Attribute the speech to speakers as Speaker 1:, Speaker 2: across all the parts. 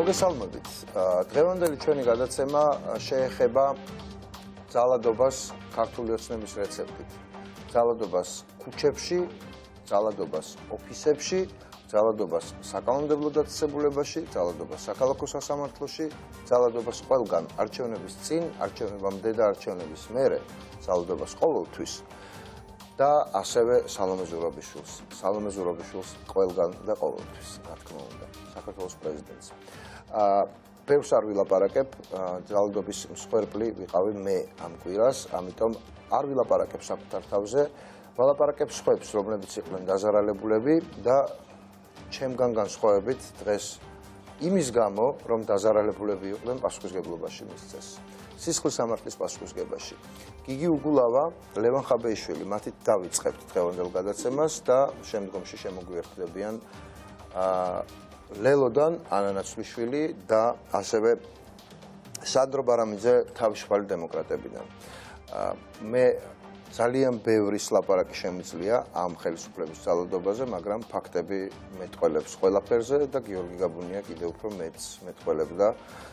Speaker 1: მოგესალმებით. დღევანდელი ჩვენი გადაცემა შეეხება ძალადობას ქართული ოცნების რეცეპტით. ძალადობას ქუჩებში, ძალადობას ოფისებში, ძალადობას საკანონმდებლო დაწესებულებაში, ძალადობას საქალაქო სასამართლოში, ძალადობას ყველგან არჩევნების წინ, არჩევნებამდე და არჩევნების მერე, ძალადობას ყოველთვის და ასევე სალომე ზურაბიშვილს ყველგან და ყოველთვის, რა თქმა უნდა, საქართველოს პრეზიდენტს. ბევრს არ ვილაპარაკებ, ძალადობის მსხვერპლი ვიყავი მე ამ კვირას, ამიტომ არ ვილაპარაკებ საკუთარ თავზე, ვილაპარაკებ სხვებს, რომლებიც იყვნენ დაზარალებულები და ჩემგან განსხვავებით დღეს იმის გამო, რომ დაზარალებულები იყვნენ პასუხისმგებლობაში მისცეს. სისხლის სამართლის პასუხისმგებაში. გიგი უგულავა, ლევან ხაბეიშვილი, მათით დავიწყებთ დღევანდელ გადაცემას და შემდგომში შემოგვიერთდებიან ლელოდან ანა ნაცვლიშვილი და ასევე სანდრო ბარამიძე თავისუფალი დემოკრატებიდან. მე ძალიან ბევრი ლაპარაკი შემიძლია ამ ხელისუფლების ძალადობაზე, მაგრამ ფაქტები მეტყველებს ყველაფერზე და გიორგი გაბუნია კიდევ უფრო მეც მეტყველებდა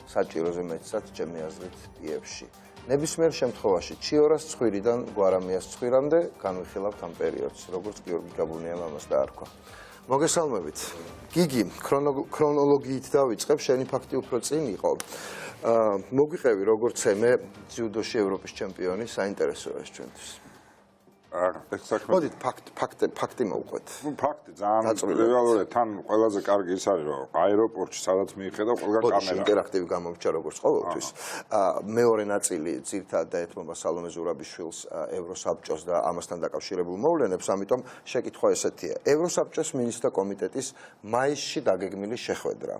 Speaker 1: საჭიროზე მეცაც ჩემი აზრით პიევში. ნებისმიერ შემთხვევაში ჩიორას ცხვირიდან გვარამიას ცხვირამდე განვიხილავთ ამ პერიოდს, როგორც გიორგი გაბუნიამ ამას დაარქვა. მოგესალმებით. გიგი, ქრონოლოგიით დავიწყებ, შენი ფაქტი უფრო წინ იყო. მოგვიყევი როგორც ემე ძიუდოში ევროპის ჩემპიონი, საინტერესოა ეს ჩვენთვის. მოდით ფაქტი მოვყვეთ.
Speaker 2: ფაქტი ძალიან რეალურად თან ყველაზე კარგი ის არის რომ აეროპორტში სადაც მიიხედავ ყველგან კამერა.
Speaker 1: ინტერაქტივი გამომრჩა როგორც ყოველთვის. მეორე ნაწილი ძირითადად დაეთმობა სალომე ზურაბიშვილს ევროსაბჭოს და ამასთან დაკავშირებულ მოვლენებს, ამიტომ შეკითხვა ესეთია. ევროსაბჭოს მინისტრთა კომიტეტის მაისში დაგეგმილი შეხვედრა.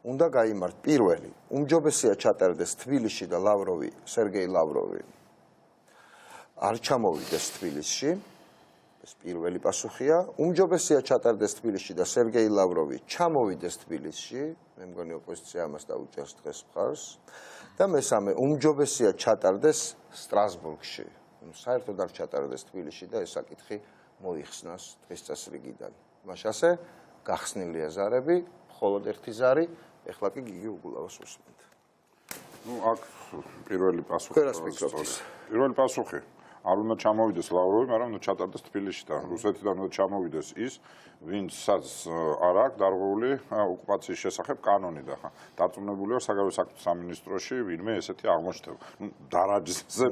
Speaker 1: უნდა გაიმართ პირველი, უმჯობესია ჩატარდეს თბილისში და სერგეი ლავროვი არ ჩამოვიდეს თბილისში, ეს პირველი პასუხია. უმჯობესია ჩატარდეს თბილისში და სერგეი ლავროვი ჩამოვიდეს თბილისში, მე მგონი ოპოზიცია ამას დაუჭერს დღეს მხარს. და მესამე, უმჯობესია ჩატარდეს სტრასბურგში. საერთოდ არ ჩატარდეს თბილისში და ეს საკითხი მოიხსნას დღის წესრიგიდან. მაშასე გახსნილია ზარები, მხოლოდ ერთი ზარი, ეხლა კი გიგი უგულავას უსმენთ.
Speaker 2: აქ პირველი პასუხი. პირველი პასუხი. არ უნდა ჩამოვიდეს ლავროვი, მაგრამ უნდა ჩატარდეს თბილისში და რუსეთიდან უნდა ჩამოვიდეს ის, ვინცაც არ აქვს დარღვეული ოკუპაციის შესახებ კანონი და დარწმუნებული ვარ საგარეო საქმეთა სამინისტროში ვინმე ესეთი აღმოჩნდება. დარაჯზე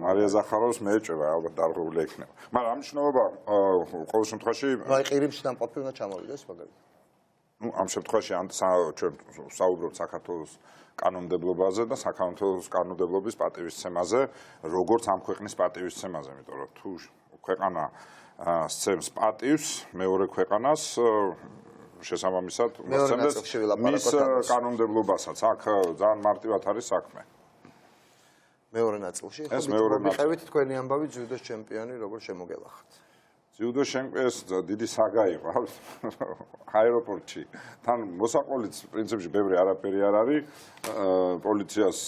Speaker 2: მარია ზახაროვს მეეჭება ალბათ დარღვეული ექნება. მაგრამ ამ მნიშვნელობა ყოველ შემთხვევაში
Speaker 1: აი ყირიმში დამყოფი უნდა ჩამოვიდეს მაგალითად.
Speaker 2: ამ შემთხვევაში ჩვენ საუბრობთ საქართველოს კანონმდებლობაზე და საქართველოს კანონმდებლობის პატივისცემაზე, როგორც ამ ქვეყნის პატივისცემაზე, იმიტომ რომ თუ ქვეყანა სცემს პატივს მეორე ქვეყანას შესაბამისად მოსცემდეს მის კანონმდებლობასაც. აქ ძალიან მარტივად არის საქმე.
Speaker 1: მეორე ნაწილში მიყევით თქვენი ამბავი ძიუდოს ჩემპიონი როგორ შემოგელახათ.
Speaker 2: ძიუდოს ჩემპიონს დიდი საგა იყო აეროპორტში. თან მოსაყოლიც პრინციპში ბევრი არაფერი არ არის. პოლიციას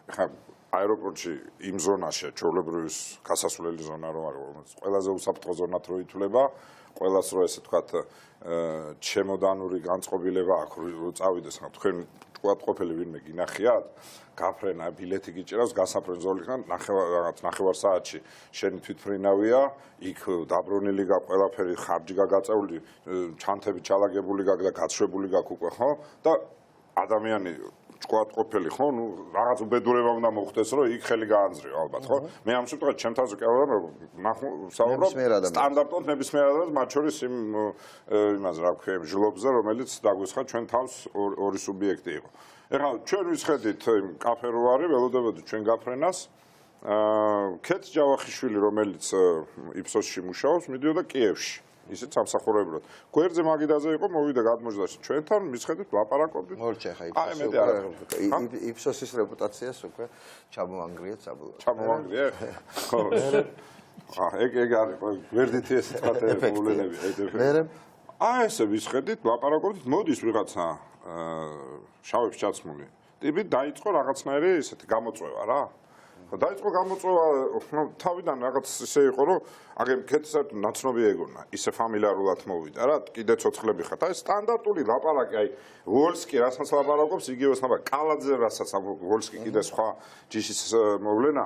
Speaker 2: ხა აეროპორტში იმ ზონაში ჩვეულებრივი გასასვლელი ზონა რო არის, რომელიც ყველაზე უსაფრთხო ზონად რო ითვლება, ყველას რო ესე თქვათ ჩემოდანური განწყობილება აქვს რო წავიდეს, ხა თქვენ ყოფილი ვინმე გინახიათ, გაფრენა ბილეთი გიჭირავს გასაფრენ ზოლიდან ნახევარ საათში შენი თვითმფრინავია, იქ დაბრუნილი გაქვს ყველაფერი, ხარჯი გაგაწეული, ჩანთები ჩალაგებული გაქვს და გაცშვებული გაქვს უკვე, ხო? და ადამიანი ყოფილი, ხო? ნუ რაღაც უბედურება უნდა მოხდეს, რომ იქ ხელი გაანძრიო ალბათ, ხო? მე ამ შემთხვევაში ჩემთან საუბრობ სტანდარტულად ნებისმიერ ადამიანს, მათ შორის იმას რა ვქვია, ჟლობზე, რომელიც დაგვისხა ჩვენ თავს ორი სუბიექტი იყო. ეხლა ჩვენ ვისხედით იმ კაფე რო არის, ველოდებოდით ჩვენ გაფრენას. ქეთ ჯავახიშვილი, რომელიც იფსოსში მუშაობს, მიდიოდა კიევში. ისეთ სამსახურებლად. გვერდზე მაგიდაზე იყო, მოვიდა გადმოჯდა ჩვენთან, მისხედით ლაპარაკობდით.
Speaker 1: მორჩა ხა იფსოსის რეპუტაციას უკვე ჩამოანგრიეთ საბოლოოდ.
Speaker 2: ჩამოანგრიე? ხო. ეგ არის გვერდით ეს მოვლენები. ესე ვისხედით, ლაპარაკობდით, მოდის ვიღაცა შავებს ჩაცმული. ტიპი დაიწყო რაღაცნაირი ესეთი გამოწვევა რა. დაიწყო გამოწვევა, თავიდან რაღაც ისე იყო, რომ აგერ კეთილსაერთო ნაცნობი ეგონა, ისე ფამილიარულად მოვიდა რა, კიდე ცოცხლები ხართ. აი სტანდარტული ლაპარაკი, აი ვოლსკი რასაც ლაპარაკობს, იგივეს ლაპარაკი. კალაძე რასაც ვოლსკი კიდე სხვა ჯიშის მოვლენა,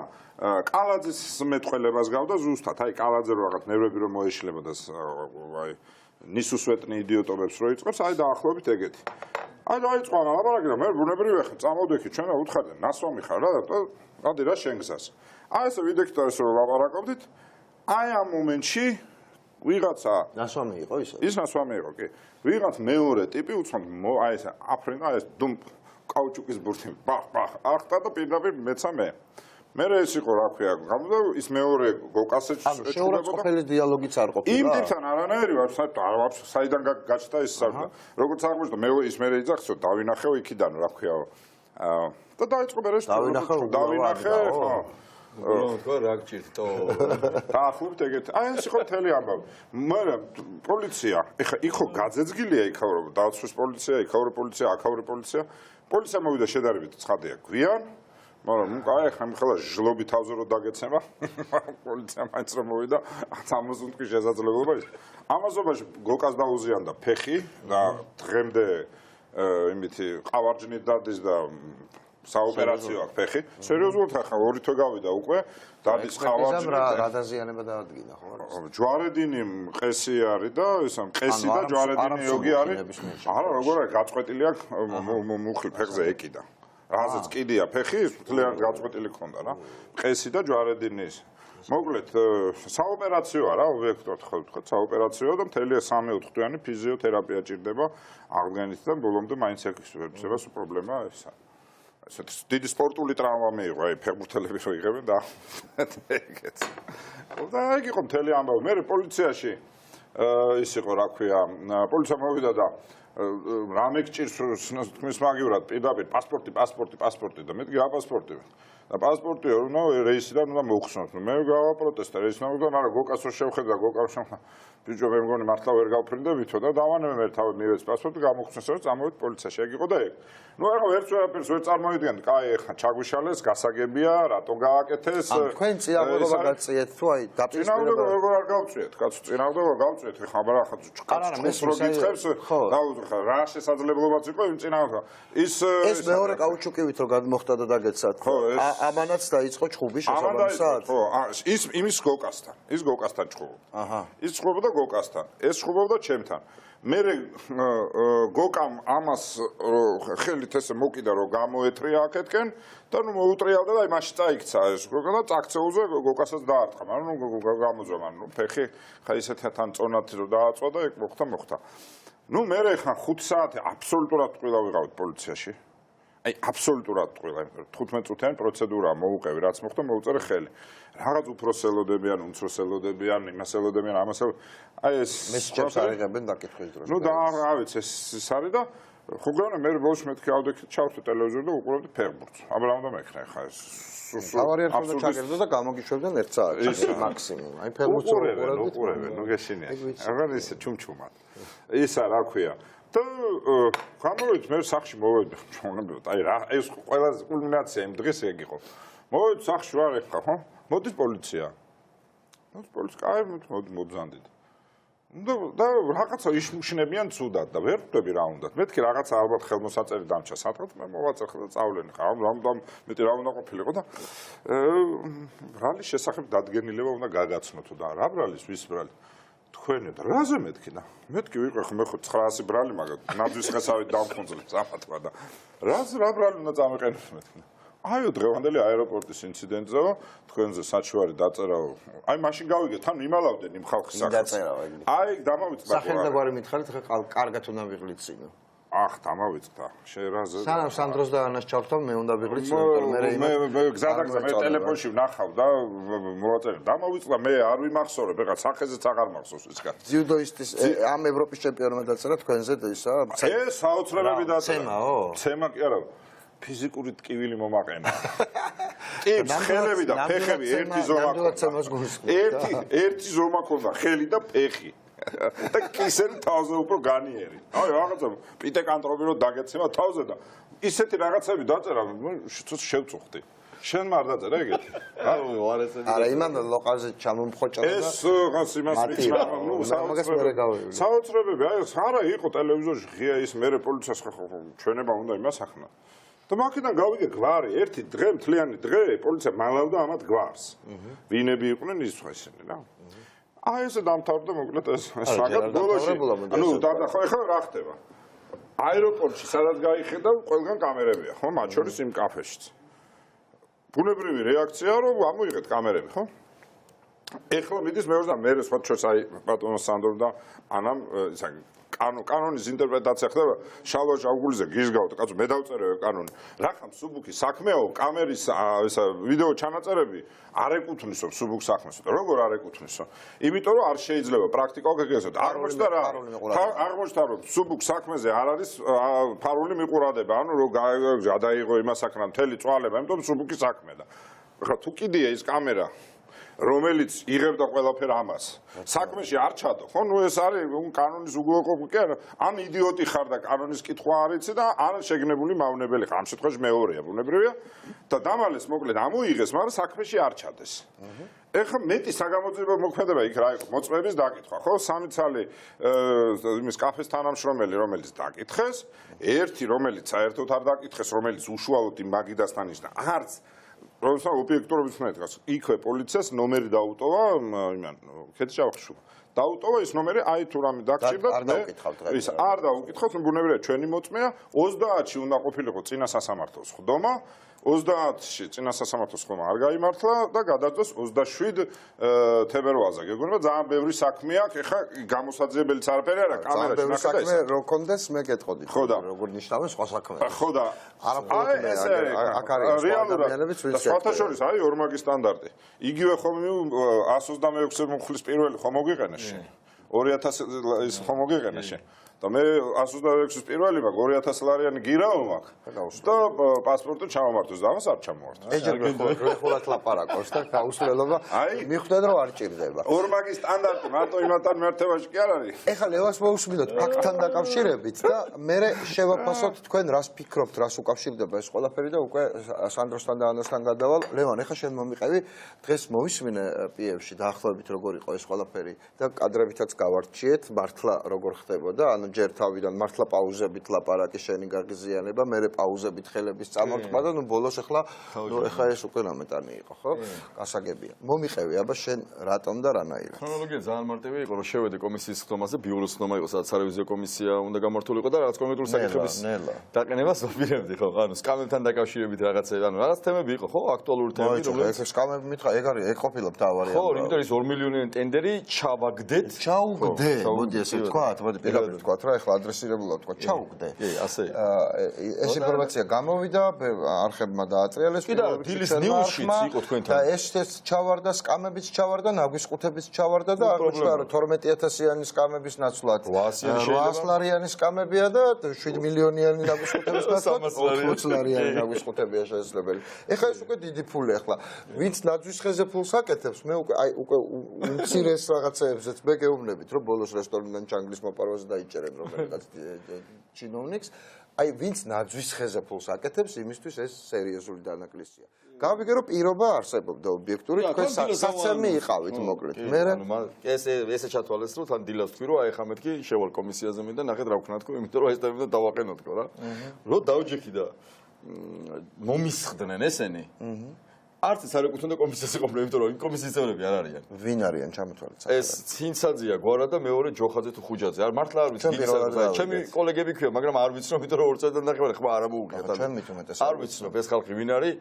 Speaker 2: კალაძის მეტყველებას გავდა ზუსტად. აი კალაძე რაღაც ნერვები რომ მოეშლება და აი ნისუსვეტნი იდიოტობებს რო იწყებს, აი დაახლოებით ეგეთი. აი დაიწყო ლაპარაკი და მე ბუნებრივია ხა წამოვდექი ჩვენ და უთხარდა ნასვამი ხარ რა და ადი რა შენ გზას. აი ესე ვიდექით ეს რომ ლაპარაკობდით, აი ამ მომენტში ვიღაცა
Speaker 1: ნასვამი იყო ისე?
Speaker 2: ის ნასვამი იყო, კი. ვიღაც მეორე ტიპი უცნობ აი ეს აფრენა ეს დუმ კაუჩუკის ბურთი ბახ ახტა და პირდაპირ მეცა მე. მე ეს იყო რა ქვია, გამოდა ის მეორე გოკასეჩ
Speaker 1: შეურაცხყოფელი დიალოგიც არ ყოფილა.
Speaker 2: იმ ტიპთან არანაირი ვარ, საიდან გაჩნდა ის საერთოდ. როგორც აღმოჩნდა, მე ის მე იძახსო, დავინახეო იქიდან რა ქვია. და დაიწყო მე ეს დავინახე, ხო.
Speaker 3: თქვა რა გჭირდო.
Speaker 2: დაახლოებით ეგეთ. აი ეს იყო მთელი ამბავი. მაგრამ პოლიცია, ეხა იქ ხო გაძეძგილია იქაურო, დაცვის პოლიცია, იქაურო პოლიცია, აქაურო პოლიცია. პოლიცია მოვიდა შედარებით ცხადია გვიან. მაგრამ აი ხა მხოლოდ ჟლობი თავზე რო დაგეცემა პოლიცია მაინც რომ მოვიდა 60 თვით შესაძლებლობა ის ამაზობაში გოკას დაუზიანდა ფეხი და დღემდე იმითი ყავარჯნით დადის და საოპერაციო აქვს ფეხი სერიოზულად ხა ორი თვე გავიდა უკვე დადის ყავარჯნით
Speaker 1: რა დაზიანება დაადგინა ხო
Speaker 2: ჯვარედინი მყესი არის და ისა მყესი და ჯვარედინი იოგი არის არა როგორ არის გაწყვეტილი აქვს მუხლი ფეხზე ეკიდა რაზეც კიდია ფეხი, მთლიანად გაწყვეტილი ქონდა რა. მყესი და ჯვარედინის. მოკლედ, საოპერაციოა რა, ობიექტურად ხო ვთქვათ, საოპერაციოა და მთელი 3-4 თვიანი ფიზიოთერაპია ჭირდება აღდგენით და ბოლომდე მაინც ეკისრება პრობლემა ისა. ესეთ დიდი სპორტული ტრავმა მიიღო, აი ფეხბურთელები რო იღებენ და ეგეც. და ეგ იყო მთელი ამბავი. მე პოლიციაში ის იყო რა ქვია, პოლიცია მოვიდა და რამე გჭირს თქმის მაგივრად პირდაპირ პასპორტი და მეთქი აპასპორტი და პასპორტი უნდა რეისიდან უნდა მოხსნათ მე გავაპროტესტე რეისიდან და არა გოკას რო შევხედა გოკას შევხედა ბიჭო მე მგონი მართლა ვერ გავფრინდებით და დავანებე მე თავი მივეც პასპორტი გამოხსნეს რომ წამოვიდ პოლიციაში ეგ იყო და ეგ ნუ ახლა ვერც ვერაფერს ვერ წარმოიდგენთ კაი ახლა ჩაგვიშალეს გასაგებია რატო გააკეთეს
Speaker 1: თქვენ წინააღმდეგობა გაწიეთ თუ აი
Speaker 2: დაპირისპირება როგორ არ გავწიეთ კაცო წინააღმდეგობა გავწიეთ ახლა აბა ახლა კაცს რო გიწყებს დაუძახა რა შესაძლებლობაც იყო იმ წინააღმდეგობა ის
Speaker 1: მეორე კაუჩუკივით რო გადმოხდა და დაგეცათ ამანაც დაიწყო ჩხუბი შესაბამისად
Speaker 2: ხო ის იმის გოკასთან ის გოკასთან ჩხუბობდა აჰა ის ჩხუბობდა გოკასთან ეს ჩხუბობდა ჩემთან მე გოკამ ამას ხელით ესე მოკიდა რომ გამოეთრია აქეთკენ და ნუ მოუტრიალდა და აი მაშინ წაიქცა ეს გოკა და წაქცეულზე გოკასაც დაარტყა მაგრამ ნუ გამოძვა მან ნუ ფეხი ხა ისეთთან წონათი რომ დააწვა და ეგ მოხდა ნუ მე ხა 5 საათი აბსოლუტურად ტყილა ვიყავით პოლიციაში აი აბსოლუტურად ტყილა 15 წუთიანი პროცედურაა მოუყევი რაც მოხდა მოუწერე ხელი რაღაც უფროსელოდებიან უმცროსელოდებიან იმასელოდებიან ამასელ აი ეს
Speaker 1: მესჯებს არიღებენ დაკითხვის დროს
Speaker 2: ნუ და რა ვიცი ეს არის და ხო გქონდა მე ბოლოს მეთქი ავდექი ჩავთო ტელევიზორს და უყურებდი ფეხბურთს აბა რა უნდა მეკრა ხა ეს
Speaker 1: მთავარი ერთხელ ჩაგერდო და გამოგიშვებდნენ 1 საათში მაქსიმუმ აი ფეხბურთს
Speaker 2: უყურებენ ნუ გეშინია აღარ ისე ჩუმჩუმად ისა რა ქვია და გამოვიდეთ მე სახში მოვედი ჩვენებოდ აი რა ეს ყველაზე კულმინაცია იმ დღეს ეგ იყო მოვედი სახში ვარ ეხლა ხო მოდის პოლიცია მოდის პოლიცია კაი მოგზანდით და რაღაცა იშმუშნებიან ცუდად და ვერ ვხვდები რა უნდათ მეთქი რაღაცა ალბათ ხელმოსაწერი დამჭა სათხოთ მე მოვაწერხე და წავლენი ხა რამოდან მეტი რა უნდა ყოფილიყო და ბრალის შესახებ დადგენილება უნდა გაგაცნოთო და რა ბრალის ვის ბრალი თქვენი და რაზე მეთქი და მეთქი ვიყო ხო მე ხო 900 ბრალი მაგათ ნაძვის ხესავით დამხუნძლებს ამათმა და რა ბრალი უნდა წამეყენოს მეთქი აიო დღევანდელი აეროპორტის ინციდენტზეო თქვენზე საჩუარი დაწერაო აი მაშინ გავიგე თან იმალავდნენ იმ ხალხის
Speaker 1: სახელს
Speaker 2: აი დამავიწყდა
Speaker 1: სახელმდაბარი მითხარით ხა კარგად უნდა ვიღლიცინო
Speaker 2: ახ დამავიწყდა შეერაზე
Speaker 1: სანამ სანდროს და ანას ჩავთავ მე უნდა ვიღლიცინო იმიტომ
Speaker 2: მე გზადაგზა მე ტელეფონში ვნახავ და მოვაწერე დამავიწყდა მე არ ვიმახსოვრებ ეხლა სახეზეც აღარ მახსოვს ის კაცი
Speaker 1: ძიუდოისტის ამ ევროპის ჩემპიონმა დაწერა თქვენზე ისა
Speaker 2: ეს საოცრებები დაწერა
Speaker 1: ცემაო
Speaker 2: ცემა კი არა ფიზიკური ტკივილი მომაყენა. ტიპს ხელები და ფეხები ერთი ზომა ქონდა. ერთი ზომა ქონდა, ხელი და ფეხი. და კისერი თავზე უფრო განიერი. აი რაღაცა პიტეკანტრობი რო დაგეცემა თავზე და ისეთი რაღაცები დაწერა, შევწუხდი. შენ არ დაწერა ეგეთი?
Speaker 1: არა, იმან ლოყაზე ჩამომხოჭა და
Speaker 2: ეს ხას იმას მიცმა, ნუ საოცრებები, აი არა იყო ტელევიზორში ღია ის მერე პოლიციას ჩვენება უნდა იმასახნა. და მაქედან გავიგე გვარი, ერთი დღე, მთლიანი დღე პოლიცია მალავდა ამათ გვარს. ვინები იყვნენ ის ხო ისინი რა. აი ესე დამთავრდა მოკლედ ეს საგად ბოლოში. ანუ ხო რა ხდება? აეროპორტში სადაც გაიხედავ, ყველგან კამერებია, ხო? მათ შორის იმ კაფეშიც. ბუნებრივი რეაქცია რომ ამოიღეთ კამერები, ხო? ეხლა მიდის მეორე და მე სხვა ჩვენს აი ბატონო სანდრო და ანამ ისა კანონის ინტერპრეტაცია ხდება შალვა ჟავგულიზე გისგავთ კაცო მე დავწერე კანონი რახან სუბუქი საქმეაო კამერის ისა ვიდეო ჩანაწერები არ ეკუთვნისო სუბუქ საქმეს როგორ არ ეკუთვნისო იმიტომ რომ არ შეიძლება პრაქტიკა გეგესოთ აღმოჩნდა რა აღმოჩნდა რომ სუბუქ საქმეზე არ არის ფარული მიყურადება ანუ რომ გადაიღო იმასაკნა მთელი წვალება იმიტომ სუბუქი საქმე და ხა თუ კიდია ის კამერა რომელიც იღებდა ყველაფერ ამას. საქმეში არ ჩადო, ხო? ნუ ეს არის კანონის უგულებობა კი არა. ან იდიოტი ხარ და კანონის კითხვა არ იცი და არ შეგნებული მავნებელი ხარ. ამ შემთხვევაში მეორეა, ბუნებრივია. და დამალეს მოკლედ ამოიღეს, მაგრამ საქმეში არ ჩადეს. ეხლა მეტი საგამოძიებო მოქმედება იქ რა იყო? მოწმების დაკითხვა, ხო? სამი ცალი იმის კაფეს თანამშრომელი, რომელიც დაკითხეს, ერთი რომელიც საერთოდ არ დაკითხეს, რომელიც უშუალოდ იმ მაგიდასთან ის და არც როცა ობიექტურობის ნეტყას იქვე პოლიციას ნომერი დაუტოვა იმან ქეთშავხშულა დაუტოვა ის ნომერი აი თუ რამე დაგჭირდა ის არ დაუკითხავთ ბუნებრივია ჩვენი მოწმეა 30-ში უნდა ყოფილიყო წინა სასამართლოს ხდომა 30-ში წინა სასამართლოს ხდომა არ გაიმართლა და გადაძვეს 27 თებერვალზე გეგონება ძალიან ბევრი საქმე აქვს ეხა გამოსაძიებელიც არაფერი არა კამერაში ნახეთ
Speaker 1: საქმე რო კონდეს მე გეტყოდი როგორ ნიშნავენ სხვა საქმე
Speaker 2: ხო და
Speaker 1: არაფერი აქ არის ადამიანებიც
Speaker 2: და სხვათა შორის არის ორმაგი სტანდარტი იგივე ხომ 126 მომხლის პირველი ხომ მოგიყენე შენ 2000 ის ხომ მოგიყენე შენ და მე 126-ის პირველი მაქვს 2000 ლარიანი გირაო მაქვს და პასპორტი ჩამომართოს და ამას არ ჩამოვართო
Speaker 1: ეჯერ გეხულად ლაპარაკობს და გაუსვლელობა მიხვდეთ რომ არ ჭირდება
Speaker 2: ორმაგი სტანდარტი მარტო იმათან მერთებაში კი არ არის
Speaker 1: ეხლა ლევას მოусმინოთ ფაქტთან დაკავშირებით და მე შევაფასოთ თქვენ რას ფიქრობთ რას უკავშირდება ეს ყველაფერი და უკვე სანდროსთან და ანასთან გადავალ ლევან ეხლა შენ მომიყევი დღეს მოვისმინე პიევში დაახლოებით როგორ იყო ეს ყველაფერი და კადრებითაც გავარჩიეთ მართლა როგორ ხდებოდა ანუ ჯერ თავიდან მართლა პაუზებით ლაპარაკი შენი გაგზიანება, მერე პაუზებით ხელების წამორთმა და ნუ ბოლოს ეხლა ეს უკვე ნამეტანი იყო, ხო? გასაგებია. მომიყევი, აბა შენ რატომ და რანაირად?
Speaker 3: ქრონოლოგია ძალიან მარტივი იყო, რომ შევედი კომისიის ხდომაზე, ბიუროს ხდომა იყო, სადაც სარევიზიო კომისია უნდა გამართულიყო და რაღაც კონკრეტული საკითხების დაყენებას ვაპირებდი, ხო? ანუ სკამებთან დაკავშირებით რაღაცა, ანუ რაღაც თემები იყო, ხო? აქტუალური თემები,
Speaker 1: რომელიც სკამები მითხრა, ეგ არის, ეგ ყოფილა მთავარი.
Speaker 3: ხო, იმიტომ ის 2 მილიონიანი ტენდერი ჩავაგდეთ.
Speaker 1: ჩაუგდე. მოდი ესე ვთქვათ, მოდი პირდაპირ ვთქვათ რა, ეხლა ადრესირებულად ვთქვათ, ჩაუგდე.
Speaker 3: კი, ასე.
Speaker 1: ეს ინფორმაცია გამოვიდა, არხებმა დაატრიალეს,
Speaker 3: დილის ნიუსშიც იყო თქვენთან.
Speaker 1: და ეს ჩავარდა, სკამებიც ჩავარდა, ნაგვის ყუთებიც ჩავარდა და აღმოჩნდა რომ 12000-იანი სკამების ნაცვლად 800 ლარიანი სკამებია და 7 მილიონიანი ნაგვის ყუთების ნაცვლად 80 ლარიანი ნაგვის ყუთებია შესაძლებელი. ეხლა ეს უკვე დიდი ფული ახლა. ვინც ნაძვის ხეზე ფულს აკეთებს, მე უკვე უმცირეს რაღაცეებზეც მე გეუბნებით, რომ ბოლოს რესტორნიდან ჩანგლის მოპარვაზე დაიჭერენ რომელიღაც ჩინოვნიკს. აი ვინც ნაძვის ხეზე ფულს აკეთებს, იმისთვის ეს სერიოზული დანაკლისია. გავიგე რომ პირობა არსებობდა ობიექტური, თქვენ საცემი იყავით მოკლედ. მე
Speaker 3: ესე ჩათვალეს რომ თან დილას თქვი რომ აი ხა მეთქი შევალ კომისიაზე მინდა ნახეთ რა ვქნა თქო, იმიტომ რომ ეს თემები დავაყენოთქო რა. რო დავჯექი და მომისხდნენ ესენი. არც ის არ ეკუთვნოდა კომისიას იყოფნა, იმიტომ რომ იმ კომისიის წევრები არ არიან.
Speaker 1: ვინ არიან ჩამოთვალეთ?
Speaker 3: ეს ცინცაძეა გვარა და მეორე ჯოხაძე თუ ხუჯაძე. არ მართლა არ ვიცი, ჩემი კოლეგები ქვია, მაგრამ არ ვიცნობ, იმიტომ რომ 2 წელიდან ნახევარი ხმა არ ამოუგეთ.
Speaker 1: ჩვენ მით უმეტეს
Speaker 3: არ ვიცნობ ეს ხალხი ვინ არის.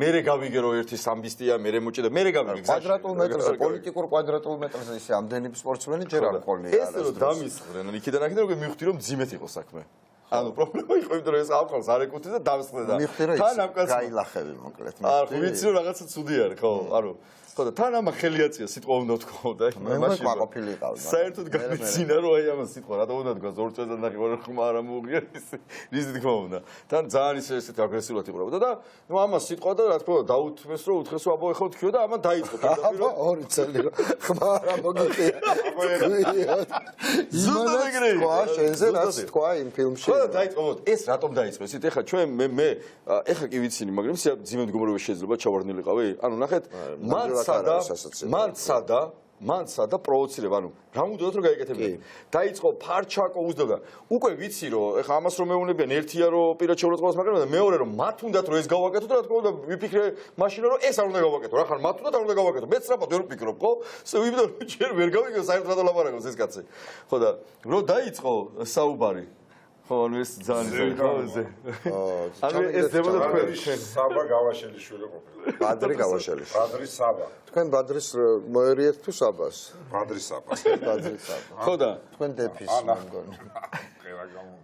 Speaker 3: მერე გავიგე რომ ერთი სამბისტია, მერე მოჭედა, მერე გავიგე.
Speaker 1: კვადრატულ მეტრზე, პოლიტიკურ კვადრატულ მეტრზე ისე ამდენი სპორტსმენი ჯერ არ ყოლია.
Speaker 3: ეს რომ დამისხდნენ, იქიდან აქედან უკვე მივხვდი რომ ძიმეთ იყო საქმე. ანუ პრობლემა იყო, იმიტომ რომ ეს ალკოჰოლს არ ეკუთვნოდა და დავსწრე და
Speaker 1: თან ამ კაცს გაილახები მოკლედ.
Speaker 3: არ ვიცი რომ რაღაცა ცუდი არის, ხო? ანუ ხო და თან ამა ხელიაწია სიტყვა უნდა ვთქვა და
Speaker 1: მე ყვაყოფილი იყავი.
Speaker 3: საერთოდ გამიცინა რომ აი ამას სიტყვა რატომ უნდა თქვა 2 წელს ნახე ვარ ხმა არ ამოუღია ისი თქმა უნდა. თან ძალიან ისეთ აგრესიულად იყურებოდა და ნუ ამას სიტყვა და რა თქმა უნდა დაუთმეს რომ უთხეს რომ აბა ეხლა თქვიო და ამან დაიწყო პირდაპირ
Speaker 1: 2 წელი ხმა არ ამოგიწია.
Speaker 3: ზუსტად ეგრე იყო.
Speaker 1: შენზე რაც თქვა იმ ფილმში.
Speaker 3: ხო და დაიწყო ეს რატომ დაიწყო ისეთ ეხლა ჩვენ მე ეხლა კი ვიცინი მაგრამ ძიმე მდგომარეობა შეიძლება ჩავარდნილიყავი ანუ ნახეთ მან სადა პროვოცირება ანუ რა მუდმივად რომ გაიკეთებინათ დაიწყო ფარჩაკო უძდება უკვე ვიცი რომ ეხლა ამას რომ მეუნებიან ერთია რომ პირად შეურაცხყოფას მაგრამ და მეორე რომ მათ უნდათ რომ ეს გავაკეთოთ რა თქმა უნდა ვიფიქრე მაშინ რომ ეს არ უნდა გავაკეთო რა ხარ მათ უნდათ არ უნდა გავაკეთო მეც რაბად ვერ ვფიქრობ ხო ვიბდო ჯერ ვერ გავიგო საერთოდ რა ლაპარაკობს ეს კაცი ხო და რომ დაიწყო საუბარი ხო ეს ძალიან ისე ანუ ეს დებოდა თქვენ
Speaker 2: საბა გავაშელიშვილი ყოფილა
Speaker 1: ბადრი გავაშელიშვილი
Speaker 2: ბადრი საბა
Speaker 1: თქვენ ბადრის მოერიეთ თუ საბას
Speaker 2: ბადრი საბა
Speaker 1: ბადრი საბა
Speaker 3: ხო და
Speaker 1: თქვენ დეფის მე მგონი
Speaker 2: ყველა გამო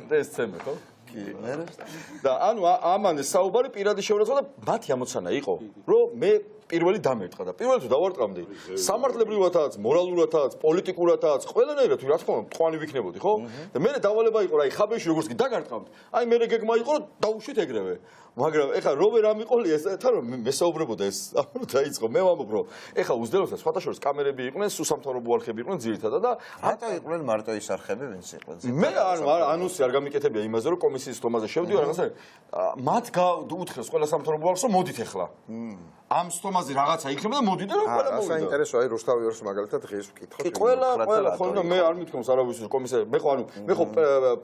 Speaker 3: და ეს ცემე ხო
Speaker 1: კი მე
Speaker 3: და ანუ ამან საუბარი პირადი შეურაცხყოფა და მათი ამოცანა იყო რომ მე პირველი დამერტყა და პირველი თუ დავარტყამდი სამართლებრივადაც მორალურადაც პოლიტიკურადაც ყველანაირად რა თქმა უნდა მტყვანი ვიქნებოდი ხო და მე დავალება იყო რა ხაბეში როგორც კი დაგარტყამდი აი მე გეგმა იყო რომ დაუშვით ეგრევე მაგრამ ეხლა რო ვერ ამიყოლი ეს თან რომ მესაუბრებოდა ეს ანუ დაიწყო მე ვამბობ რომ ეხლა უძდელოსა სხვათა შორის კამერები იყვნენ სუსამთავრობო არხები იყვნენ ძირითადად და
Speaker 1: რატო იყვნენ მარტო ის არხები ვინც იყვნენ
Speaker 3: მე ანონსი არ გამიკეთებია იმაზე რომ კომისიის სტომაზე შევდივარ რაღაცა მათ უთხრეს ყველა სამთავრობო არხს რომ მოდით ეხლა ამ სტომაზე რაღაცა იქნება და მოდით და ყველა მოვიდა
Speaker 1: საინტერესო აი რუსთავიორს მაგალითად ღირს ვკითხოთ
Speaker 3: კი ყველა ხო და მე არ მithქვამს არავის კომისია მე ხო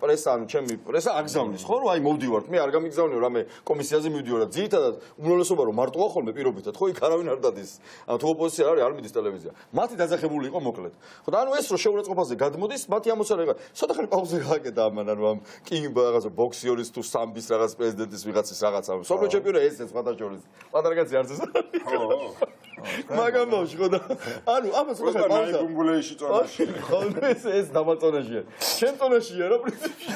Speaker 3: პრესა ანუ ჩემი პრესა აგზავნის ხო რომ აი მოვდივართ მე არ გამიგზავნიო რამე კომისიაზე მივდივარ და ძირითადად უმრავლესობა რომ მარტოა ხოლმე პირობითად ხო იქ არავინ არ დადის ანუ თუ ოპოზიცია არის არ მიდის ტელევიზია მათი დაძახებული იყო მოკლედ ხო და ანუ ეს რომ შეურაცხყოფაზე გადმოდის მათი ამოცანა იყო ცოტა ხანი პაუზე გააკეთა ამან ანუ ამ კინგ რაღაცა ბოქსიორის თუ სამბის რაღაც პრეზიდენტის ვიღაცის რაღაცა სოფიო ჩემპიონი ეს სხვათა შორის პატარგაცი არც ეს მაგამ ბავშვი ხო და ანუ ამას რა ხარ
Speaker 2: ნაი ბუმბულეში წონაში
Speaker 3: ხო ეს დამაწონაშია ჩემ წონაშია რა პრინციპში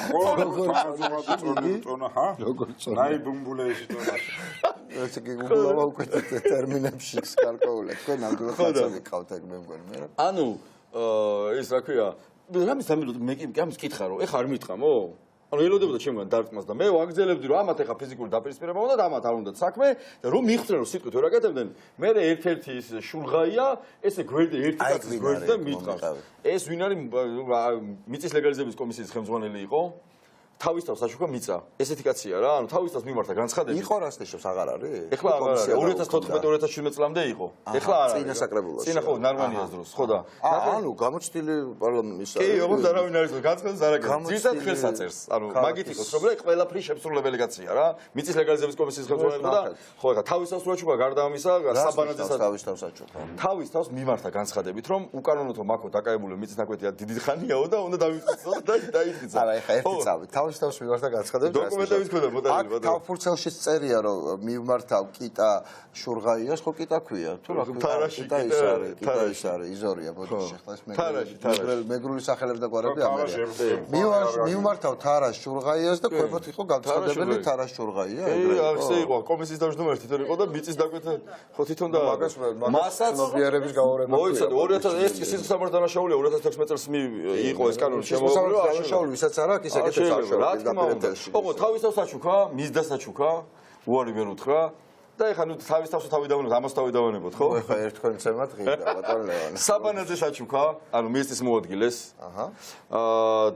Speaker 2: წონა ჰა როგორ წონა ნაი ბუმბულეში წონაში
Speaker 1: ეს კი გულავა უკვე ტერმინებში გარკვეულად თქვენ ნამდვილად ხალხი ყავთ ეგ მე მგონი მე რა
Speaker 3: ანუ ეს რა ქვია რამის დამილოდ მე კი ამის კითხა რომ ეხა არ მიტყამო ანუ ელოდებოდა ჩემგან დარტყმას და მე ვაგრძელებდი რომ ამათ ეხა ფიზიკური დაპირისპირება უნდა და ამათ არ უნდა საქმე და რომ მიხვდნენ რომ სიტყვით ვერ აკეთებდნენ მე ერთ-ერთი ის შულღაია ესე გვერდი ერთი კაცის გვერდი და მიტყავს ეს ვინ არის მიწის ლეგალიზების კომისიის ხელმძღვანელი იყო თავის თავს აშუქა მიწა ესეთი კაცია რა ანუ თავის თავს მიმართა განცხადები
Speaker 1: იყო რასტეშოს აღარ არის
Speaker 3: ეხლა აღარ არის 2014-2017 წლამდე იყო ეხლა არ არის
Speaker 1: წინა საკრებულოში
Speaker 3: წინა ხო ნარმანიას დროს ხო და
Speaker 1: ანუ გამოჩდილი პარლამენტის
Speaker 3: კი ოღონდ არავინ არის განცხადებას არ აკეთებს ძირითადად ხელსაწერს ანუ მაგით იყოს რომ ყველაფრის შემსრულებელი კაცია რა მიწის ლეგალიზების კომისიის ხელმძღვანელი და ხო ეხლა თავის თავს აშუქა გარდა ამისა საბანაძესაც
Speaker 1: თავის თავს აშუქა
Speaker 3: თავის თავს მიმართა განცხადებით რომ უკანონოდ მაქო დაკავებული მიწის ნაკვეთია დიდი ხანიაო და უნდა დავიწყო და დაიწყო
Speaker 1: არა ეხლა ერთი წავით თავის თავს მიმართა განცხადებით
Speaker 3: დოკუმენტების ქვედა მოდელი
Speaker 1: აქ თავფურცელში წერია რომ მიმართავ კიტა შურღაიას ხო კიტა ქვია თუ რა ქვია კიტა ის არის კიტა ის არის იზორია ბოდიში ახლა ეს მეგრული სახელები და გვარები ამერია მიმართავ თარას შურღაიას და კვებოთ იყო განცხადებელი თარას შურღაია
Speaker 3: ეგრე ასე იყო კომისიის თავმჯდომარე თვითონ იყო და მიწის დაკვეთა ხო თვითონ და მასაც
Speaker 1: ნობიერების გაურება
Speaker 3: მოიცადე 2000 ეს სიცოცხლის სამართალდანაშაულია 2016 წელს იყო ეს კანონი შემოგვიყვება
Speaker 1: დანაშაული ვისაც არ აქვს ის ეკეთებს აღშობა
Speaker 3: ოგო თავის თავს აჩუქა მის დასაჩუქა უარი ვერ უთხრა და ეხლა ნუ თავის თავს თავი დავანებოთ ამას თავი დავანებოთ ხო
Speaker 1: ეხლა ერთ თქვენ ცემათ ღირდა ბატონ ლევან
Speaker 3: საბანაძეს აჩუქა ანუ მისთვის მოადგილეს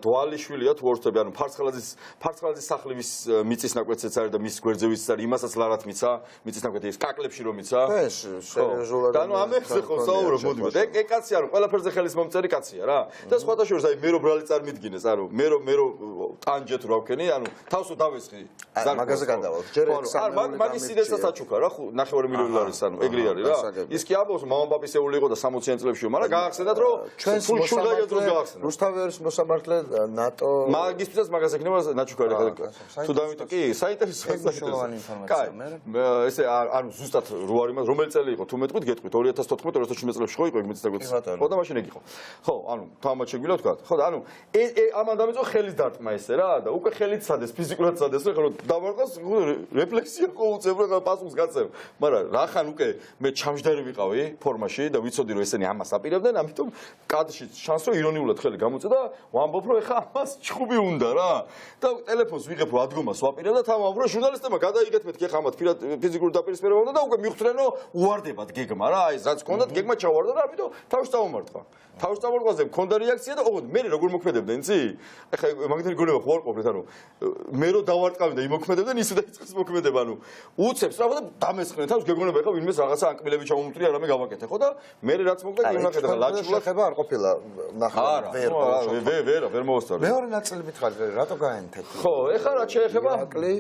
Speaker 3: დვალიშვილია თუ ორთები ანუ ფარცხალაძის სახლის მიწის ნაკვეთზეც არის და მის გვერდზევიც არის იმასაც ლარათ მიცა მიწის ნაკვეთი ეს კაკლებში რომ მიცა
Speaker 1: ეს სერიოზულად
Speaker 3: და ანუ ამებზე ხო საუბრობ მოდივით ეგ კაცი არის ყველაფერზე ხელის მომწერი კაცია რა და სხვათა შორის აი მე რო ბრალი წარმიდგინეს ანუ მე რო ტანჯეთ რა ვქენი ანუ თავსო დავესხი
Speaker 1: მაგაზე გადავალ ჯერ
Speaker 3: მაგის სიდესაც აჩუქა რა ნახევარი მილიონი ლარის ანუ ეგრე არის რა ის კი ამბობს მამაპაპისეული იყო და 60-იან წლებშიო მაგრამ გაახსენათ რომ
Speaker 1: ჩვენს
Speaker 3: შულღაია დროს გაახსენა
Speaker 1: რუსთავიორის მოსამართლე ნატო
Speaker 3: მაგისთვისაც მაგას ექნება ნაჩუქარი თუ დავიტო კი საინტერესოა კაი ესე ანუ ზუსტად რო არის მას რომელი წელი იყო თუ მეტყვით გეტყვით 2014-2017 წლებში ხო იყო ეგ მიწის დაკვეთა ხო და მაშინ ეგ იყო ხო ანუ თამათ შეგვიძლია თქვა ხო და ანუ ამან დამეწყო ხელის დარტყმა ესე რა და უკვე ხელით სადეს ფიზიკურად სადეს რა ხო დავარყოს რეფლექსია ყოუწებ რა პასუხს კაცებ. მაგრამ რახან უკვე მე ჩამჯდარი ვიყავი ფორმაში და ვიცოდი რომ ესენი ამას აპირებდნენ, ამიტომ კადრში შანს რომ ირონიულად ხელი გამოწე და ვამბობ რომ ეხა ამას ჭხუბი უნდა რა. და ტელეფონს ვიღებ რომ ადგომას ვაპირებ და თამამ რომ ჟურნალისტებმა გადაიგეთ მეთქი ეხა ამათ ფიზიკური დაპირისპირება უნდა და უკვე მიხვდნენ რომ უვარდებათ გეგმა რა. აი რაც ჰქონდათ გეგმა ჩავარდა და ამიტომ თავში წავომარტყა. თავში წავომარტყაზე მქონდა რეაქცია და ოღონდ მე როგორ მოქმედებდნენ იცი? ეხა მაგითი გონება ხო არ ყოფილით ანუ მე რო დავარტყავი და იმოქმედებდნენ ისე დაიწყეს მოქმედება ანუ უცებს რა და დამესხნენ თავს გეგონება ეხა ვინმეს რაღაცა ანკბილები ჩამომუწრია რამე გავაკეთე ხო და მე რაც მოხდა გინახე და ლაჩულად
Speaker 1: ხება არ ყოფილა ნახე
Speaker 3: ვერ მოვასწავლე
Speaker 1: მეორე ნაწილი მითხარ რატო გაენთეთ
Speaker 3: ხო ეხა რა შეეხება
Speaker 1: ირაკლი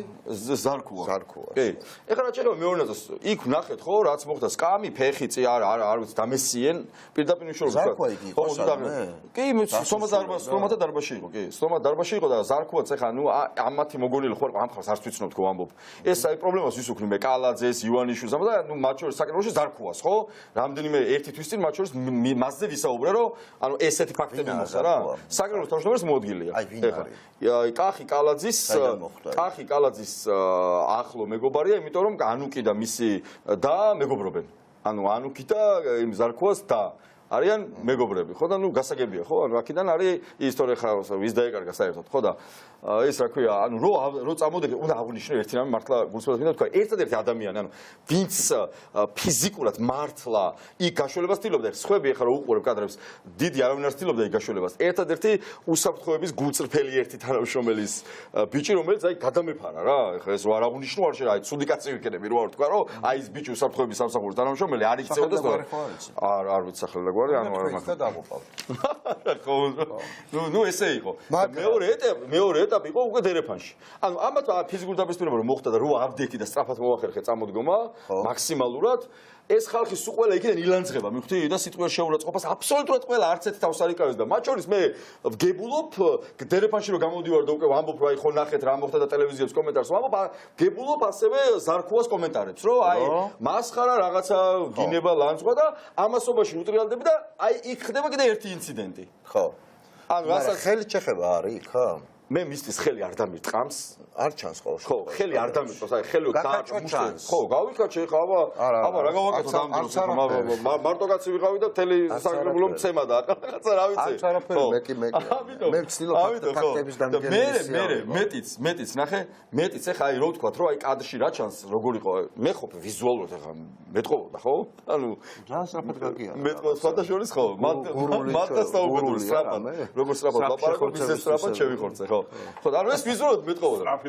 Speaker 3: ზარქუა
Speaker 1: ზარქუა
Speaker 3: კი ეხა რა შეეხება მეორე ნაწილს იქ ნახეთ ხო რაც მოხდა სკამი ფეხი წი არ ვიცი დამესიენ პირდაპირ ნიშნულობ
Speaker 1: ზარქუა იგი იყო სადმე
Speaker 3: კი სლომათა დარბაზში იყო კი სლომათა დარბაზში იყო და ზარქუაც ეხა ნუ ამათი მოგონილი ხო ამ ხალხს არც ვიცნობ თქო ამბობ ეს აი პრობლემას ვისუქნი მე კალაძეს ივანიშვილს და ნუ მათ შორის საკრებულოში ზარქუას ხო რამდენიმე ერთი თვის წინ მათ შორის მასზე ვისაუბრე რომ ანუ ესეთი ფაქტები მოხდა რა საკრებულოს თავმჯდომარის მოადგილეა ეხა კახი კალაძის ახლო მეგობარია იმიტომ რომ ანუკი და მისი და მეგობრობენ ანუ ანუკი და იმ ზარქუას და არიან მეგობრები ხო და ნუ გასაგებია ხო ანუ აქედან არის ისტორია ხა ვის დაეკარგა საერთოდ ხო და ეს რა ქვია ანუ რო წამოდები უნდა აღნიშნო ერთი რამე მართლა გულწრფელად მინდა თქვა ერთადერთი ადამიანი ანუ ვინც ფიზიკურად მართლა იქ გაშველებას ცდილობდა სხვები ახლა რო უყურებ კადრებს დიდი არავინ არ ცდილობდა იქ გაშველებას ერთადერთი უსაფრთხოების გულწრფელი ერთი თანამშრომელის ბიჭი რომელიც აი გადამეფარა რა ახლა ეს არ აღნიშნო არ შეიძლება აი ცუდი კაცი ვიქნები რო არ თქვა რომ აი ეს ბიჭი უსაფრთხოების სამსახურის თანამშრომელი არ იწეოდეს არ ვიცი ახლა ანუ არ მაგ
Speaker 1: დაგუყავ.
Speaker 3: ნუ ესე იყო. მეორე ეტაპი იყო უკვე დერეფანში. ანუ ამათ ფიზიკური დაპირისპირება რომ მოხდა და რო აპდეიტი და სწრაფად მოახერხე წამოდგომა მაქსიმალურად ეს ხალხი სულ ყველა იქიდან ილანძღება მივხვდი და სიტყვის შეურაცხყოფას აბსოლუტურად ყველა არც ერთი თავს არ იკავებს და მათ შორის მე ვგებულობ დერეფანში რომ გამოდივარ და უკვე ვამბობ რომ აი ხო ნახეთ რა მოხდა და ტელევიზიებს კომენტარს ვამბობ გებულობ ასევე ზარქუას კომენტარებს რომ აი მასხარა რაღაცა გინება ლანძღვა და ამასობაში უტრიალდები და აი იქ ხდება კიდე ერთი ინციდენტი
Speaker 1: ხო
Speaker 3: ანუ რასაც
Speaker 1: ხელი ჩეხება არის ხა
Speaker 3: მე მისთვის ხელი არ დამირტყამს
Speaker 1: არ ჩანს ყოველ
Speaker 3: ხო ხელი არ დამირტყავს აი ხელი
Speaker 1: ჩანს
Speaker 3: ხო გავიქაჩე ხა აბა რა გავაკეთო დამდროს მარტო კაცი ვიყავი და თელი საკრებულო მცემა და რაღაცა რა ვიცი
Speaker 1: არ არაფერი მე ვცდილობ ფაქტების დამგენების
Speaker 3: მეტიც ნახე მეტიც ახლა აი რო ვთქვა რომ აი კადრში რა ჩანს როგორ იყო მე ხო ვიზუალურად ახლა მეტყობოდა ხო ანუ
Speaker 1: რა საფათ გაგია
Speaker 3: მეტყობა სხვადასხვა ხო მათას დაუგებული სწრაფად როგორ სწრაფად ლაპარაკობ ისე სწრაფად შევიხორცე ხო ხო ანუ ეს ვიზუალურად მეტყობა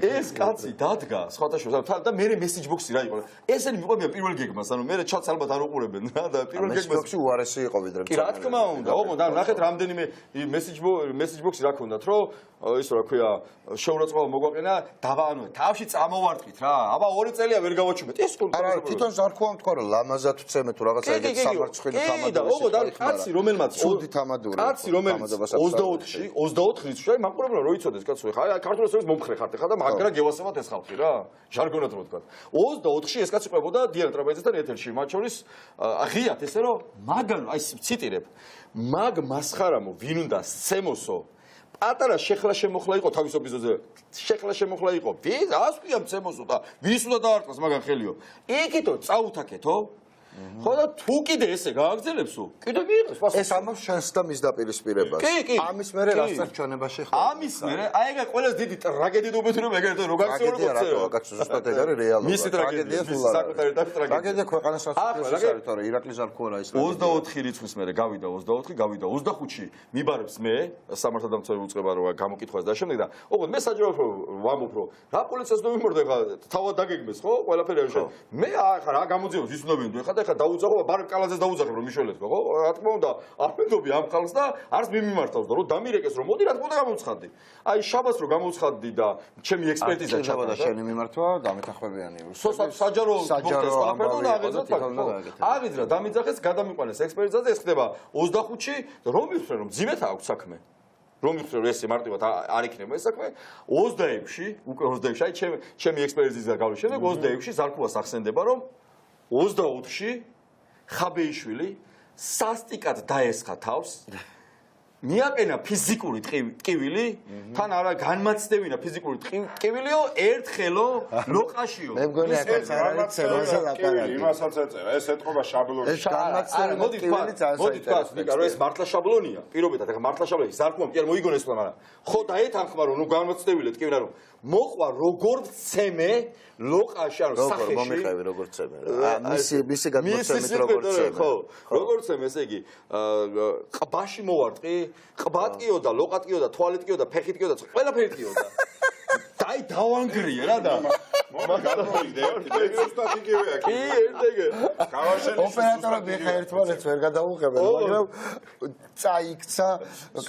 Speaker 3: ეს კაცი დადგა სხვადასხვა და მე მესეჯ ბოქსი რა იყო ესენი მიყვებიან პირველ გეგმას ანუ მე ჩატს ალბათ არ უყურებენ რა და პირველ გეგმას
Speaker 1: უარესი იყო ვიდრე
Speaker 3: კი რა თქმა უნდა ოღონდ ანუ ნახეთ რამდენიმე მესეჯ ბოქსი რა ქონდათ რომ ისო რა ქვია შეურაცხყოფა მოგვაყენა დავა ანუ თავში წამოვარტყით რა აბა 2 წელია ვერ გავაჩუმეთ ეს კონტაქტი
Speaker 1: არა თვითონ ზარქუამ თქვა რომ ლამაზად ვცემე თუ რაღაცა ეგეთ სამარცხინო თამადური
Speaker 3: ოღონდ არის კაცი რომელმაც
Speaker 1: ცუდი თამადური
Speaker 3: კაცი რომელიც 24 რიცხვი მაყურებლა რო იცოდეს კაცო ხა აი ქართულ ესეებს მომხრე ხართ ხა და მაგრა გევასებათ ეს ხალხი რა ჟარგონად რო თქვა 24-ში ეს კაცი ყვებოდა დიანა ტრაპეზისთან ეთერში მათ შორის ღიათ ესე რომ მაგან აი ციტირებ მაგ მასხარამო ვინ უნდა სცემოსო პატარა შეხლა შემოხლა იყო თავისუფლების შეხლა შემოხლა იყო ვის ასვია მცემოსო და ვის უნდა დაარტყას მაგან ხელიო იქითო წაუთაკეთო ხო და თუ კიდე ესე გააგრძელებსო კიდე მიიღეს
Speaker 1: ეს ამას შანს და მის დაპირისპირებას ამის მერე რასაც ჩვენებაში ხარ
Speaker 3: ამის მერე აი ეგ ყველაზე დიდი ტრაგედია დუბეთ რომ ეგრეთო რო გაქცეულობ
Speaker 1: კაცო ზუსტად ეგ არის რეალობა
Speaker 3: მისი ტრაგედია საკუთარი
Speaker 1: ტრაგედია ქვეყანას სასწაულს არის თორე ირაკლის არქო რა ის
Speaker 3: 24 რიცხვის მერე გავიდა 24 გავიდა 25-ში მიბარებს მე სამართალდამცავი უწყება რომ გამოკითხვას და შემდეგ და ოღონდ მე საჯარო ვამბობ რომ რა პოლიციას ნომიმორდა ხა თავად დაგეგმეს ხო ყველაფერი არის მე ახლა რა გამოძიებას ის უნდა ვინდო ხა ხა დაუძახო ბარემ კალაძეს დაუძახებ რომ მიშველეთ ხო რა თქმა უნდა არ მენდობი ამ ხალხს და არც მე მიმართავს და რომ დამირეკეს რომ მოდი რა თქმა უნდა გამოვცხადდი აი შაბათს რომ გამოვცხადდი და ჩემი ექსპერტიზა ჩავა და
Speaker 1: შენი მიმართვა დამეთანხმებიანი
Speaker 3: საჯარო აღიძრა დამიძახეს გადამიყვანეს ექსპერტიზაზე ეს ხდება 25-ში რომ მივხვდე რომ ძიმეთ აქვს საქმე რომ მივხვდე რომ ესე მარტივად არ იქნება ეს საქმე 26-ში უკვე 26-ში აი ჩემი ექსპერტიზა გავლის შემდეგ 26-ში ზარქუას ახსენდება რომ 24-ში ხაბეიშვილი სასტიკად დაესხა თავს მიაყენა ფიზიკური ტკივილი, თან არა განმაცდევინა ფიზიკური ტკივილიო, ერთხელო ლოყაშიო.
Speaker 1: მე მგონი აქაც არ არის ცემაზე ლაპარაკი.
Speaker 2: იმასაც ეწერა, ეს ეთყობა შაბლონი.
Speaker 1: ეს განმაცდევინა ტკივილი
Speaker 3: მოდი თქვა, ეს მართლა შაბლონია. პირობითად, ეხლა მართლა შაბლონია. ზარქუამ კი არ მოიგონეს თქო, მაგრამ ხო დაეთანხმა რომ ნუ განმაცდევილი ტკივილა რომ მოყვა როგორ ცემე ლოყაში, ანუ სახეში.
Speaker 1: როგორ მომიყევი როგორ ცემე რა. მისი გადმოცემით როგორ ცემე.
Speaker 3: ხო, როგორ ცემე, ესე იგი, ყბაში მოვარტყი, ყბატკიო და ლოყატკიო და თვალეტკიო და ფეხიტკიო და ყველაფერიტკიო და დაი დავანგრია რა და
Speaker 2: ზუსტად იგივეა კი.
Speaker 3: ერთეგე.
Speaker 1: ოპერატორები ხა ერთმანეთს ვერ გადაუღებენ, მაგრამ წაიქცა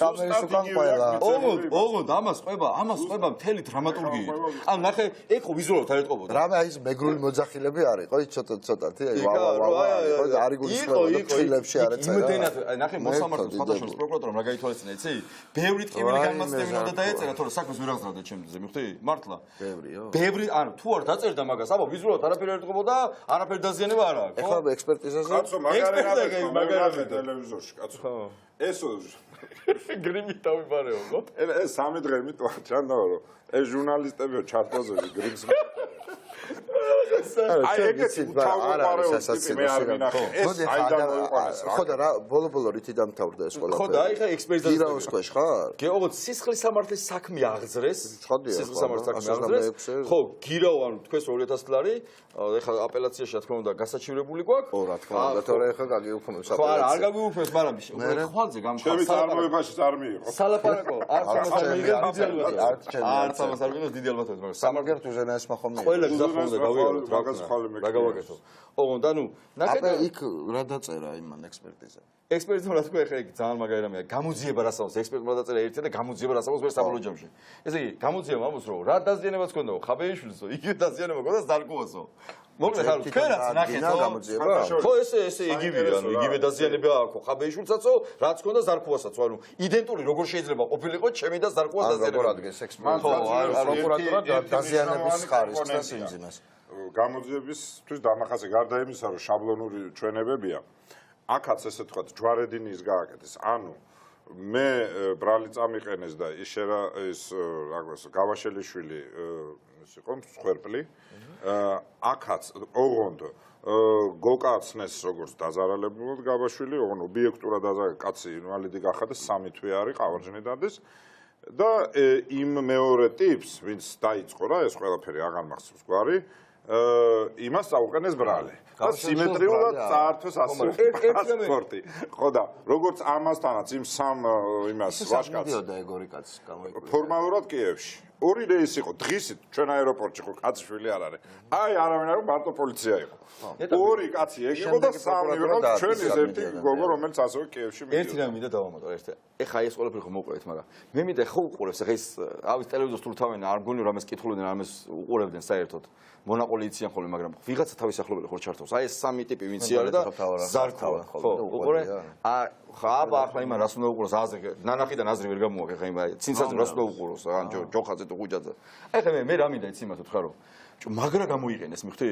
Speaker 1: კამერის უკან ყველა.
Speaker 3: ოღონდ ამას ყვება მთელი დრამატურგია. ანუ ნახე, ეგ ხო ვიზუალურად არ ეტყობოდა.
Speaker 1: რამე აი ეს მეგრული მოძახილები არ იყო, ცოტათი, აი არ იგულისხმება ფილმებში არ ეწერა.
Speaker 3: იმდენად ნახე მოსამართლე ფოტოშოპის პროკურატორმა რა გაითვალისწინა, იცი? ბევრი ტკივილი განმაცდევინა და დაეწერა, თორე საქმეს ვერ აღზრდა ჩემზე, მივხვდი? მართლა. ბევრი, ანუ თუ არ დაწერდა მაგას, აბა ვიზუალურად არაფერი არ ეტყობოდა, არაფერი დაზიანება არ აქვს, ხო?
Speaker 1: ეხლა ექსპერტიზაზე.
Speaker 2: კაცო, მაგარი ტელევიზორში, კაცო. ესო
Speaker 3: გრიმით დავიბარეო, ხო?
Speaker 2: ეს 3 დღე მიტყვა ჩანდაო, ეს ჟურნალისტებიო ჩარტოზები გრიმს აი ეგეთი თავმოყარეობის ტიპი მე არ ვინახე. ეს აიდან მოიყვანეს რა.
Speaker 1: ხო და რა ბოლო-ბოლო რითი დამთავრდა ეს ყველაფერი?
Speaker 3: ხო და აი ხა ექსპერტიზა
Speaker 1: გირაოს ქვეშ ხარ?
Speaker 3: გეოგოთ სისხლის სამართლის საქმე აღძრეს.
Speaker 1: ცხადია,
Speaker 3: სისხლის სამართლის საქმე
Speaker 1: 186.
Speaker 3: ხო, გირაო ანუ თქვენს 2000 ლარი, ეხლა აპელაციაში რა თქმა უნდა გასაჩივრებული გვაქვს.
Speaker 1: ო რა თქმა უნდა, თორე ეხლა გაგიუქმებს
Speaker 3: აპელაცია. ხო, არ გაგიუქმებს, მაგრამ ხვალზე გამხარ.
Speaker 2: ჩემი წარმოებაში არ მიიღო.
Speaker 3: სალაპარაკო, არც ამას არ მიიღებ დიდი ალბათობით. არც ამას არ მიიღებ დიდი ალბათობით, მაგრამ
Speaker 1: სამაგერთ უზენაეს მახომია.
Speaker 3: ყველა გზახმოდა გავიაროთ.
Speaker 2: მაგას ხალე მე.
Speaker 3: რა გავაკეთო? ოღონდ ანუ
Speaker 1: ნახე იქ რა დაწერა იმან ექსპერტიზა.
Speaker 3: ექსპერტმა რა თქვა ეხლა იქ ძალიან მაგარი რამეა. გამოძიება რას ამბობს? ექსპერტმა დაწერა ერთი და გამოძიება რას ამბობს ვერ საბოლოო ჯამში. ესე იგი, გამოძიება ამბობს რომ რა დაზიანებაც ქონდაო, ხაბეიშვილსო, იგივე დაზიანება ქონდა ზარკუასო. მოკლედ ანუ თქვენაც ნახეთო
Speaker 1: გამოძიება.
Speaker 3: ხო ესე იგივეა, ანუ იგივე დაზიანება აქვს ხაბეიშვილსაცო, რაც ქონდა ზარკუასაცო, ანუ იდენტური როგორ შეიძლება ყოფილიყო ჩემი და ზარკუას დაზიანება.
Speaker 1: როგორ ადგეს ექსპერტიზა? პროკურატურა დაზიანების ხარისხს ინძინას.
Speaker 2: გამოძიებისთვის დამახასე გარდა იმისა, რომ შაბლონური ჩვენებებია, აქაც ესე თქვათ ჯვარედინის გააკეთეს. ანუ მე ბრალი წამიყენეს და ის გავაშელიშვილი ის იყო მსხვერპლი. აქაც ოღონდ გოკაცნეს როგორც დაზარალებულად გაბაშვილი, ოღონდ ობიექტურად კაცი ინვალიდი გახადეს, 3 თვე არის ყავარჯნი დადეს. და იმ მეორე ტიპს, ვინც დაიწყო რა ეს ყველაფერი აღარ მახსოვს გვარი, იმას წაუყენეს ბრალი. და სიმეტრიულად წაართვეს ასე პასპორტი. ხო და როგორც ამასთანაც იმ სამ იმას ვაჟკაცს
Speaker 1: მიდიოდა ეგორი კაცი გამოიკვლინა.
Speaker 2: ფორმალურად კიევში. 2 რეისი იყო დღისით ჩვენ აეროპორტში ხო კაცშვილი არ არის. აი არავინ არ მარტო პოლიცია იყო. 2 კაცი ეგ იყო და 3 ვიყავთ ჩვენ ეს ერთი გოგო რომელიც ასევე კიევში მიდიოდა.
Speaker 3: ერთი რამე მინდა დავამატო ერთ. ეხა ეს ყველაფერი ხო მოყვეთ, მაგრამ მე მინდა ხო უყურებს ეხა ეს ავის ტელევიზორს თუ თავენ არ მგონი რომ ამას კითხულობდნენ, ამას უყურებდნენ საერთოდ. მონაყოლი იციან ხოლმე, მაგრამ ვიღაცა თავის ახლობელი ხო ჩართავს. აი ეს 3 ტიპი ვინც არის და ზარქვა. ხო, უყურე? ხაბა ახლა იმან რას უნდა უყუროს აზრი, ნანახიდან აზრი ვერ გამოაქვს ეხა იმ ცინცაძე რას უნდა უყუროს, ან ჯოხაძე თუ ხუჯაძე. ეხლა მე რა მინდა იცი იმათ თქვა რომ მაგრა გამოიყენეს, მიხვდი?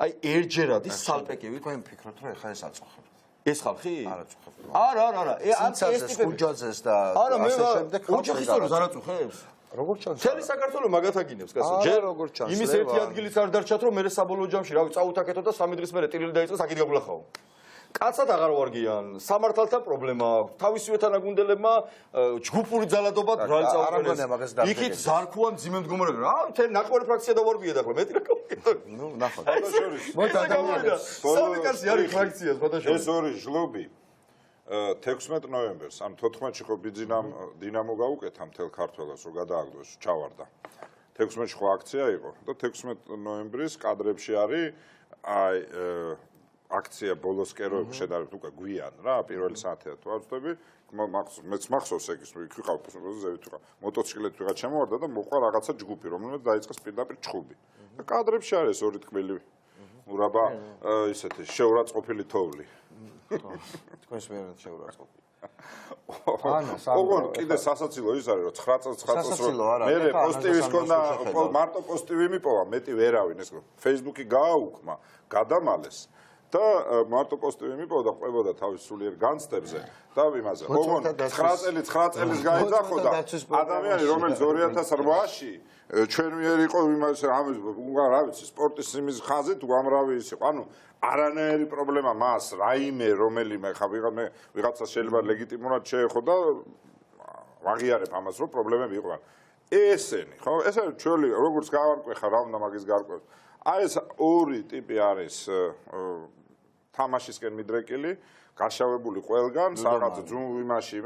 Speaker 3: აი ერჯერადი სალპეკები,
Speaker 1: თქვენ ფიქრობთ რომ ეხა ეს აწუხებთ?
Speaker 3: ეს ხალხი?
Speaker 1: არ აწუხებთ.
Speaker 3: არა,
Speaker 1: ცინცაძეს, ხუჯაძეს და ასე შემდეგ
Speaker 3: ოჯახის როლს არ აწუხებს?
Speaker 1: როგორ ჩანს?
Speaker 3: მთელი საქართველო მაგათაგინებს, კაცო.
Speaker 1: ჯერ როგორ ჩანს?
Speaker 3: იმის ერთი ადგილიც არ დარჩათ, რომ მე საბოლოო ჯამში რავი წაუთაკეთო და 3 დღის მერე ტილილი დაიწყეს, აქეთ გაგულახაო. კაცად აღარ ვარგიან, სამართალთან პრობლემა აქვს. თავისივე თანაგუნდელებმა ჯგუფური ძალადობა ბრალი წაუყენეს. იქით ზარქუა მძიმე მდგომარეობა. რა, მთელი ნაყვარი ფრაქცია დავარბია და ახლა მეტი რა გავაკეთო.
Speaker 1: ნუ ნახოთ.
Speaker 3: მოდი ადამიანებს. სამი კაცი არის ფრაქციას, ფოტოშოპი.
Speaker 2: ეს ორი ჟლობი 16 ნოემბერს, ან 14-ში ხო დინამო გაუკეთა მთელ ქართველას, რომ გადააგდოს, ჩავარდა. 16-ში ხო აქცია იყო და 16 ნოემბრის კადრებში არის აი აქცია ბოლოსკეროები შედარებით უკვე გვიან რა, პირველი საათია თუ არ ვწდები, მეც მახსოვს ეგ ის ვიყავ ზევით ვიყავ, მოტოციკლით ვიღაც შემოვარდა და მოყვა რაღაცა ჯგუფი, რომელმაც დაიწყეს პირდაპირ ჩხუბი. და კადრებში არის ორი თქმელი ურაბა ისეთი შეურაცხყოფილი თოვლი.
Speaker 1: თქვენს მიერად შეურაცხყოფილი.
Speaker 2: ოღონდ კიდე სასაცილო ის არის რომ 9 წელს მე პოსტივის ქონდა მარტო პოსტივი მიპოვა მეტი ვერავინ ეს Facebook-ი გააუქმა გადამალეს და მარტო კოსტიუმი მიპოვდა, ყვებოდა თავის სულიერ განცდებზე და იმაზე. ოღონდ 9 წელის გაიძახო და ადამიანი, რომელიც 2008-ში ჩვენ მიერ იყო იმას რა ვიცი, სპორტის იმის ხაზით უამრავი ის იყო. ანუ არანაირი პრობლემა მას რაიმე რომელიმე ხა ვიღაცა შეიძლება ლეგიტიმურად შეეხო და ვაღიარებ ამას, რომ პრობლემები იყო. ესენი, ხო? ეს არის ჩვენი, როგორც გავარკვეხა რა უნდა მაგის გარკვევას. აი ეს ორი ტიპი არის თამაშისკენ მიდრეკილი, გაშავებული ყველგან, რაღაც იმაში,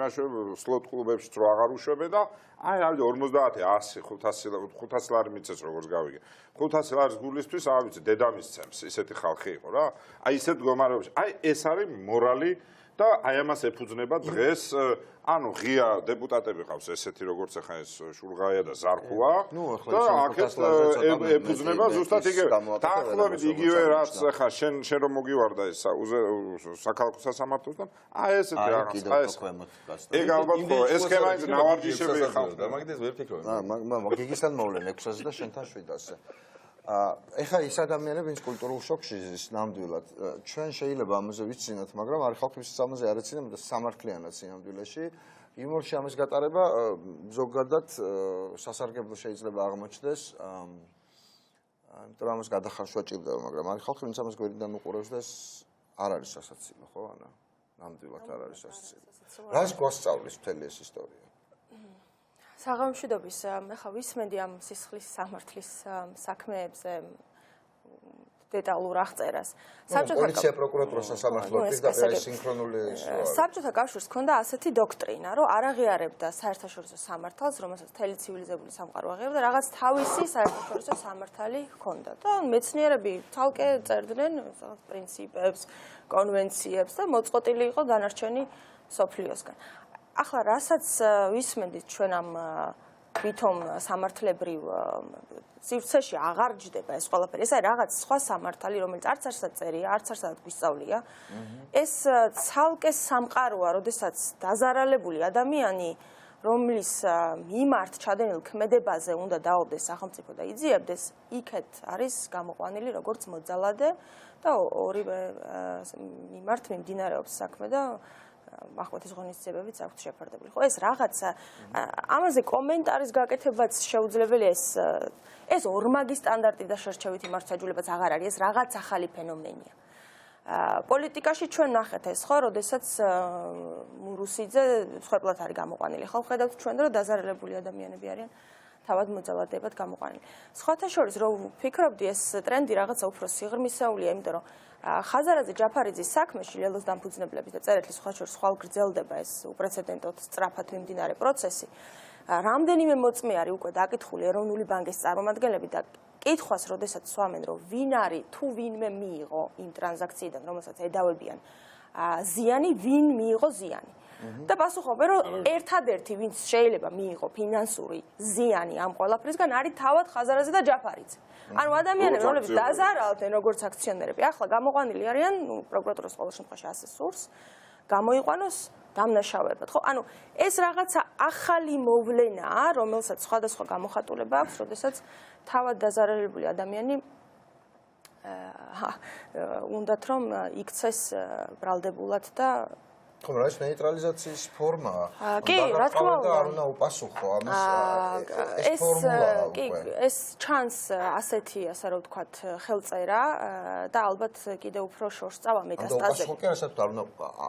Speaker 2: სლოტ კლუბებში რო აღარ უშვებე და აი რა ვიცი 50, 100, 500 ლარი მიწეს როგორც გავიგე. 500 ლარის გულისთვის, რა ვიცი, დედამისცემს, ისეთი ხალხი იყო რა. აი ისეთ მდგომარეობაში. აი ეს არის მორალი და აი ამას ეფუძნება დღეს, ანუ ღია დეპუტატები ყავს ესეთი როგორც ახლა ეს შულღაია და ზარხუა და აქეთ ეფუძნება ზუსტად იგივე. დაახლოებით იგივე რაც ახლა შენ რომ მოგივარდა ეს საქალაქო სასამართლოსთან, აი ესეთი რაღაც, აი ეს. ეგ ალბათ ხო, ეს ხემაინც ნავარჯიშები ხალხი.
Speaker 3: მაგდეს ვერ ფიქრობ.
Speaker 1: გიგისთან მოვლენ 600-ზე და შენთან 700-ზე. ეხლა ის ადამიანები, ვინც კულტურულ შოკში ზის ნამდვილად, ჩვენ შეიძლება ამაზე ვიცინოთ, მაგრამ არ ხალხი ამაზე არ ეცინებოდა სამართლიანად სინამდვილეში. იუმორში ამის გატარება ზოგადად სასარგებლო შეიძლება აღმოჩნდეს. იმიტომ ამას გადახარშვა ჭირდება, მაგრამ არის ხალხი, ვინც ამას გვერდიდან უყურებს და ეს არ არის სასაცილო, ხო? ანუ ნამდვილად არ არის სასაცილო. რას გვასწავლის მთელი ეს ისტორია?
Speaker 4: საღამოშვიდობის, ახლა ვისმენდი ამ სისხლის სამართლის საქმეებზე დეტალურ აღწერას.
Speaker 1: პოლიცია, პროკურატურა, სასამართლო პირდაპირ სინქრონული
Speaker 4: საბჭოთა კავშირს ჰქონდა ასეთი დოქტრინა, რომ არ აღიარებდა საერთაშორისო სამართალს, რომელსაც მთელი ცივილიზებული სამყარო აღიარებდა, რაღაც თავისი საერთაშორისო სამართალი ჰქონდა. და მეცნიერები თალკე წერდნენ რაღაც პრინციპებს, კონვენციებს და მოწყոտილი იყო დანარჩენი სოფლიოსგან. ახლა რასაც ვისმენდით ჩვენ ამ ვითომ სამართლებრივ სივრცეში აღარ ჯდება ეს ყველაფერი. ეს არის რაღაც სხვა სამართალი, რომელიც არც არსად წერია, არც არსად გვისწავლია. ეს ცალკე სამყაროა, როდესაც დაზარალებული ადამიანი, რომლის მიმართ ჩადენილ ქმედებაზე უნდა დაობდეს სახელმწიფო და იძიებდეს, იქეთ არის გამოყვანილი როგორც მოძალადე და ორივე მიმართ მიმდინარეობს საქმე და ახლა ღონისძიებებიც აქვთ შეფარდებული. ხო, ეს რაღაცა ამაზე კომენტარის გაკეთებაც შეუძლებელია, ეს ორმაგი სტანდარტი და შერჩევითი მართლმსაჯულებაც აღარ არის, ეს რაღაც ახალი ფენომენია. პოლიტიკაში ჩვენ ნახეთ ეს, ხო, როდესაც მურუსიძე მსხვერპლად არის გამოყვანილი. ხო, ხედავთ ჩვენ რომ დაზარალებული ადამიანები არიან თავად მოძალადებად გამოყვანილი. სხვათა შორის რომ ვფიქრობდი ეს ტრენდი რაღაცა უფრო სიღრმისეულია, იმიტომ რომ ხაზარაძე ჯაფარიძის საქმეში ლელოს დამფუძნებლების და წერეთლის სხვა შორის ხვალ გრძელდება ეს უპრეცედენტოდ სწრაფად მიმდინარე პროცესი. რამდენიმე მოწმე არის უკვე დაკითხული ეროვნული ბანკის წარმომადგენლები და კითხვას, როდესაც სვამენ, რომ ვინ არის თუ ვინმე მიიღო იმ ტრანზაქციიდან, რომელსაც ედავებიან ზიანი, ვინ მიიღო ზიანი. და პასუხობენ, რომ ერთადერთი, ვინც შეიძლება მიიღო ფინანსური ზიანი ამ ყველაფრისგან, არის თავად ხაზარაძე და ჯაფარიძე. ანუ ადამიანები, რომლებიც დაზარალდნენ როგორც აქციონერები, ახლა გამოყვანილი არიან, პროკურატურას ყოველ შემთხვევაში ასე სურს, გამოიყვანოს დამნაშავეებად. ხო, ანუ ეს რაღაცა ახალი მოვლენაა, რომელსაც სხვადასხვა გამოხატულება აქვს, როდესაც თავად დაზარალებული ადამიანი უნდათ რომ იქცეს ბრალდებულად და
Speaker 1: ხო, რა ის ნეიტრალიზაციის ფორმაა.
Speaker 4: კი, რა თქმა უნდა,
Speaker 1: არ უნდა უპასუხო ამას ეს ფორმულაა უკვე.
Speaker 4: ეს ჩანს ასეთი, ასე რომ ვთქვათ, ხელწერა და ალბათ კიდევ უფრო შორს წავა მეტასტაზები.
Speaker 1: უპასუხო კი ასე არ უნდა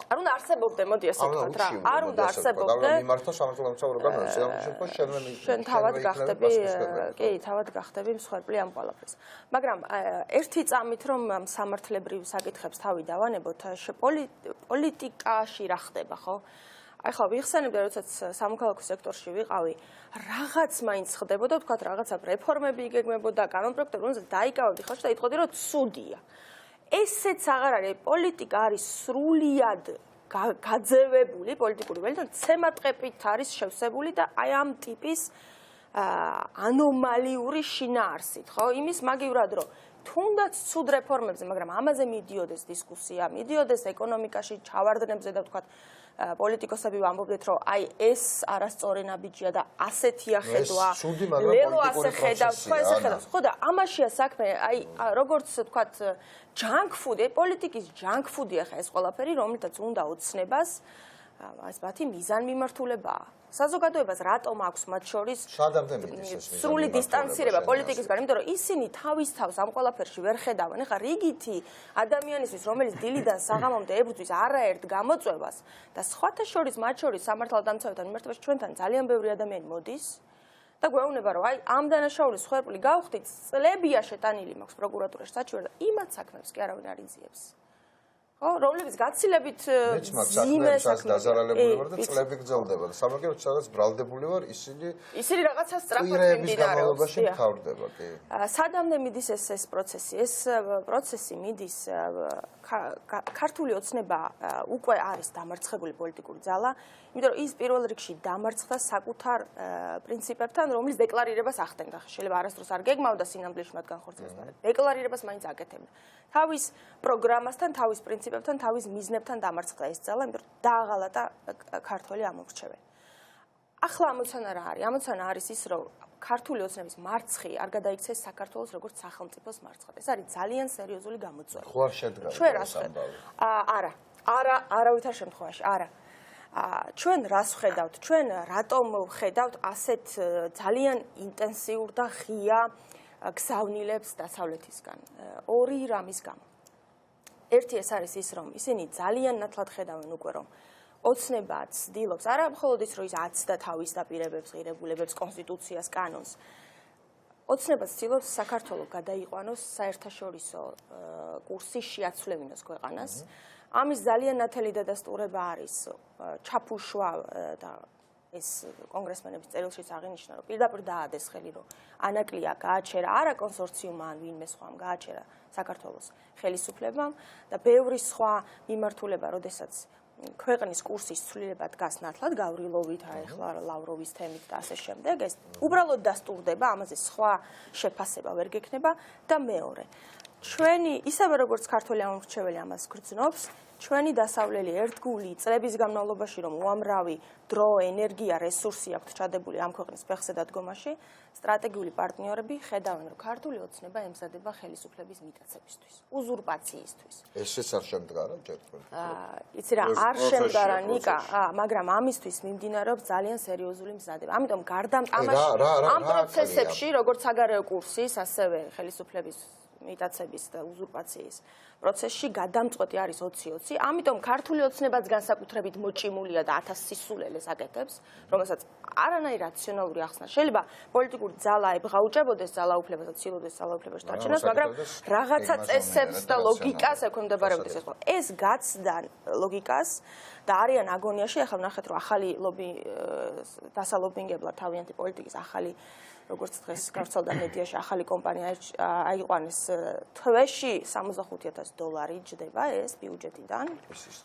Speaker 4: არ უნდა არსებობდე, მოდი ასე ვთქვათ რა. არ უნდა არსებობდე.
Speaker 1: მიმართო სამართლებრივ ორგანოებს, შემთხვევაში
Speaker 4: შენ თავად გახდები, კი, თავად გახდები მსხვერპლი ამ ყველაფრის. მაგრამ ერთი წამით რომ სამართლებრივ საკითხებს თავი დავანებოთ, პოლიტიკაში რა ხდება, ხო? ახლა ვიხსენებდი, როდესაც სამოქალაქო სექტორში ვიყავი, რაღაც მაინც ხდებოდა, ვთქვათ, რაღაცა რეფორმები იგეგმებოდა, კანონპროექტები, რომელსაც დაიკავებდი ხალხში და იტყოდი, რომ ცუდია. ესეც აღარ არის, პოლიტიკა არის სრულიად გაძევებული, პოლიტიკური ველი და ცემატყეპით არის შევსებული და აი ამ ტიპის ანომალიური შინაარსით, ხო? იმის მაგივრად, რომ თუნდაც ცუდ რეფორმებზე, მაგრამ ამაზე მიდიოდეს დისკუსია, მიდიოდეს ეკონომიკაში ჩავარდნებზე და ვთქვათ, პოლიტიკოსები ვამბობდეთ, რომ აი ეს არასწორი ნაბიჯია და ასეთია ხედვა. ლელო ასე ხედავს, ხო ესე ხედავს. ხო და ამაშია საქმე, აი როგორც ვთქვათ, junk food, პოლიტიკის junk food-ია ხა ეს ყველაფერი, რომელთაც უნდა ოცნებას, ეს მათი მიზანმიმართულებაა. საზოგადოებას რატომ აქვს მათ შორის სრული დისტანცირება პოლიტიკისგან, იმიტომ რომ ისინი თავის თავს ამ ყველაფერში ვერ ხედავენ. ეხლა რიგითი ადამიანისთვის, რომელიც დილიდან საღამომდე ებრძვის არაერთ გამოწვევას და სხვათა შორის მათ შორის სამართალდამცავებთან მიმართებაში ჩვენთან ძალიან ბევრი ადამიანი მოდის და გვეუბნება, რომ აი ამ დანაშაულის სხვერპლი გავხდით, წლებია შეტანილი მაქვს პროკურატურაში საჩივარ და იმათ საქმებს კი არავინ არ იძიებს. ხო, რომლებიც გაცილებით
Speaker 1: ძიმე საქმეა დაზარალებული ვარ და წლები გრძელდება და სამაგეროდ სადაც ბრალდებული ვარ ისინი
Speaker 4: რაღაცა სწრაფად მიმდინარეობს.
Speaker 1: მთავრდება კი.
Speaker 4: სადამდე მიდის ეს პროცესი? ეს პროცესი მიდის ქართული ოცნება უკვე არის დამარცხებული პოლიტიკური ძალა, იმიტომ რომ ის პირველ რიგში დამარცხდა საკუთარ პრინციპებთან, რომლის დეკლარირებას ახდენდა. შეიძლება არასდროს არ გეგმავდა სინამდვილეში მათ განხორციელებას, მაგრამ დეკლარირებას მაინც აკეთებდა. თავის პროგრამასთან, თავის პრინციპებთან, თავის მიზნებთან დამარცხდა ეს ძალა, იმიტომ რომ დააღალატა ქართველი ამორჩეველი. ახლა ამოცანა რა არის? ამოცანა არის ის, რომ ქართული ოცნების მარცხი არ გადაიქცეს საქართველოს როგორც სახელმწიფოს მარცხად. ეს არის ძალიან სერიოზული გამოწვევა.
Speaker 1: ხო არ შედგა
Speaker 4: ეს ამბავი? არავითარ შემთხვევაში, არა. ჩვენ რას ვხედავთ? ჩვენ რატომ ვხედავთ ასეთ ძალიან ინტენსიურ და ღია გზავნილებს დასავლეთისგან? ორი რამის გამო. ერთი ეს არის ის, რომ ისინი ძალიან ნათლად ხედავენ უკვე, რომ ოცნება ცდილობს არა მხოლოდ ის, რომ ის აცდა თავის დაპირებებს, ღირებულებებს, კონსტიტუციას, კანონს. ოცნება ცდილობს საქართველოს გადაიყვანოს საერთაშორისო კურსი, შეაცვლევინოს ქვეყანას. ამის ძალიან ნათელი დადასტურება არის ჩაფუშვა და ეს კონგრესმენების წერილშიც აღინიშნა, რომ პირდაპირ დაადეს ხელი, რომ ანაკლია გააჩერა არა კონსორციუმმა ან ვინმე სხვამ, გააჩერა საქართველოს ხელისუფლებამ და ბევრი სხვა მიმართულება, როდესაც ქვეყნის კურსის ცვლილება დგას ნათლად გავრილოვით, ახლა ლავროვის თემით და ასე შემდეგ, ეს უბრალოდ დასტურდება, ამაზე სხვა შეფასება ვერ გექნება და მეორე. ჩვენი, ისევე როგორც ქართველი ამორჩეველი ამას გრძნობს, ჩვენი დასავლელი ერთგული წლების განმავლობაში, რომ უამრავი დრო, ენერგია, რესურსი აქვთ ჩადებული ამ ქვეყნის ფეხზე დადგომაში, სტრატეგიული პარტნიორები ხედავენ, რომ ქართული ოცნება ემზადება ხელისუფლების მიტაცებისთვის, უზურპაციისთვის.
Speaker 1: ესეც არ შემდგარა ჯერ თქვენ.
Speaker 4: იცი რა, არ შემდგარა ნიკა, მაგრამ ამისთვის მიმდინარეობს ძალიან სერიოზული მზადება. ამიტომ გარდა ამ პროცესებში, როგორც საგარეო კურსის, ასევე ხელისუფლების მიტაცების და უზურპაციის პროცესში გადამწყვეტი არის 20-20, ამიტომ ქართული ოცნებაც განსაკუთრებით მოჭიმულია და 1000 სისულელეს აკეთებს, რომელსაც არანაირი რაციონალური ახსნა. შეიძლება პოლიტიკური ძალა ებღაუჭებოდეს ძალაუფლებას და ცდილობდეს ძალაუფლებაში დარჩენას, მაგრამ რაღაცა წესებს და ლოგიკას ექვემდებარებოდეს ეს. ეს გაცდა ლოგიკას და არიან აგონიაში. ახლა ვნახეთ, რომ ახალი დასალობინგებლად თავიანთი პოლიტიკის ახალი როგორც დღეს გავრცელდა მედიაში, ახალი კომპანია აიყვანეს თვეში $65,000 ჯდება ეს ბიუჯეტიდან,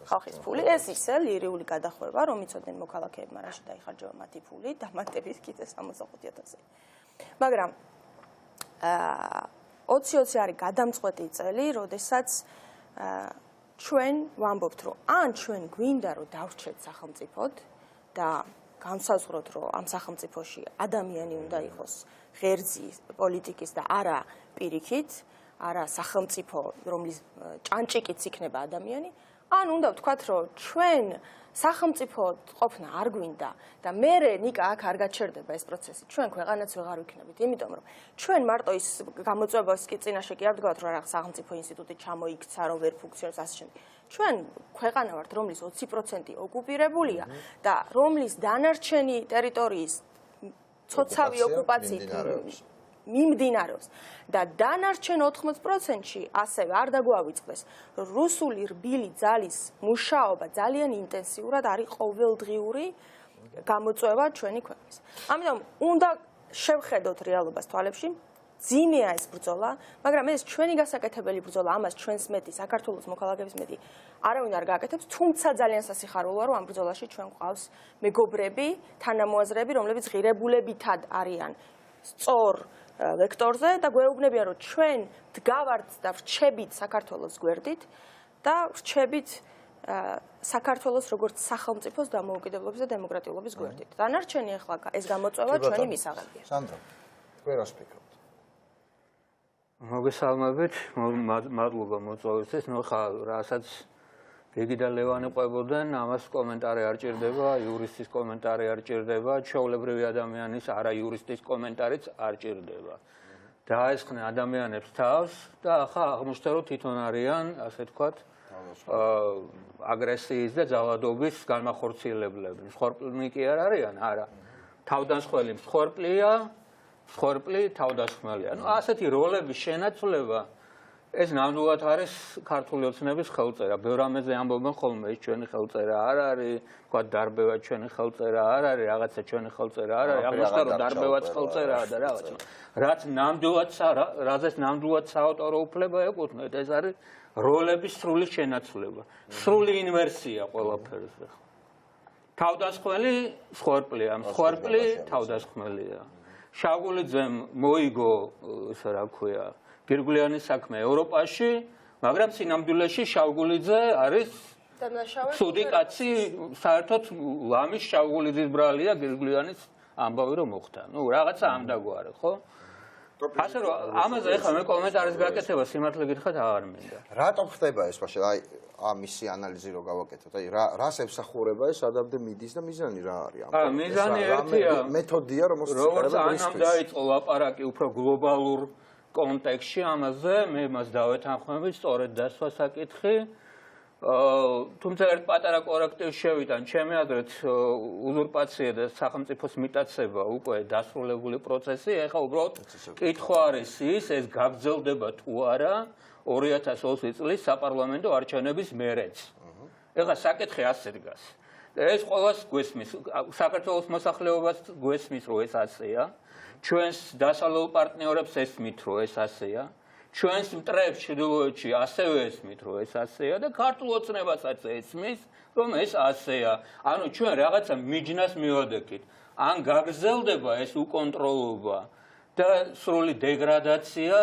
Speaker 4: ხალხის ფული. ეს ისე ლირიული გადახვევა, რომ იცოდნენ მოქალაქეებმა რაში დაიხარჯება მათი ფული, დამატებით კიდე $65,000. მაგრამ 20-20 არის გადამწყვეტი წელი, როდესაც ჩვენ ვამბობთ, რომ ან ჩვენ გვინდა რომ დავრჩეთ სახელმწიფოდ და განსაზღვროთ, რომ ამ სახელმწიფოში ადამიანი უნდა იყოს ღერძი პოლიტიკის და არა პირიქით, არა სახელმწიფო, რომლის ჭანჭიკიც იქნება ადამიანი, ან უნდა ვთქვათ, რომ ჩვენ სახელმწიფო ყოფნა არ გვინდა და მერე ნიკა აქ არ გაჩერდება ეს პროცესი. ჩვენ ქვეყანაც ვეღარ ვიქნებით, იმიტომ რომ ჩვენ მარტო ის გამოწვევას კი წინაშე კი არ ვდგავართ, რომ რაღაც სახელმწიფო ინსტიტუტი ჩამოიქცა, რომ ვერ ფუნქციონირებს ასე შემდეგ. ჩვენ ქვეყანა ვართ, რომლის 20% ოკუპირებულია და რომლის დანარჩენი ტერიტორიის ცოცავი ოკუპაციით მიმდინარეობს და დანარჩენ 80%-ში ასევე არ დაგვავიწყდეს რუსული რბილი ძალის მუშაობა ძალიან ინტენსიურად არის ყოველდღიური გამოწვევა ჩვენი ქვეყნის. ამიტომ უნდა შევხედოთ რეალობას თვალებში. ძიმეა ეს ბრძოლა, მაგრამ ეს ჩვენი გასაკეთებელი ბრძოლა, ამას ჩვენს მეტი, საქართველოს მოქალაქეების მეტი არავინ არ გააკეთებს, თუმცა ძალიან სასიხარულოა, რომ ამ ბრძოლაში ჩვენ გვყავს მეგობრები, თანამოაზრეები, რომლებიც ღირებულებითად არიან სწორ ვექტორზე და გვეუბნებიან, რომ ჩვენ დგავართ და ვრჩებით საქართველოს გვერდით და ვრჩებით საქართველოს როგორც სახელმწიფოს დამოუკიდებლობის და დემოკრატიულობის გვერდით. დანარჩენი ახლა ეს გამოწვევა ჩვენი მისაღებია.
Speaker 1: სანდრო, თქვენ რას ფიქრობთ?
Speaker 5: მოგესალმებით, მადლობა მოწვევისთვის. ნუ ხა რასაც იგი და ლევანი ყვებოდნენ, ამას კომენტარი არ ჭირდება, იურისტის კომენტარი არ ჭირდება, ჩვეულებრივი ადამიანის არა იურისტის კომენტარიც არ ჭირდება. დაესხნენ ადამიანებს თავს და ახლა აღმოჩნდა რომ თვითონ არიან, ასე ვთქვათ, აგრესიის და ძალადობის განმახორციელებლები. მსხვერპლი კი არ არიან, არა. თავდამსხმელი მსხვერპლია, მსხვერპლი თავდამსხმელია. ნუ ასეთი როლების შენაცვლება ეს ნამდვილად არის ქართული ოცნების ხელწერა. ბევრ რამეზე ამბობენ ხოლმე, ეს ჩვენი ხელწერა არ არის, თქვა დარბევა ჩვენი ხელწერა არ არის, რაღაცა ჩვენი ხელწერა არ არის, აღმოჩნდა რომ დარბევაც ხელწერაა და რაღაცა. რაც ნამდვილად რაზეც ნამდვილად საავტორო უფლება ეკუთვნით, ეს არის როლების სრული შენაცვლება. სრული ინვერსია ყველაფერზე. თავდამსხმელი მსხვერპლია, მსხვერპლი თავდამსხმელია. შავგულიძემ მოიგო, ისე რა ქვია, გირგვლიანის საქმე ევროპაში, მაგრამ სინამდვილეში შავგულიძე არის ცუდი კაცი, საერთოდ ლამის შავგულიძის ბრალია გირგვლიანის ამბავი რომ მოხდა. ნუ რაღაცა ამდაგვარი, ხო? ასე რომ ამაზე ახლა მე კომენტარის გაკეთება სიმართლე გითხრათ აღარ მინდა.
Speaker 1: რატომ ხდება ეს მაშინ? აი ამისი ანალიზი რო გავაკეთოთ. აი რას ემსახურება ეს ადამდე მიდის და მიზანი რა არის ამ?
Speaker 5: მიზანი ერთია.
Speaker 1: მეთოდია რომელსაც
Speaker 5: როგორც ანამ დაიწყო ლაპარაკი უფრო გლობალურ კონტექსტში ამაზე, მე მას დავეთანხმები, სწორედ დასვა საკითხი. თუმცა ერთ პატარა კორექტივს შევიტან, ჩემი აზრით უზურპაცია და სახელმწიფოს მიტაცება უკვე დასრულებული პროცესი, ეხლა უბრალოდ კითხვა არის ის, ეს გაგრძელდება თუ არა 2020 წლის საპარლამენტო არჩევნების მერეც. ეხლა საკითხი ასე დგას. ეს ყველას გვესმის, საქართველოს მოსახლეობას გვესმის, რომ ეს ასეა. ჩვენს დასავლელ პარტნიორებს ესმით, რომ ეს ასეა. ჩვენს მტრებს ჩრდილოეთში ასევე ესმით, რომ ეს ასეა და ქართულ ოცნებასაც ესმის, რომ ეს ასეა. ანუ ჩვენ რაღაცა მიჯნას მივადექით. ან გაგრძელდება ეს უკონტროლობა და სრული დეგრადაცია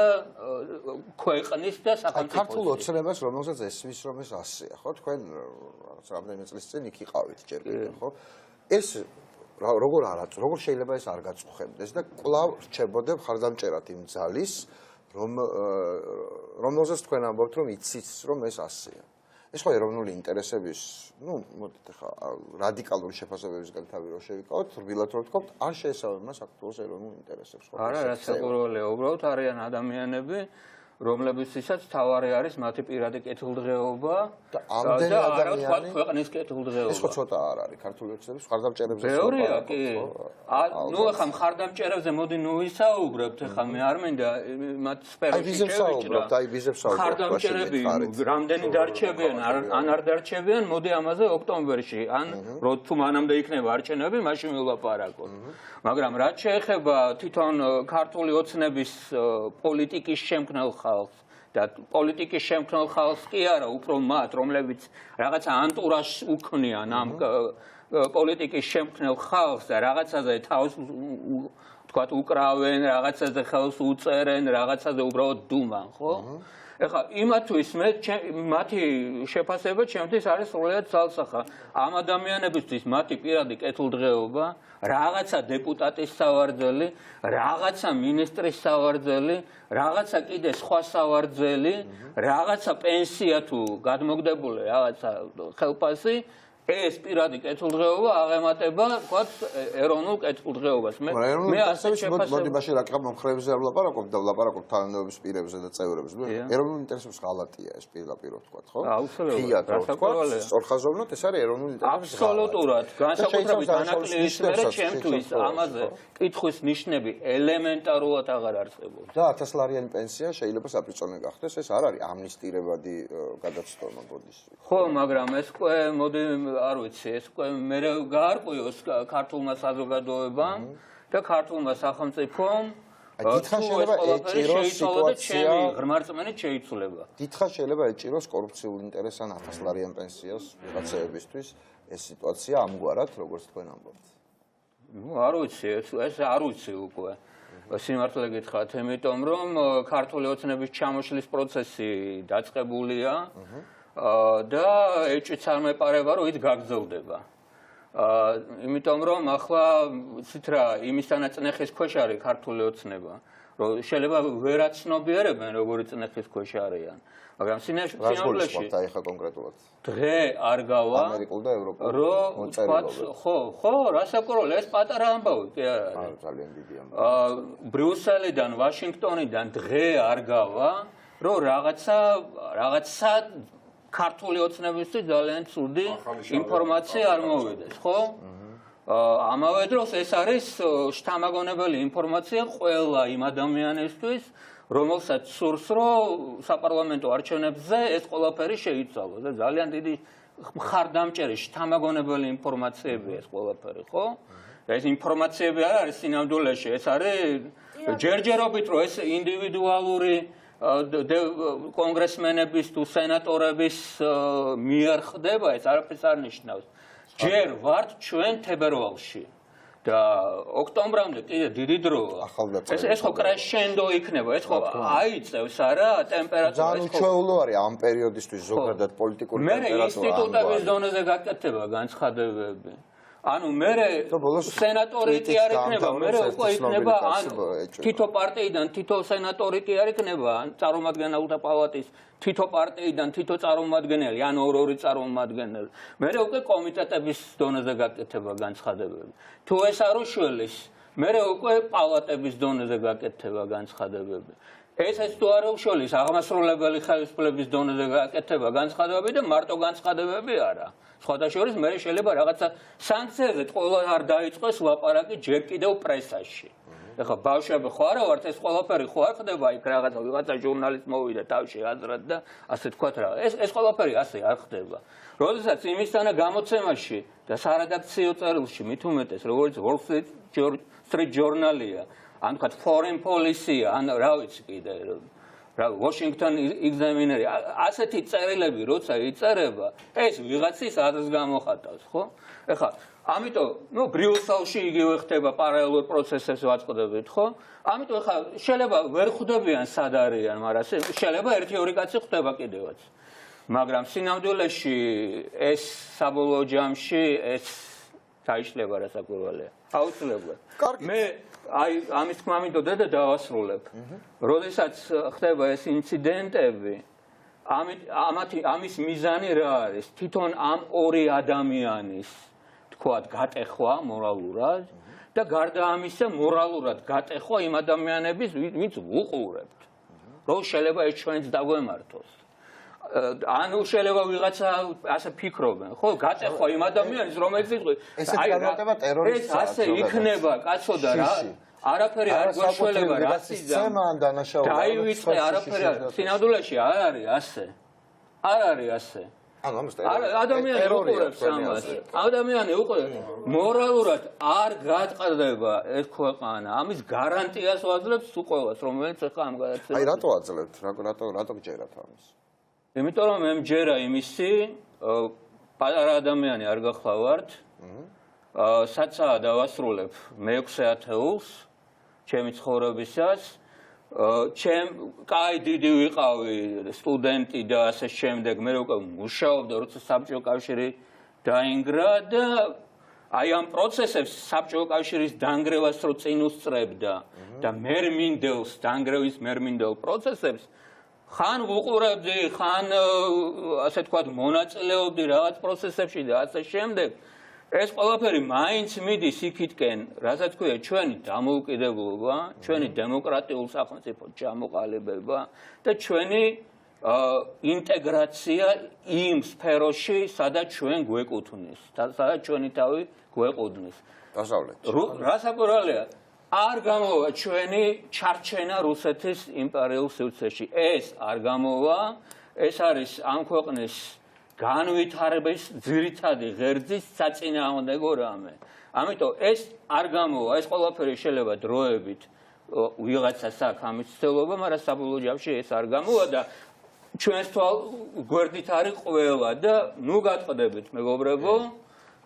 Speaker 5: ქვეყნის და სახელმწიფოს.
Speaker 1: ქართულ ოცნებას რომელსაც ესმის, რომ ეს ასეა, ხო? თქვენ რაღაც რამდენიმე წლის წინ იქ იყავით ჯერ კიდევ, ხო? ეს როგორ შეიძლება ეს არ გაწუხებდეს და კვლავ რჩებოდებ ხარდამჭერად იმ ძალის რომელსაც თქვენ ამბობთ რომ იცით რომ ეს ასეა. ეს ხო ეროვნული ინტერესების, ნუ მოდით ახლა რადიკალური შეფასებებისგან თავი რო შევიკავოთ, რბილად რო ვთქვათ, არ შეესაბამება საქართველოს ეროვნულ ინტერესებს.
Speaker 5: არა, რასაკვირველია, უბრალოდ არიან ადამიანები, რომლებისთვისაც მთავარი არის მათი პირადი კეთილდღეობა
Speaker 1: და ამდენი
Speaker 5: ადამიანი ქვეყნის კეთილდღეობა.
Speaker 1: ეს ხო ცოტა არ არის ქართული ოცნების მხარდამჭერებზე.
Speaker 5: ბევრია კი. ნუ ახლა მხარდამჭერებზე მოდი ნუ ვისაუბრებთ, ახლა მე არ მინდა მათ სფეროში შევიჭრა.
Speaker 1: აი ვიზებს საუბრობთ.
Speaker 5: მხარდამჭერები რამდენი დარჩებიან, ან არ დარჩებიან, მოდი ამაზე ოქტომბერში, ან თუ მანამდე იქნება არჩევნები, მაშინ ვილაპარაკოთ. მაგრამ რაც შეეხება თვითონ ქართული ოცნების პოლიტიკის შემქმნელ ხალხს და პოლიტიკის შემქმნელ ხალხს კი არა, უფრო მათ, რომლებიც რაღაცა ანტურაჟს უქმნიან ამ პოლიტიკის შემქმნელ ხალხს და რაღაცაზე თავს თქვათ უკრავენ, რაღაცაზე ხელს უწერენ, რაღაცაზე უბრალოდ დუმან, ხო? ეხლა იმათთვის მე მათი შეფასება ჩემთვის არის სრულიად ძალსახა. ამ ადამიანებისთვის მათი პირადი კეთილდღეობა, რაღაცა დეპუტატის სავარძელი, რაღაცა მინისტრის სავარძელი, რაღაცა კიდე სხვა სავარძელი, რაღაცა პენსია თუ გადმოგდებული რაღაცა ხელფასი, ეს პირადი კეთილდღეობა აღემატება, თქვათ, ეროვნულ კეთილდღეობას. მე ასე შეფასებ.
Speaker 1: მოდი მაშინ რა კითხვა მომხრეებზე არ ვლაპარაკობ და ვლაპარაკობ თანამდებობის პირებზე და წევრებზე. ეროვნულ ინტერესებს ღალატია ეს პირდაპირ ვთქვათ, ხო?
Speaker 5: აუცილებლად, რასაკვირველია.
Speaker 1: სწორხაზოვნად ეს არის ეროვნული ინტერესების ღალატი.
Speaker 5: აბსოლუტურად, განსაკუთრებით ანაკლიის მერე ჩემთვის ამაზე კითხვის ნიშნები ელემენტარულად აღარ არსებობს.
Speaker 1: და 1000 ლარიანი პენსია შეიძლება საფრთხე გახდეს, ეს არ არის ამნისტირებადი გადაცდომა ბოდის.
Speaker 5: ხო, მაგრამ ეს უკვე მოდი არ ვიცი, ეს უკვე მე გაარკვიოს ქართულმა საზოგადოებამ და ქართულმა სახელმწიფომ.
Speaker 1: დიდხანს შეიძლება ეჭიროს სიტუაცია,
Speaker 5: ღრმარწმენით შეიცვლება.
Speaker 1: დიდხანს შეიძლება ეჭიროს კორუფციულ ინტერესს ან 1000 ლარიან პენსიას ვიღაცებისთვის ეს სიტუაცია ამგვარად, როგორც თქვენ ამბობთ.
Speaker 5: ნუ არ ვიცი, ეს არ ვიცი უკვე. სიმართლე გითხრათ, იმიტომ რომ ქართული ოცნების ჩამოშლის პროცესი დაწყებულია. და ეჭვიც არ მეპარება, რომ ის გაგრძელდება. იმიტომ რომ ახლა იცით რა, იმისთანაც წნეხის ქვეშ არის ქართული ოცნება, რომ შეიძლება ვერაცნობიერებენ როგორი წნეხის ქვეშ არიან. მაგრამ სინამდვილეში
Speaker 1: ახლა კონკრეტულად
Speaker 5: დღე არ გავა
Speaker 1: ამერიკულ და ევროპულ
Speaker 5: მოწერილობებს. ხო, რასაკვირველია, ეს პატარა ამბავი კი არ არის.
Speaker 1: ძალიან დიდი ამბავი.
Speaker 5: ბრიუსელიდან, ვაშინგტონიდან დღე არ გავა, რომ რაღაცა ქართული ოცნებისთვის ძალიან ცუდი ინფორმაცია არ მოვიდეს, ხო? ამავე დროს ეს არის შთამაგონებელი ინფორმაცია ყველა იმ ადამიანისთვის, რომელსაც სურს, რომ საპარლამენტო არჩევნებზე ეს ყველაფერი შეიცვალოს. და ძალიან დიდი მხარდამჭერი შთამაგონებელი ინფორმაციებია ეს ყველაფერი, ხო? ეს ინფორმაციები არ არის სინამდვილეში, ეს არის ჯერჯერობით, რომ ეს ინდივიდუალური კონგრესმენების თუ სენატორების მიერ ხდება, ეს არაფერს არ ნიშნავს. ჯერ ვართ ჩვენ თებერვალში და ოქტომბრამდე კიდე დიდი დროა. ეს ხო კრეშენდო იქნება, ეს ხო აიწევს არა ტემპერატურა.
Speaker 1: ძალიან უჩვეულო არის ამ პერიოდისთვის ზოგადად პოლიტიკური ტემპერატურა.
Speaker 5: მე ინსტიტუტების დონეზე გაკეთდება განცხადებები. ანუ მე სენატორი კი არ იქნება, მე უკვე იქნება ან თითო პარტიიდან თითო სენატორი კი არ იქნება, ან წარმომადგენელთა პალატის თითო პარტიიდან თითო წარმომადგენელი, ან ორი წარმომადგენელი. მე უკვე კომიტეტების დონეზე გაკეთება განცხადებები. თუ ეს არ უშველის, მე უკვე პალატების დონეზე გაკეთება განცხადებები. ეს თუ არ უშველის, აღმასრულებელი ხელისუფლების დონეზე გაკეთება განცხადებები და მარტო განცხადებები არა. სხვათა შორის მე შეიძლება რაღაცა სანქციაზე ყველა არ დაიწყოს ლაპარაკი ჯერ კიდევ პრესაში. ეხლა ბავშვები ხო არა ვართ, ეს ყველაფერი ხო არ ხდება იქ რაღაცა ჟურნალისტ მოვიდა თავში აზრად და ასე თქვათ რა. ეს ყველაფერი ასე არ ხდება. როდესაც იმისთანა გამოცემაში და სარედაქციო წერილში მით უმეტეს, როგორც Wall Street Journal-ია, ან თქვათ Foreign Policy-ია, ან რა ვიცი კიდე Washington Examiner, ასეთი წერილები როცა იწერება, ეს ვიღაცის აზრს გამოხატავს, ხო? ეხლა, ამიტომ, ბრიუსელში იგივე ხდება პარალელურ პროცესებს ვაწყდებით, ხო? ამიტომ ეხლა შეიძლება ვერ ხვდებიან სად არიან, მაგრამ შეიძლება ერთი-ორი კაცი ხვდება კიდევაც. მაგრამ სინამდვილეში ეს საბოლოო ჯამში ეს გაიშლება რასაკვირველია. აუცილებლად. მე აი ამის თქმა მინდოდა და დავასრულებ. როდესაც ხდება ეს ინციდენტები, ამის მიზანი რა არის? თვითონ ამ ორი ადამიანის, თქვათ, გატეხვა მორალურად და გარდა ამისა მორალურად გატეხვა იმ ადამიანების, ვინც ვუყურებთ. რომ შეიძლება ეს ჩვენც დაგვემართოს. ანუ შეიძლება ვიღაცა ასე ფიქრობენ, ხო? გატეხვა იმ ადამიანის, რომელიც იყო ეს ასე იქნება, კაცო და რა არაფერი არ გვაშველება რასიზმი. დაივიწყე არაფერი არ. სინამდვილეში არ არის ასე. არ არის ასე. ადამიანი უყურებს ამას. ადამიანი უყურებს. მორალურად არ გაწყდება ეს ქვეყანა. ამის გარანტიას ვაძლევს უყოლას, რომელიც ახლა ამ გადაცემას.
Speaker 1: აი რატო აძლევთ? რატო გჯერათ ამის?
Speaker 5: იმიტომ რომ მე მჯერა იმისი, პატარა ადამიანი არ გახლავართ. საცაა დავასრულებ მე-6 ათეულს ჩემი ცხოვრებისას. კაი დიდი ვიყავი სტუდენტი და ასე შემდეგ, მე უკვე მუშაობდა, როცა საბჭოთა კავშირი დაინგრა და აი ამ პროცესებს საბჭოთა კავშირის დანგრევას რო წინ უსწრებდა და მერმინდელს დანგრევის მერმინდელ პროცესებს ხან ვუყურებდი, ხან ასე თქვათ მონაწილეობდი რაღაც პროცესებში და ასე შემდეგ. ეს ყველაფერი მაინც მიდის იქითკენ, რასაც ქვია ჩვენი დამოუკიდებლობა, ჩვენი დემოკრატიულ სახელმწიფო ჩამოყალიბება და ჩვენი ინტეგრაცია იმ სფეროში, სადაც ჩვენ გვეკუთვნის, სადაც ჩვენი თავი გვეყუდნის.
Speaker 1: დასავლეთ.
Speaker 5: რასაკვირველია, არ გამოვა ჩვენი ჩარჩენა რუსეთის იმპერიულ სივრცეში. ეს არ გამოვა, ეს არის ამ ქვეყნის განვითარების ძირითადი ღერძის საწინააღმდეგო რამე. ამიტომ ეს არ გამოვა, ეს ყველაფერი შეიძლება დროებით ვიღაცას აქვს ამის ცდილობა, მაგრამ საბოლოო ჯამში ეს არ გამოვა და ჩვენს გვერდით არის ყველა და ნუ გატყდებით, მეგობრებო.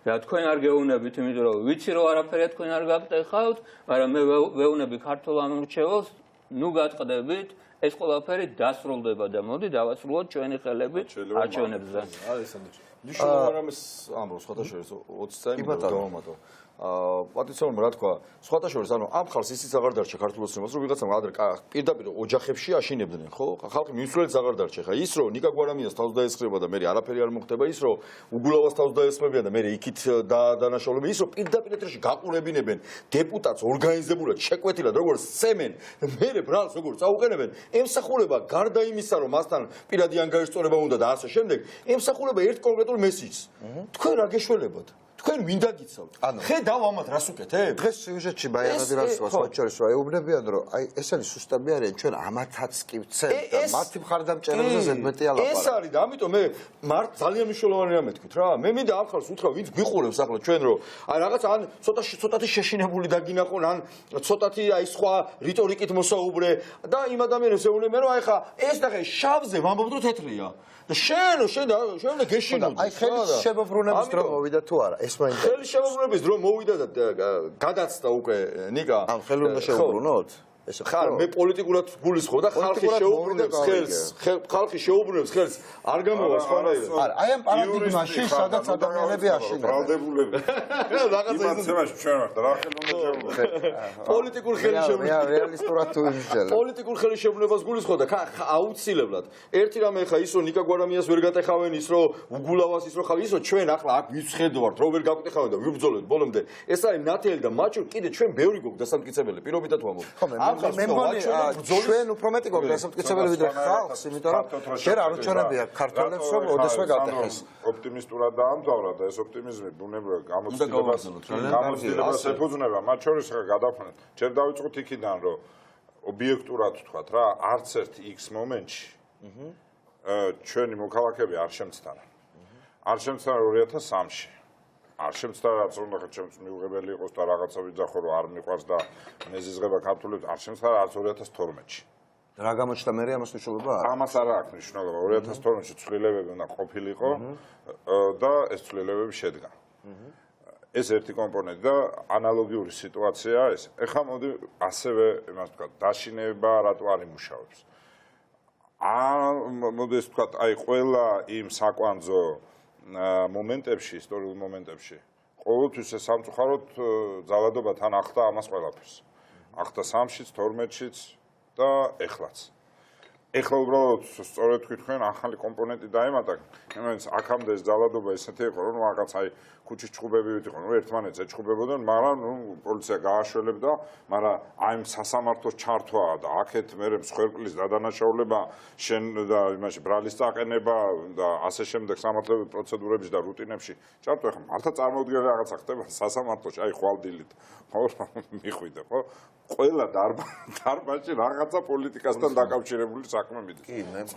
Speaker 5: და თქვენ არ გეუნებით, იმიტომ რომ ვიცი რომ არაფერი თქვენ არ გაგტეხავთ, მაგრამ მე ვეუნები ქართულ ამორჩეველს ნუ გატყდებით, ეს ყველაფერი დასრულდება და მოდი დავასრულოთ ჩვენი ხელებით არჩევნებზე.
Speaker 3: ნიშნულოვან ამის ამბობს სხვათა შორის 20 წელი დავამატო. პატიცონმა რა თქვა, სხვათა შორის ანუ ამ ხალხს ისიც აღარ დარჩა ქართულ ოცნებას, რომ ვიღაცამ ადრე პირდაპირ ოჯახებში აშინებდნენ, ხო? ხალხი მისვლელიც აღარ დარჩა. ხა ის რომ ნიკა გვარამიას თავს დაესხება და მე არაფერი არ მოხდება, ის რომ უგულავას თავს დაესხებიან და მე იქით დანაშაულები, ის რომ პირდაპირ ეთერში გაყურებინებენ დეპუტატს ორგანიზებულად შეკვეთილად როგორც სცემენ, მე ბრალს როგორც წაუყენებენ, ემსახურება გარდა იმისა, რომ მასთან პირადი ანგარიშწორება უნდა და ასე შემდეგ, ემსახურება ერთ კონკრეტულ მესიჯს. თქვენ რა გეშველებათ? თქვენ მინდა გიცავთ. ხედავ ამათ რას უკეთებ?
Speaker 1: დღეს სიუჟეტში ბაიანადი რას სხვა შორის რა ეუბნებიან რომ აი ესენი სუსტები არიან ჩვენ ამათაც კი ვცემთ და მათი მხარდამჭერებზე ზედმეტი ალაპარაკი.
Speaker 3: ეს არის და ამიტომ მე მართ ძალიან მნიშვნელოვანი რამე თქვით რა. მე მინდა ამ ხალხს უთხრა ვინც გვიყურებს ახლა ჩვენ რომ აი რაღაც ან ცოტათი შეშინებული დაგინახონ ან ცოტათი აი სხვა რიტორიკით მოსაუბრე და იმ ადამიანებს ეუბნებიან რომ აი ხა ეს ნახე შავზე ვამბობ რომ თეთრია. და შენ უნდა გეშინოდე.
Speaker 1: აი ხელის შემოbrunების დრო მოვიდა თუ არა? ეს მაინდა.
Speaker 3: ხელის შემოbrunების დრო მოვიდა და გადაცდა უკვე ნიკა.
Speaker 1: ან ხელი უნდა შევუბრუნოთ? ეს
Speaker 3: ხარ მე პოლიტიკურად გულისხმობ და ხალხი შეუბრუნებს ხელს. ხალხი შეუბრუნებს ხელს. არ გამოვა სხვანაირად.
Speaker 1: არა, აი ამ პარადიგმაში სადაც ადამიანები აშინებენ.
Speaker 2: ბრალდებულები.
Speaker 3: რაღაცა
Speaker 2: იმაცემაში ჩვენ ვართ რა ხელი უნდა შევუბრუნოთ.
Speaker 3: პოლიტიკურ ხელი შეუბრუნებს.
Speaker 1: რეალისტურად თუ იმისჯერა.
Speaker 3: პოლიტიკურ ხელი შეუბრუნებას გულისხმობ და აუცილებლად. ერთი რამე ხა ის რომ ნიკა გვარამიას ვერ გატეხავენ, ის რომ უგულავას ის რომ ხავ ის რომ ჩვენ ახლა აქ ვიცხედავართ რომ ვერ გაგვტეხავენ და ვიბრძოლეთ ბოლომდე. ეს არის ნათელი და მაჩვენ კიდე ჩვენ ბევრი გვაქვს დასამტკიცებელი პირობითად ვამბობ.
Speaker 1: მე მგონი ჩვენ უფრო მეტი გვაქვს დასამტკიცებელი ვიდრე ხალხს, იმიტომ რომ შენ არ უჩვენებია ქართველებს რომ ოდესმე გატეხეს.
Speaker 2: ოპტიმისტურად დაამთავრა და ეს ოპტიმიზმი ბუნებრივად გამოცდილებას ეფუძნება, მათ შორის გადავხანეთ. ჯერ დავიწყოთ იქიდან, რომ ობიექტურად ვთქვათ რა, არც ერთ X მომენტში ჩვენი მოქალაქეები არ შემცდარან. არ შემცდარან 2003-ში. არ შემცდარა რაც უნდა ჩემს მიუღებელი იყოს და რაღაცა ვიძახო რომ არ მიყვარს და მეზიზღება ქართულებს არ შემცდარა არც 2012-ში.
Speaker 1: რა გამოჩნდა მე ამას მნიშვნელობა?
Speaker 2: ამას არ აქვს მნიშვნელობა. 2012-ში ცვლილებები უნდა ყოფილიყო და ეს ცვლილებები შედგა. ეს ერთი კომპონენტი და ანალოგიური სიტუაციაა ეს. ეხლა მოდი ასევე იმას ვთქვა, დაშინება რატო არ იმუშავებს. მოდი ეს ვთქვა, აი ყველა იმ საკვანძო მომენტებში, ისტორიულ მომენტებში, ყოველთვის ეს სამწუხაროდ ძალადობა თან ახდა ამას ყველაფერს. ახდა 3-შიც, 12-შიც და ეხლაც. ეხლა უბრალოდ სწორედ თქვით თქვენ ახალი კომპონენტი დაემატა, იმენს აქამდე ეს ძალადობა ესეთი იყო, რომ რაღაც აი ქუჩის ჭუბები იყო, ერთმანეთს ეჭუბებოდნენ, მაგრამ პოლიცია გააშველებდა, მაგრამ აი სასამართლოს ჩართვა და აქეთ მერე მსხვერპლის დადანაშაულება, შენ და იმაში ბრალის წაყენება და ასე შემდეგ სამართლებრივ პროცედურებში და რუტინებში ჩართვა, ხა მართლა წარმოუდგენელი რაღაცა ხდება სასამართლოში, აი ხვალდილით, ხო, მიხვიდე, ხო? ყველა დარბაზში რაღაცა პოლიტიკასთან დაკავშირებული საქმე მიდის.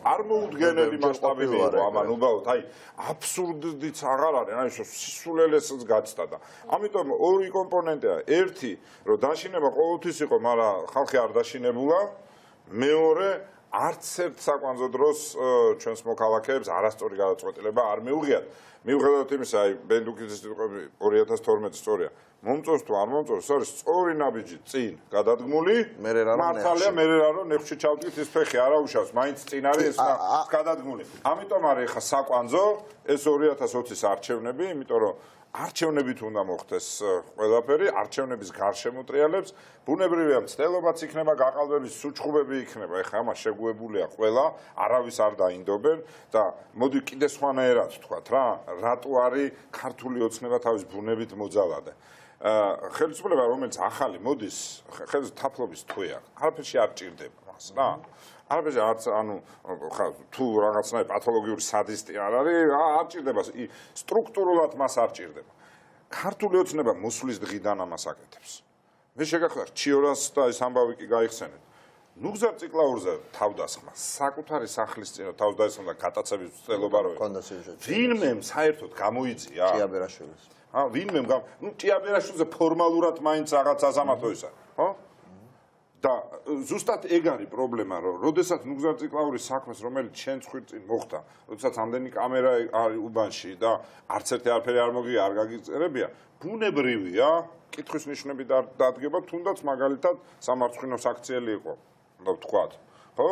Speaker 2: წარმოუდგენელი მასშტაბები იყო, ამან უბრალოდ აი აბსურდიც აღარ არის, აი სისულელესაც გაცდა და ამიტომ ორი კომპონენტია. ერთი, რომ დაშინება ყოველთვის იყო, მაგრამ ხალხი არ დაშინებულა. მეორე, არც ერთ საკვანძო დროს ჩვენს მოქალაქეებს არასწორი გადაწყვეტილება არ მეუღიათ. მიუხედავად იმისა, აი ბენდუკიძის სიტყვები 2012 სწორია. მომწონს თუ არ მომწონს, ეს არის სწორი ნაბიჯი წინ გადადგმული. მართალია, მე რა რომ ნეხში ჩავდგით ის ფეხი არაუშავს, მაინც წინ არის ეს გადადგმული. ამიტომ არის ხა საკვანძო ეს 2020-ის არჩევნები, იმიტომ რომ არჩევნებით უნდა მოხდეს ყველაფერი, არჩევნების გარშემო ტრიალებს, ბუნებრივია მცდელობაც იქნება, გაყალბების სუჩხუბები იქნება. ეხლა ამას შეგუებულია ყველა, არავის არ დაინდობენ და მოდი კიდე სხვანაირად ვთქვათ რა, რატო არის ქართული ოცნება თავის ბუნებით მოძალადე. ხელისუფლება რომელიც ახალი მოდის, თაფლობის თვეა, არაფერში არ ჭირდება მას რა. არაფერში არც ანუ თუ რაღაცნაირი პათოლოგიური სადისტი არ არის, არ ჭირდება, სტრუქტურულად მას არ ჭირდება. ქართული ოცნება მოსვლის დღიდან ამას აკეთებს. მე შეგახსენებთ ჩიორას და ეს ამბავი კი გაიხსენეთ. ნუგზარ ციკლაურზე თავდასხმა, საკუთარი სახლის წინ თავდასხმა და გადაცემის ცდელობა რო ვინმე საერთოდ გამოიწია?
Speaker 1: ჭიაბერაშვილის.
Speaker 2: ვინმე ჭიაბერაშვილზე ფორმალურად მაინც რაღაც სასამართლო ის არის, ხო? და ზუსტად ეგ არის პრობლემა, რომ როდესაც ნუგზარ ციკლაურის საქმეს, რომელიც შენ ხვირწინ მოხდა, როდესაც ამდენი კამერა არის უბანში და არც ერთი არაფერი არ მოგია, არ გაგიწერებია, ბუნებრივია, კითხვის ნიშნები დადგება, თუნდაც მაგალითად სამარცხვინო საქციელი იყო. უნდა ვთქვათ. ხო,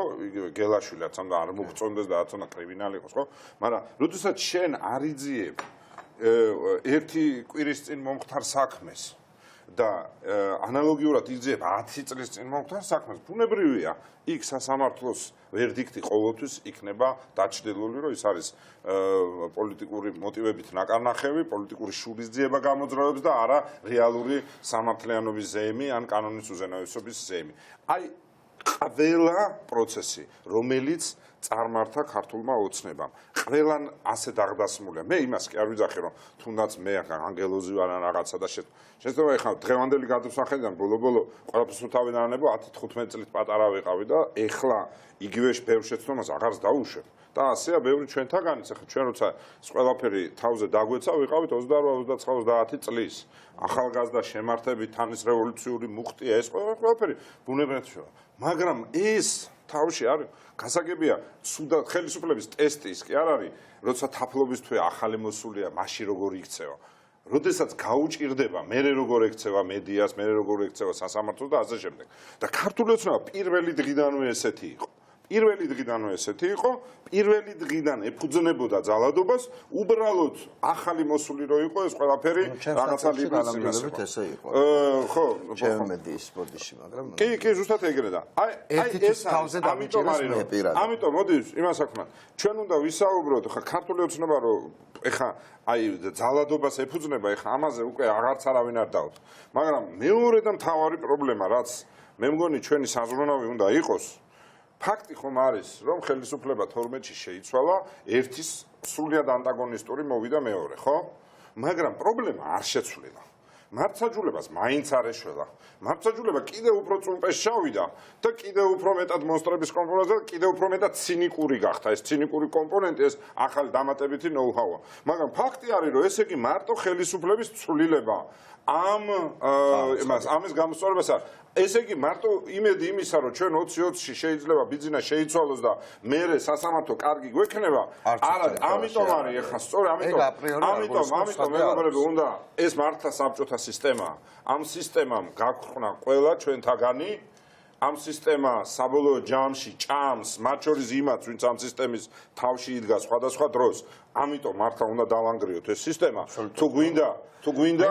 Speaker 2: გელაშვილიაც ამ და არ მოგწონდეს და რაც უნდა კრიმინალი იყოს, ხო? მაგრამ როდესაც შენ არ იძიებ ერთი კვირის წინ მომხდარ საქმეს და ანალოგიურად იძიებ 10 წლის წინ მომხდარ საქმეს, ბუნებრივია, იქ სასამართლოს ვერდიქტი ყოველთვის იქნება დაჩრდილული, რომ ის არის პოლიტიკური მოტივებით ნაკარნახევი, პოლიტიკური შურისძიება გამოძრავებს და არა რეალური სამართლიანობის ზეიმი ან კანონის უზენაესობის ზეიმი. აი ყველა პროცესი, რომელიც წარმართა ქართულმა ოცნებამ, ყველან ასე დაღდასმულია. მე იმას კი არ ვიძახი, რომ თუნდაც მე ანგელოზი ვარ ან რაღაცა და შეიძლება ეხლა დღევანდელი გადასახედიდან ბოლო-ბოლო ყველაფერს თავი დაანებო 10-15 წლით პატარა ვიყავი და ეხლა იგივე ბევრ შეცდომას აღარს დაუშვებ. და ასეა ბევრი ჩვენთაგანიც, ახლა ჩვენ როცა ეს ყველაფერი თავზე დაგვეცა, ვიყავით 28-29-30 წლის. ახალგაზრდა შემართებით თანის რევოლუციური მუხტია ეს ყველაფერი ბუნებრივად შევა. მაგრამ ეს თავში არის გასაგებია სუდა ხელისუფლების ტესტი ის კი არ არის, როცა თაფლობის თვე ახალი მოსულია, მაშინ როგორ იქცევა. როდესაც გაუჭირდება, მე როგორ ექცევა მედიას, მე როგორ ექცევა სასამართლოს და ასე შემდეგ. და ქართული ოცნება პირველი დღიდანვე ესეთი იყო. პირველი დღიდანვე ესეთი იყო, პირველი დღიდან ეფუძნებოდა ძალადობას, უბრალოდ ახალი მოსული რო იყო ეს ყველაფერი რაღაცა
Speaker 1: ლიბერალიზმით ესე იყო.
Speaker 2: ხო,
Speaker 1: ჩემმედიის ბოდიში, მაგრამ
Speaker 2: კი, ზუსტად ეგრე და აი ეს თავზე დამიჭერეს მე პირადად. ამიტომ მოდი იმას ახლა ჩვენ უნდა ვისაუბროთ ხა ქართული ოცნება რო ეხა აი ძალადობას ეფუძნება, ეხა ამაზე უკვე აღარც არავინ არ დაუთ. მაგრამ მეორე და მთავარი პრობლემა, რაც მე მგონი ჩვენი საზრუნავი უნდა იყოს, ფაქტი ხომ არის, რომ ხელისუფლება 12-ში შეიცვალა, ერთის სრულიად ანტაგონისტური მოვიდა მეორე, ხო? მაგრამ პრობლემა არ შეცვლილა. მართლმსაჯულებას მაინც არ ეშველა. მართლმსაჯულება კიდევ უფრო წუმპეს ჩავიდა და კიდევ უფრო მეტად მონსტრების კომპონენტი და კიდევ უფრო მეტად ცინიკური გახდა. ეს ცინიკური კომპონენტი, ეს ახალი დამატებითი ნოუ-ჰაუა. მაგრამ ფაქტი არის, რომ ესე იგი მარტო ხელისუფლების ცვლილება ამის გამოსწორებას არ. ესე იგი მარტო იმედი იმისა, რომ ჩვენ 20-20-ში შეიძლება ბიძინა შეიცვალოს და მერე სასამართლო კარგი გვექნება, არა, ამიტომ არის ეხლა სწორი, ამიტომ მეგობრები უნდა ეს მართლა საბჭოთა სისტემა. ამ სისტემამ გაგხრნა ყველა ჩვენთაგანი, ამ სისტემა საბოლოო ჯამში ჭამს, მათ შორის იმაც, ვინც ამ სისტემის თავში იდგა სხვადასხვა დროს. ამიტომ მართლა უნდა დავანგრიოთ ეს სისტემა. თუ გვინდა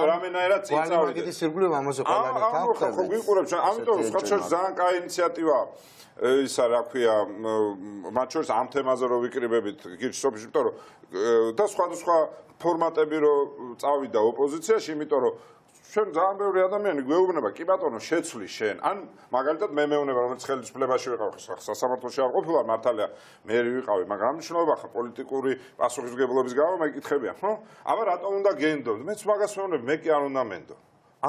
Speaker 2: რამენაერად წინ წავიდეთ.
Speaker 1: მაგის ირგვლივ ამაზე ყველანი
Speaker 2: ხო გვიყურებს. ამიტომ სხვადასხვა ძალიან კაი ინიციატივა ისა რა ქვია, მათ შორის ამ თემაზე რო ვიკრიბებით გირჩსოფში, იმიტომ რომ და სხვადასხვა ფორმატები რო წავიდა ოპოზიციაში, იმიტომ რომ ჩვენ ძალიან ბევრი ადამიანი გვეუბნება, კი ბატონო, შეცვლი შენ. ან მაგალითად მე მეუბნება, რომელიც ხელისუფლებაში ვიყავ, სასამართლოში არ ყოფილა, მართალია მე ვიყავი, მაგრამ ამ მნიშვნელობა ხა პოლიტიკური პასუხისმგებლობის გამო მეკითხებიან, ხო? აბა რატომ უნდა გენდო? მეც მაგას მეუბნები, მე კი არ უნდა მენდო.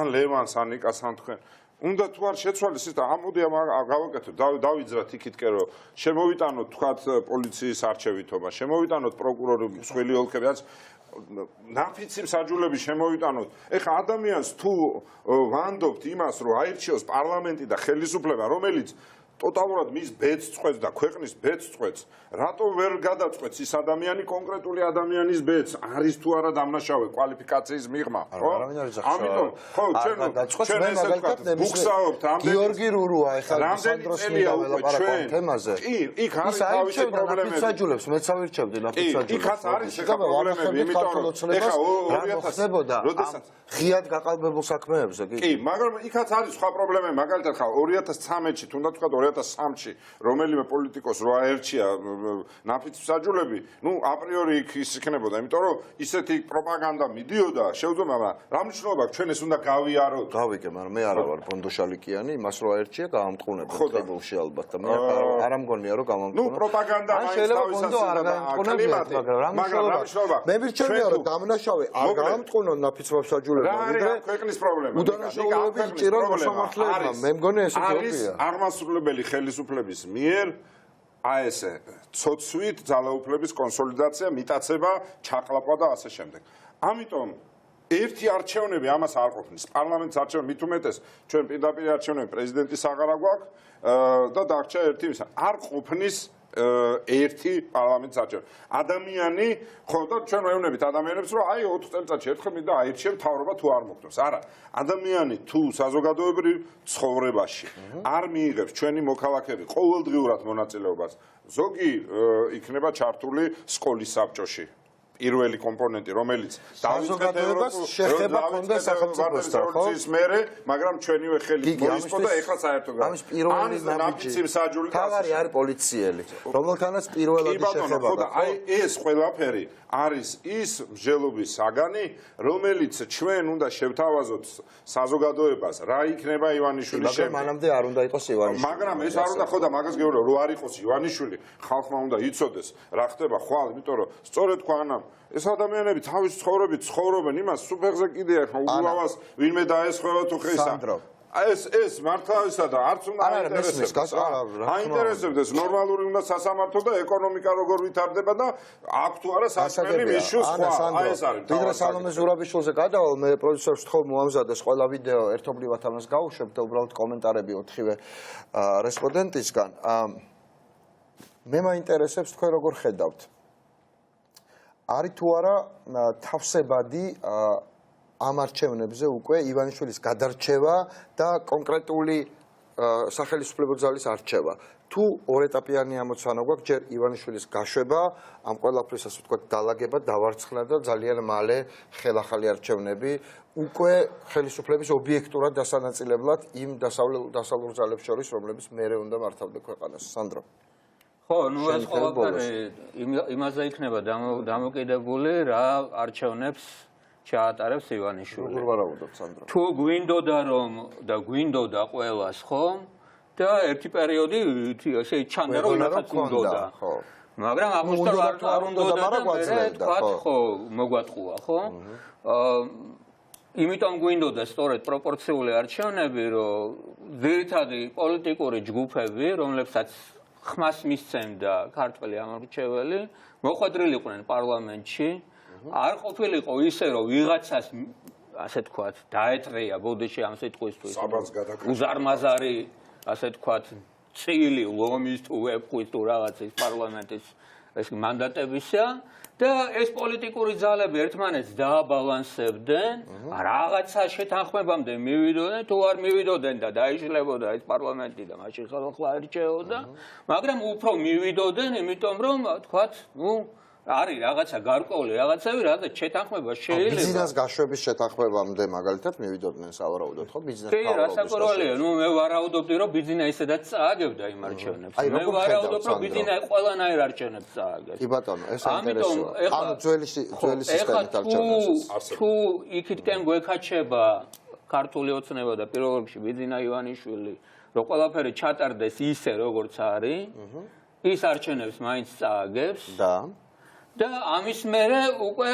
Speaker 2: ან ლევანს, ან ნიკას, ან თქვენ. უნდა თუ არ შეცვალეს ის და ამოდი გავაკეთოთ, დავიძრათ იქითკენ, რომ შემოვიტანოთ თქვათ პოლიციის არჩევითობა, შემოვიტანოთ პროკურორი მსხვილი ოლქები, რაც ნაფიცი მსაჯულები შემოვიტანოთ. ეხლა ადამიანს თუ ვანდობთ იმას, რომ აირჩიოს პარლამენტი და ხელისუფლება, რომელიც ტოტალურად მის ბედს წყვეტს და ქვეყნის ბედს წყვეტს, რატომ ვერ გადაწყვეტს ის ადამიანი კონკრეტული ადამიანის ბედს, არის თუ არა დამნაშავე კვალიფიკაციის მიღმა, ხო? ამიტომ ხო ჩვენ ესე ვთქვათ, ბუქსაობთ ამდენი
Speaker 1: გიორგი რურუა ეხლა
Speaker 2: სანდროს ველაპარაკობ
Speaker 1: თემაზე.
Speaker 2: კი, იქ არის თავისი პრობლემები.
Speaker 1: საჯულებს მეც ავირჩევდი ნაფიცაჯულებს.
Speaker 2: იქ არის ეხლა პრობლემები, იმიტომ რომ ეხლა
Speaker 1: 2000-ოდა ღიად გაყალბებულ საქმეებზე,
Speaker 2: კი, მაგრამ იქაც არის სხვა პრობლემები, მაგალითად ხა 2013-ში, თუნდაც ვთქვათ 2003-ში, რომელიმე პოლიტიკოს რო აერჩია ნაფიც მსაჯულები, ნუ აპრიორი იქ ის იქნებოდა, იმიტომ რომ ისეთი პროპაგანდა მიდიოდა, შეუძლებელია, რა მნიშვნელობა აქვს, ჩვენ ეს უნდა გავიაროთ.
Speaker 1: გავიგე, მაგრამ მე არა ვარ ბონდოშალიკიანი, იმას რო აერჩია გაამტყუნება ტრიბულში ალბათ და მე არ ამგონია რომ გამამტყუნება.
Speaker 2: ნუ პროპაგანდა მაინც თავისას
Speaker 1: მაგრამ მე ვირჩევია რომ დამნაშავე არ გაამტყუნონ ნაფიც მსაჯულებმა, ვიდრე
Speaker 2: ქვეყნის პრობლემა.
Speaker 1: უდანაშაულები ჭირონ მოსამართლეებმა. მე მგონი ეს
Speaker 2: არის აღმასრულებელი ხელისუფლების მიერ აი ესე ცოცვით ძალაუფლების კონსოლიდაცია, მიტაცება, ჩაყლაპვა და ასე შემდეგ. ამიტომ ერთი არჩევნები ამას არ ყოფნის. პარლამენტის არჩევნები მით უმეტეს ჩვენ პირდაპირ არჩევნები პრეზიდენტის აღარა გვაქვს და დარჩა ერთი მისა. არ ყოფნის ერთი პარლამენტის არჩევანი. ადამიანი, ხო და ჩვენ ვეუბნებით ადამიანებს, რომ აი 4 წელიწადში ერთხელ მინდა აირჩიე მთავრობა თუ არ მოგდოს. არა, ადამიანი თუ საზოგადოებრივ ცხოვრებაში არ მიიღებს ჩვენი მოქალაქეები ყოველდღიურად მონაწილეობას, ზოგი იქნება ჩართული სკოლის საბჭოში. პირველი კომპონენტი, რომელიც
Speaker 1: საზოგადოებას შეხება ქონდა სახელმწიფოსთან, ხო?
Speaker 2: მერე, მაგრამ ჩვენივე ხელით მოისპო და ეხლა საერთოდ
Speaker 1: ამის პირველი ნაბიჯი მთავარი არის პოლიციელი, რომელთანაც პირველად შეხება.
Speaker 2: ხო და აი ეს ყველაფერი არის ის მსჯელობის საგანი, რომელიც ჩვენ უნდა შევთავაზოთ საზოგადოებას, რა იქნება ივანიშვილის შემდეგ.
Speaker 1: მაგრამ მანამდე არ უნდა იყოს ივანიშვილი.
Speaker 2: მაგრამ ეს არ უნდა ხო და მაგას გეუბნები, რომ არ იყოს ივანიშვილი, ხალხმა უნდა იცოდეს, რა ხდება ხვალ, იმიტომ რომ სწორედ ქვანამ ეს ადამიანები თავის ცხოვრებით ცხოვრობენ იმას სუფეხზე კიდე ახლა უბრალოდ ვინმე დაესხვევა თუ ხეისა. ეს მართლისა და არც უნდა აინტერესებდეს ნორმალური უნდა სასამართლო და ეკონომიკა როგორ ვითარდება და აქ თუ არა საქმეები მისშოს სხვა. აი ეს არის.
Speaker 1: ვიდრე სალომე ზურაბიშვილზე გადავალ, მე პროდიუსერს ვთხოვ მოამზადეს ყველა ვიდეო ერთობლივად ამას გავუშვებ და უბრალოდ კომენტარები 4-ვე რესპონდენტისგან. მე მაინტერესებს თქვენ როგორ ხედავთ. არის თუ არა თავსებადი ამ არჩევნებზე უკვე ივანიშვილის გადარჩევა და კონკრეტული სახელმწიფო ძალის არჩევა. თუ ორეტაპიანი ამოცანა გვაქვს, ჯერ ივანიშვილის გაშვება, ამ ყველაფრის ასე ვთქვათ დალაგება, დავარცხნა და ძალიან მალე ხელახალი არჩევნები, უკვე ხელისუფლების ობიექტურად დასანაწილებლად იმ დასავლურ ძალებს შორის, რომლებიც მერე უნდა მართავდნენ ქვეყანას. სანდრო.
Speaker 5: ხო, ნუ ეს ყველაფერი იმაზე იქნება დამოკიდებული, რა არჩევნებს ჩაატარებს ივანიშვილი.
Speaker 1: როგორ ვარაუდობ, სანდრო?
Speaker 5: თუ გვინდოდა რომ და გვინდოდა ყველას, ხო? და ერთი პერიოდი ესე ჩანდა რომ რაღაცა უნდოდა.
Speaker 1: ხო.
Speaker 5: მაგრამ აღმოჩნდა რომ არ უნდოდა და თქვა ხო, მოგვატყუა, ხო? იმიტომ გვინდოდა სწორედ პროპორციული არჩევნები, რომ ძირითადი პოლიტიკური ჯგუფები, რომლებსაც ხმას მისცემდა ქართველი ამორჩეველი, მოხვედრილიყვნენ პარლამენტში, არ ყოფილიყო ისე, რომ ვიღაცას, ასე თქვათ, დაეტრეა ბოდიში ამ სიტყვისთვის, უზარმაზარი, ასე თქვათ, წილი ლომის თუ ვეფხვის თუ რაღაცის პარლამენტის ეს მანდატებისა და ეს პოლიტიკური ძალები ერთმანეთს დააბალანსებდნენ, რაღაცა შეთანხმებამდე მივიდოდნენ, თუ არ მივიდოდნენ და დაიშლებოდა ეს პარლამენტი და მაშინ ხალხი აირჩეოდა, მაგრამ უფრო მივიდოდნენ, იმიტომ რომ თქვათ, ნუ არის რაღაცა გარკვეული რაღაცები, რაღაც შეთანხმება შეიძლება.
Speaker 1: ბიზნეს გაშვების შეთანხმებამდე მაგალითად მივიდოდნენ სავარაუდოდ, ხო? ბიზნეს
Speaker 5: კი, რასაკვირველია, ნუ მე ვარაუდობდი, რომ ბიზნეს ისედაც წააგებდა იმ არჩევნებს. მე ვარაუდობ, რომ ბიზნეს ყველანაირ არჩევნებს წააგებს.
Speaker 1: კი ბატონო, ეს ინტერესია. ანუ ძველი სისტემით არჩევნებს.
Speaker 5: თუ იქითკენ გვეკაჩება ქართული ოცნება და პირველ რიგში ბიძინა ივანიშვილი, რომ ყველაფერი ჩატარდეს ისე, როგორც არის, ის არჩევნებს მაინც წააგებს. და ამის მერე უკვე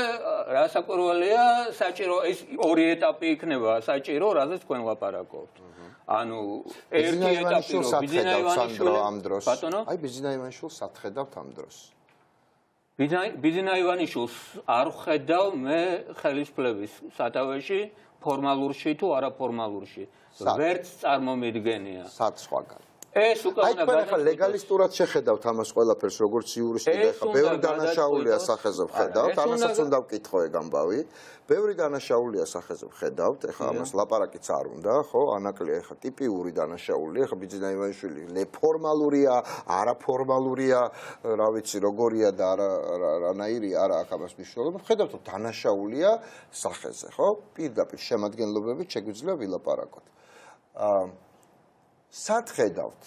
Speaker 5: რასაკვირველია საჭირო ეს ორი ეტაპი იქნება საჭირო, რაზეც თქვენ ლაპარაკობთ. ანუ ერთი ეტაპი რომ ბიძინა ივანიშვილი
Speaker 1: ამ დროს. აი ბიძინა ივანიშვილს ატხედავთ ამ დროს.
Speaker 5: ბიძინა ივანიშვილს არ ხედავ მე ხელისუფლების სათავეში ფორმალურში თუ არაფორმალურში. ვერც წარმომიდგენია.
Speaker 1: სად სხვაგან.
Speaker 5: ეს უკვე უნდა
Speaker 1: გადაგიხადოთ. აი, ლეგალისტურად შეხედავთ ამას ყველაფერს, როგორც იურისტი და ხა ბევრი დანაშაულია სახეზე ვხედავთ, ამასაც უნდა ვკითხო ეგ ამბავი. ბევრი დანაშაულია სახეზე ვხედავთ, ეხა ამას ლაპარაკიც არ უნდა, ხო? ანაკლია ეხა ტიპიური დანაშაულია, ეხა ბიძინა ივანიშვილი ნეფორმალურია, არაფორმალურია, რა ვიცი, როგორია და რანაირია, არა აქ ამას მნიშვნელობა. ვხედავთ, რომ დანაშაულია სახეზე, ხო? პირდაპირ შემადგენლობებით შეგვიძლია ვილაპარაკოთ. სად ხედავთ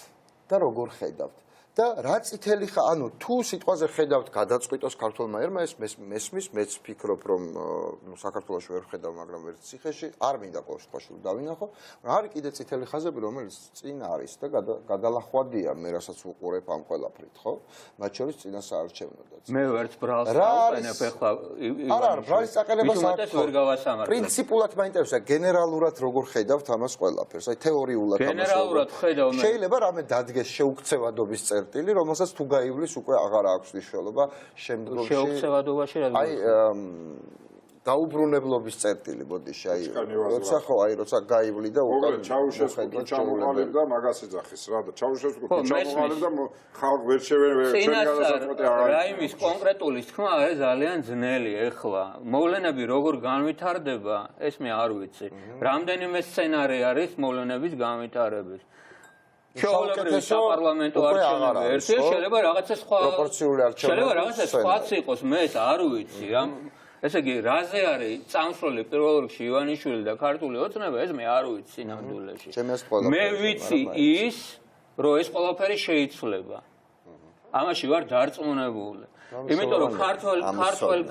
Speaker 1: და როგორ ხედავთ და რა წითელი ანუ თუ სიტყვაზე ხედავთ გადაწყვიტოს ქართულმა ერმა ეს მესმის მეც ვფიქრობ რომ საქართველოში ვერ ხედავ მაგრამ ვერც ციხეში არ მინდა ყოველ შემთხვევაში დავინახო არის კიდე წითელი ხაზები რომელიც წინ არის და გადალახვადია მე რასაც უყურებ ამ ყველაფრით ხო მათ შორის წინა საარჩევნოდაც
Speaker 5: მე ვერც ბრალს დავყენებ ახლა
Speaker 1: არა ბრალის წაყენებას
Speaker 5: ვერ გავასამართლებ
Speaker 1: პრინციპულად მაინტერესებს გენერალურად როგორ ხედავთ ამას ყველაფერს აი თეორიულად ამას
Speaker 5: გენერალურად ხედავ მე
Speaker 1: შეიძლება რამე დადგეს შეუქცევადობის წერტილი რომელსაც თუ გაივლის უკვე აღარ აქვს მნიშვნელობა შემდგომში
Speaker 5: შეუქცევადობაში რა
Speaker 1: აი დაუბრუნებლობის წერტილი, ბოდიში, როცა გაივლი და
Speaker 2: უკან ჩაუშევსკი ჩამოყალიბდა მაგას ეძახის რა და ჩაუშევსკი ჩამოყალიბდა ხალხ ვერ ჩვენი გადასაწყვეტი აღარ
Speaker 5: რაიმის კონკრეტული თქმა არის ძალიან ძნელი ეხლა მოვლენები როგორ განვითარდება ეს მე არ ვიცი რამდენიმე სცენარი არის მოვლენების განვითარების ჩვეულებრივი საპარლამენტო არჩევნები ერთია შეიძლება რაღაცა სხვა
Speaker 1: პროპორციული არჩევნები
Speaker 5: შეიძლება რაღაცა სხვაც იყოს მე ეს არ ვიცი რა ესე იგი რაზე არის წამსვლელი პირველ რიგში ივანიშვილი და ქართული ოცნება ეს მე არ ვიცი ნამდვილეში მე ვიცი ის რომ ეს ყველაფერი შეიცვლება ამაში ვარ დარწმუნებული იმიტომ რომ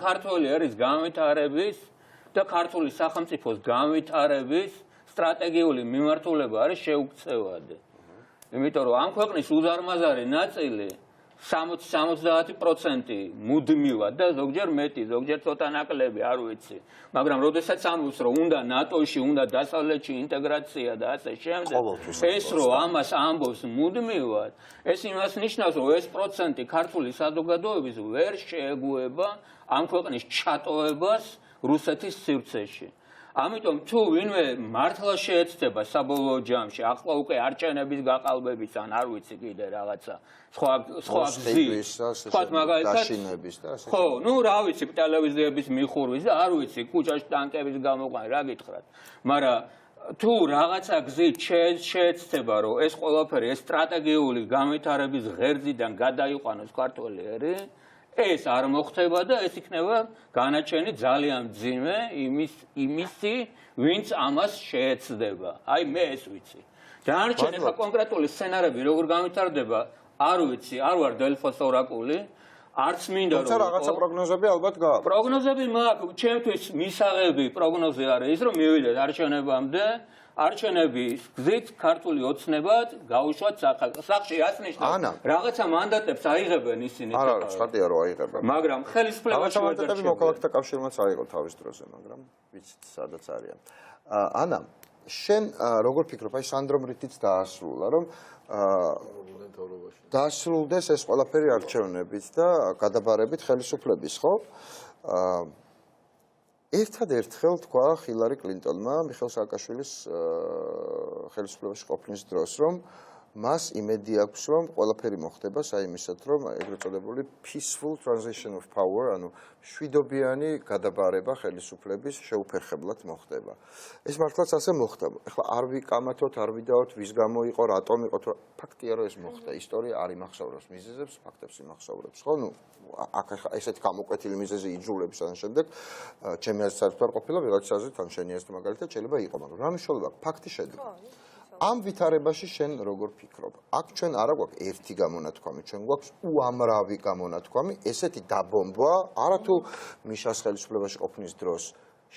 Speaker 5: ქართველი არის განვითარების და ქართული სახელმწიფოს განვითარების სტრატეგიული მიმართულება არის შეუქცევადი იმიტომ რომ ამ ქვეყნის უზარმაზარი ნაწილი 60-70% მუდმივად და ზოგჯერ მეტი, ზოგჯერ ცოტა ნაკლები, არ ვიცი. მაგრამ როდესაც ამბობს, რომ უნდა ნატოში, უნდა დასავლეთში ინტეგრაცია და ასე შემდეგ, ეს რომ ამას ამბობს მუდმივად, ეს იმას ნიშნავს, რომ ეს პროცენტი ქართული საზოგადოების ვერ შეეგუება ამ ქვეყნის ჩატოვებას რუსეთის სივრცეში. ამიტომ თუ ვინმე მართლა შეეცდება საბოლოო ჯამში ახლა უკვე არჩევნების გაყალბების ან არ ვიცი კიდე რაღაცა სხვა გზის სხვა მაგალითად ხო ნუ რა ვიცი ტელევიზიების მიხურვის და არ ვიცი კუჩაში ტანკების გამოყვანა რა გითხრათ მაგრამ თუ რაღაცა გზით შეეცდება რომ ეს ყველაფერი ეს სტრატეგიული განვითარების ღერძიდან გადაიყვანოს ქართველი ერი ეს არ მოხდება და ეს იქნება განაჩენი ძალიან მძიმე იმისი, ვინც ამას შეეცდება. აი მე ეს ვიცი. დანარჩენი ხა კონკრეტული სცენარები როგორ განვითარდება, არ ვიცი, არ ვარ დელფოს ორაკული, არც მინდა რომ
Speaker 1: თუმცა რაღაცა პროგნოზები ალბათ გააქვს.
Speaker 5: პროგნოზები მაქვს, ჩემთვის მისაღები პროგნოზი არის ის, რომ მივიდეთ არჩევნებამდე არჩევნების გზით ქართული ოცნებად გაუშვათ სახში ასნიშნავს რაღაცა მანდატებს აიღებენ ისინი
Speaker 1: არა ცხადია რომ აიღებენ
Speaker 5: მაგრამ ხელისუფლებაში ვერ
Speaker 1: მანდატები მოქალაქეთა კავშირმაც აიღო თავის დროზე მაგრამ ვიცით სადაც არიან ანა შენ როგორ ფიქრობ აი სანდრომ რითიც დაასრულა რომ დაასრულდეს ეს ყველაფერი არჩევნებით და გადაბარებით ხელისუფლების ხო ერთად ერთხელ თქვა ჰილარი კლინტონმა მიხეილ სააკაშვილის ხელისუფლებაში ყოფნის დროს რომ მას იმედი აქვს რომ ყველაფერი მოხდება საიმისად რომ ეგრეთ წოდებული peaceful transition of power ანუ შვიდობიანი გადაბარება ხელისუფლების შეუფერხებლად მოხდება ეს მართლაც ასე მოხდა ეხლა არ ვიკამათოთ არ ვიდაოთ ვის გამო იყო რატომ იყო თუ ფაქტია რომ ეს მოხდა ისტორია არ იმახსოვრებს მიზეზებს ფაქტებს იმახსოვრებს ხო ნუ აქ ესეთ გამოკვეთილი მიზეზი იძულებს ან შემდეგ ჩემი აზრით არ ყოფილა ვიღაცა აზრით ან შენი აზრით მაგალითად შეიძლება იყო მაგრამ რა მნიშვნელობა ფაქტი შედგა ამ ვითარებაში შენ როგორ ფიქრობ? აქ ჩვენ არა გვაქვს ერთი გამონათქვამი, ჩვენ გვაქვს უამრავი გამონათქვამი, ესეთი დაბომბვა, არათუ მიშას ხელისუფლებაში ყოფნის დროს,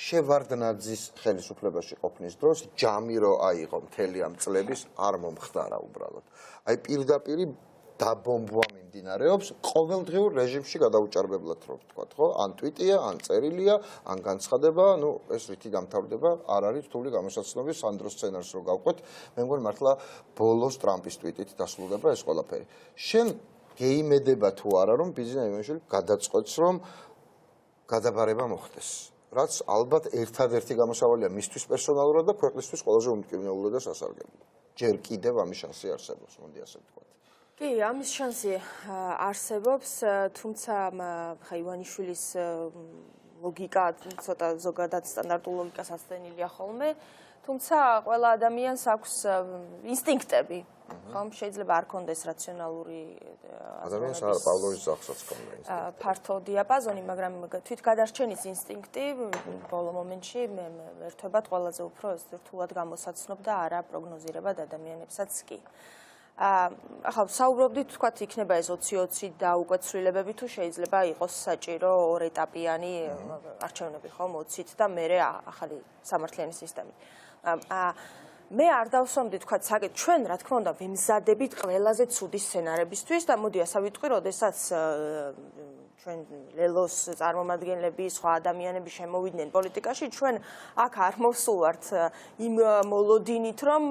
Speaker 1: შევარდნაძის ხელისუფლებაში ყოფნის დროს, ჯამი რო აიღო მთელი ამ წლების არ მომხდარა უბრალოდ. აი პირდაპირ დაბომბვა მიმდინარეობს ყოველდღიურ რეჟიმში გადაუჭარბებლად რო ვთქვათ, ხო? ან ტვიტია, ან წერილია, ან განცხადება, ნუ ეს რითი დამთავრდება, არ არის რთული გამოსაცნობის სანდროს სცენარს რო გავყვეთ, მე მგონი მართლა ბოლოს ტრამპის ტვიტით დასრულდება ეს ყველაფერი. შენ გეიმედება თუ არა რომ ბიზნეს იმეშვილი გადაწყვეტს რომ გადაბარება მოხდეს. რაც ალბათ ერთადერთი გამოსავალია მისთვის პერსონალურად და ქვეყნისთვის ყველაზე უმტკივნეულო და სასარგებლო. ჯერ კიდევ ამის შანსი არსებობს, მოდი ასე ვთქვათ.
Speaker 4: კი, ამის შანსი არსებობს, თუმცა ხა ივანიშვილის ლოგიკა ცოტა ზოგადად სტანდარტულ ლოგიკას აცდენილია ხოლმე, თუმცა ყველა ადამიანს აქვს ინსტინქტები, ხომ? შეიძლება არ კონდეს რაციონალური
Speaker 1: ადამიანს არა პავლოვის ძაღლსაც კონდა ინსტინქტი.
Speaker 4: ფართო დიაპაზონი, მაგრამ თვითგადარჩენის ინსტინქტი ბოლო მომენტში მე ერთობად ყველაზე უფრო რთულად გამოსაცნობ და არა პროგნოზირებად ადამიანებსაც კი. ახლა საუბრობდით, თქვათ, იქნება ეს 20-20 და უკვე ცვლილებები თუ შეიძლება იყოს საჭირო ორეტაპიანი არჩევნები, ხომ, 20-ით და მერე ახალი სამართლიანი სისტემით. მე არ დავსვამდი, თქვათ, ჩვენ, რა თქმა უნდა, ვემზადებით ყველაზე ცუდი სცენარებისთვის და მოდი ასე ვიტყვი, როდესაც ჩვენ ლელოს წარმომადგენლები, სხვა ადამიანები შემოვიდნენ პოლიტიკაში, ჩვენ აქ არ მოვსულვართ იმ მოლოდინით, რომ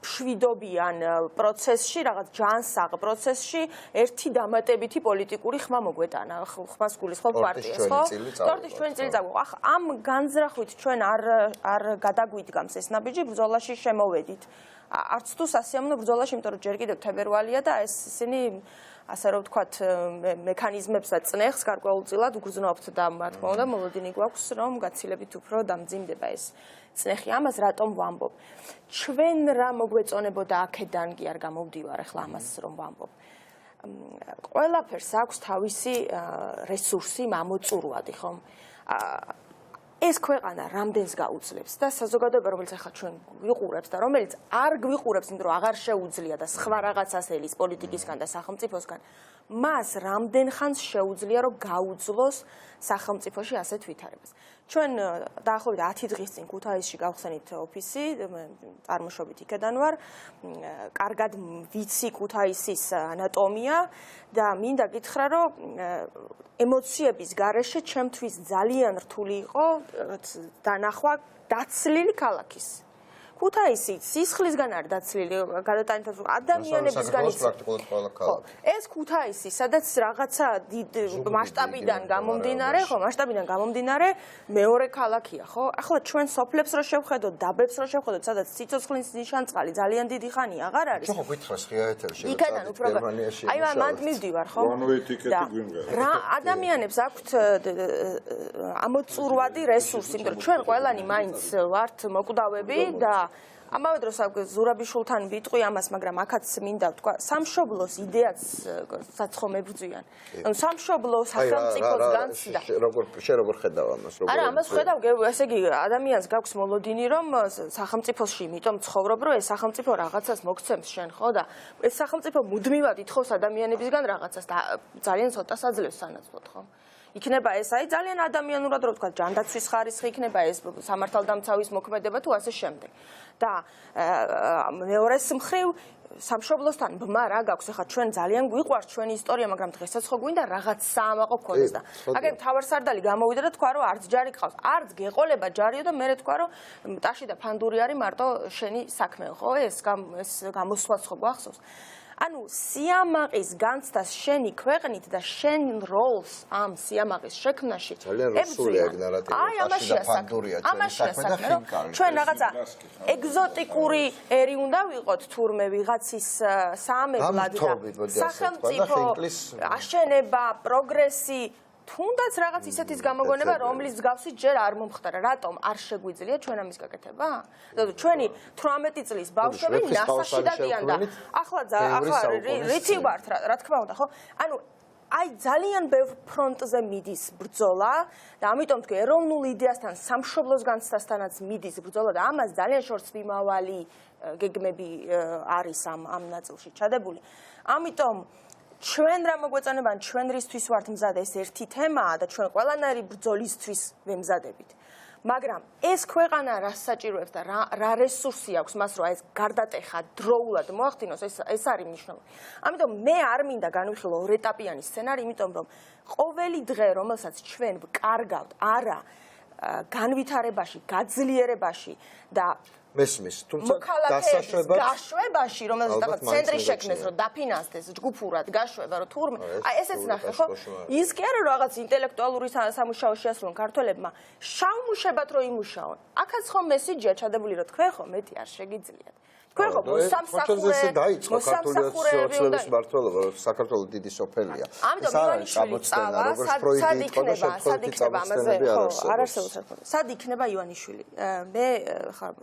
Speaker 4: მშვიდობიან პროცესში, რაღაც ჯანსაღ პროცესში ერთი დამატებითი პოლიტიკური ხმა მოგვეტანა, ხმას გულისხმობ პარტიას, ხო? სპორტის ჩვენი წილი წაგვიყვა. ამ განზრახვით ჩვენ არ გადაგვიდგამს ეს ნაბიჯი, ბრძოლაში შემოვედით. არც თუ სასიამოვნო ბრძოლაში, იმიტომ რომ ჯერ კიდევ თებერვალია და ეს ისინი ასე რომ ვთქვათ, მექანიზმებს და წნეხს გარკვეულწილად უგრძნობთ და რა თქმა უნდა, მოლოდინი გვაქვს, რომ გაცილებით უფრო დამძიმდება ეს წნეხი. ამას რატომ ვამბობ? ჩვენ რა მოგვეწონებოდა აქედან კი არ გამოვდივარ ახლა ამას რომ ვამბობ. ყველაფერს აქვს თავისი რესურსი, მამოწურვადი, ხომ? ეს ქვეყანა რამდენს გაუძლებს და საზოგადოება, რომელიც ახლა ჩვენ ვიყურებს და რომელიც არ გვიყურებს, იმიტომ რომ აღარ შეუძლია და სხვა რაღაცას ელის პოლიტიკისგან და სახელმწიფოსგან, მას რამდენ ხანს შეუძლია რომ გაუძლოს სახელმწიფოში ასეთ ვითარებას. ჩვენ დაახლოებით 10 დღის წინ ქუთაისში გავხსენით ოფისი, წარმოშობით იქედან ვარ, კარგად ვიცი ქუთაისის ანატომია და მინდა გითხრა, რომ ემოციების გარეშე ჩემთვის ძალიან რთული იყო დანახვა დაცლილი ქალაქის. ქუთაისი სისხლისგან არ დაცლილი, გადატანითაც ადამიანებისგან იცი.
Speaker 1: პრაქტიკულად ყველა ქალაქი.
Speaker 4: ეს ქუთაისი, სადაც რაღაცა დიდ მასშტაბიდან გამომდინარე, ხო, მასშტაბიდან გამომდინარე მეორე ქალაქია, ხო? ახლა ჩვენ სოფლებს რო შევხედოთ, დაბებს რო შევხედოთ, სადაც სიცოცხლის ნიშანწყალი ძალიან დიდი ხანია აღარ არის.
Speaker 1: ხო, გითხრას ღია ეთერში.
Speaker 4: იქიდან უფრო აი მანდ მივდივარ, ხო? რა ადამიანებს აქვთ ამოწურვადი რესურსი, იმიტომ რომ ჩვენ ყველანი მაინც ვართ მოკვდავები და ამავე დროს ზურაბიშვილთან ვიტყვი ამას, მაგრამ აქაც მინდა ვთქვა, სამშობლოს იდეაც საცხომ ებრძვიან. ანუ სამშობლო სახელმწიფოს განცდა.
Speaker 1: შენ როგორ ხედავ ამას?
Speaker 4: არა, ამას ხედავ, ესე იგი, ადამიანს გაქვს მოლოდინი, რომ სახელმწიფოში იმიტომ ცხოვრობ, რომ ეს სახელმწიფო რაღაცას მოგცემს შენ, ხო და ეს სახელმწიფო მუდმივად ითხოვს ადამიანებისგან რაღაცას და ძალიან ცოტას აძლევს სანაცვლოდ, ხო? იქნება ეს აი ძალიან ადამიანურად რო ვთქვა ჯანდაცვის ხარისხი, იქნება ეს სამართალდამცავის მოქმედება თუ ასე შემდეგ. და მეორეს მხრივ სამშობლოსთან ბმა რა გაქვს, ახლა ჩვენ ძალიან გვიყვარს ჩვენი ისტორია, მაგრამ დღესაც ხო გვინდა რაღაც საამაყო გქონდეს და აგერ მთავარსარდალი გამოვიდა და თქვა რომ არც ჯარი გყავს, არც გეყოლება ჯარიო და მე თქვა რომ ტაში და ფანდური არის მარტო შენი საქმეო, ხო? ეს გამოსვლაც ხო გვახსოვს. ანუ სიამაყის განცდას შენი ქვეყნით და შენ როლს ამ სიამაყის შექმნაში
Speaker 1: ებრძვია.
Speaker 4: აი ამაშია საქმე, რომ ჩვენ რაღაცა ეგზოტიკური ერი უნდა ვიყოთ თურმე ვიღაცის საამებლად და სახელმწიფო აშენება, პროგრესი თუნდაც რაღაც ისეთის გამოგონება, რომლის მსგავსი ჯერ არ მომხდარა. რატომ არ შეგვიძლია ჩვენ ამის გაკეთება? ჩვენი 18 წლის ბავშვები ნასაში დადიან და ახლა რითი ვართ, რა თქმა უნდა, ხო? ანუ აი ძალიან ბევრ ფრონტზე მიდის ბრძოლა და ამიტომ თქვი ეროვნულ იდეასთან, სამშობლოს განცდასთანაც მიდის ბრძოლა და ამას ძალიან შორს მიმავალი გეგმები არის ამ ნაწილში ჩადებული. ამიტომ ჩვენ რა მოგვეწონება, ჩვენ რისთვის ვართ მზად, ეს ერთი თემაა და ჩვენ ყველანაირი ბრძოლისთვის ვემზადებით. მაგრამ ეს ქვეყანა რას საჭიროებს და რა რესურსი აქვს მას, რომ ეს გარდატეხა დროულად მოახდინოს, ეს არის მნიშვნელოვანი. ამიტომ მე არ მინდა განვიხილო ორეტაპიანი სცენარი, იმიტომ რომ ყოველი დღე, რომელსაც ჩვენ ვკარგავთ, არა განვითარებაში, გაძლიერებაში და
Speaker 1: მესმის, თუმცა დასაშვებად
Speaker 4: გაშვებაში, რომელსაც თქო ცენტრი შექმნეს, რომ დაფინანსდეს ჯგუფურად გაშვება, რომ თურმე, აი ესეც ნახე, ხო? ის კი არა რომ რაღაც ინტელექტუალური სამუშაო შეასრულონ ქართველებმა, შავმუშებად რომ იმუშაონ. აქაც ხომ მესიჯია ჩადებული, რომ თქვენ ხო მეტი არ შეგიძლიათ. თქვენ ხო მოსამსახურე
Speaker 1: დაიწყო ქართული ოცნების მმართველობა, საქართველოს დიდი სოფელია.
Speaker 4: ამიტომ ივანიშვილი წავა, სად იქნება ამაზე, ხო, არ არსებობს საქმე. სად იქნება ივანიშვილი? მე ხარ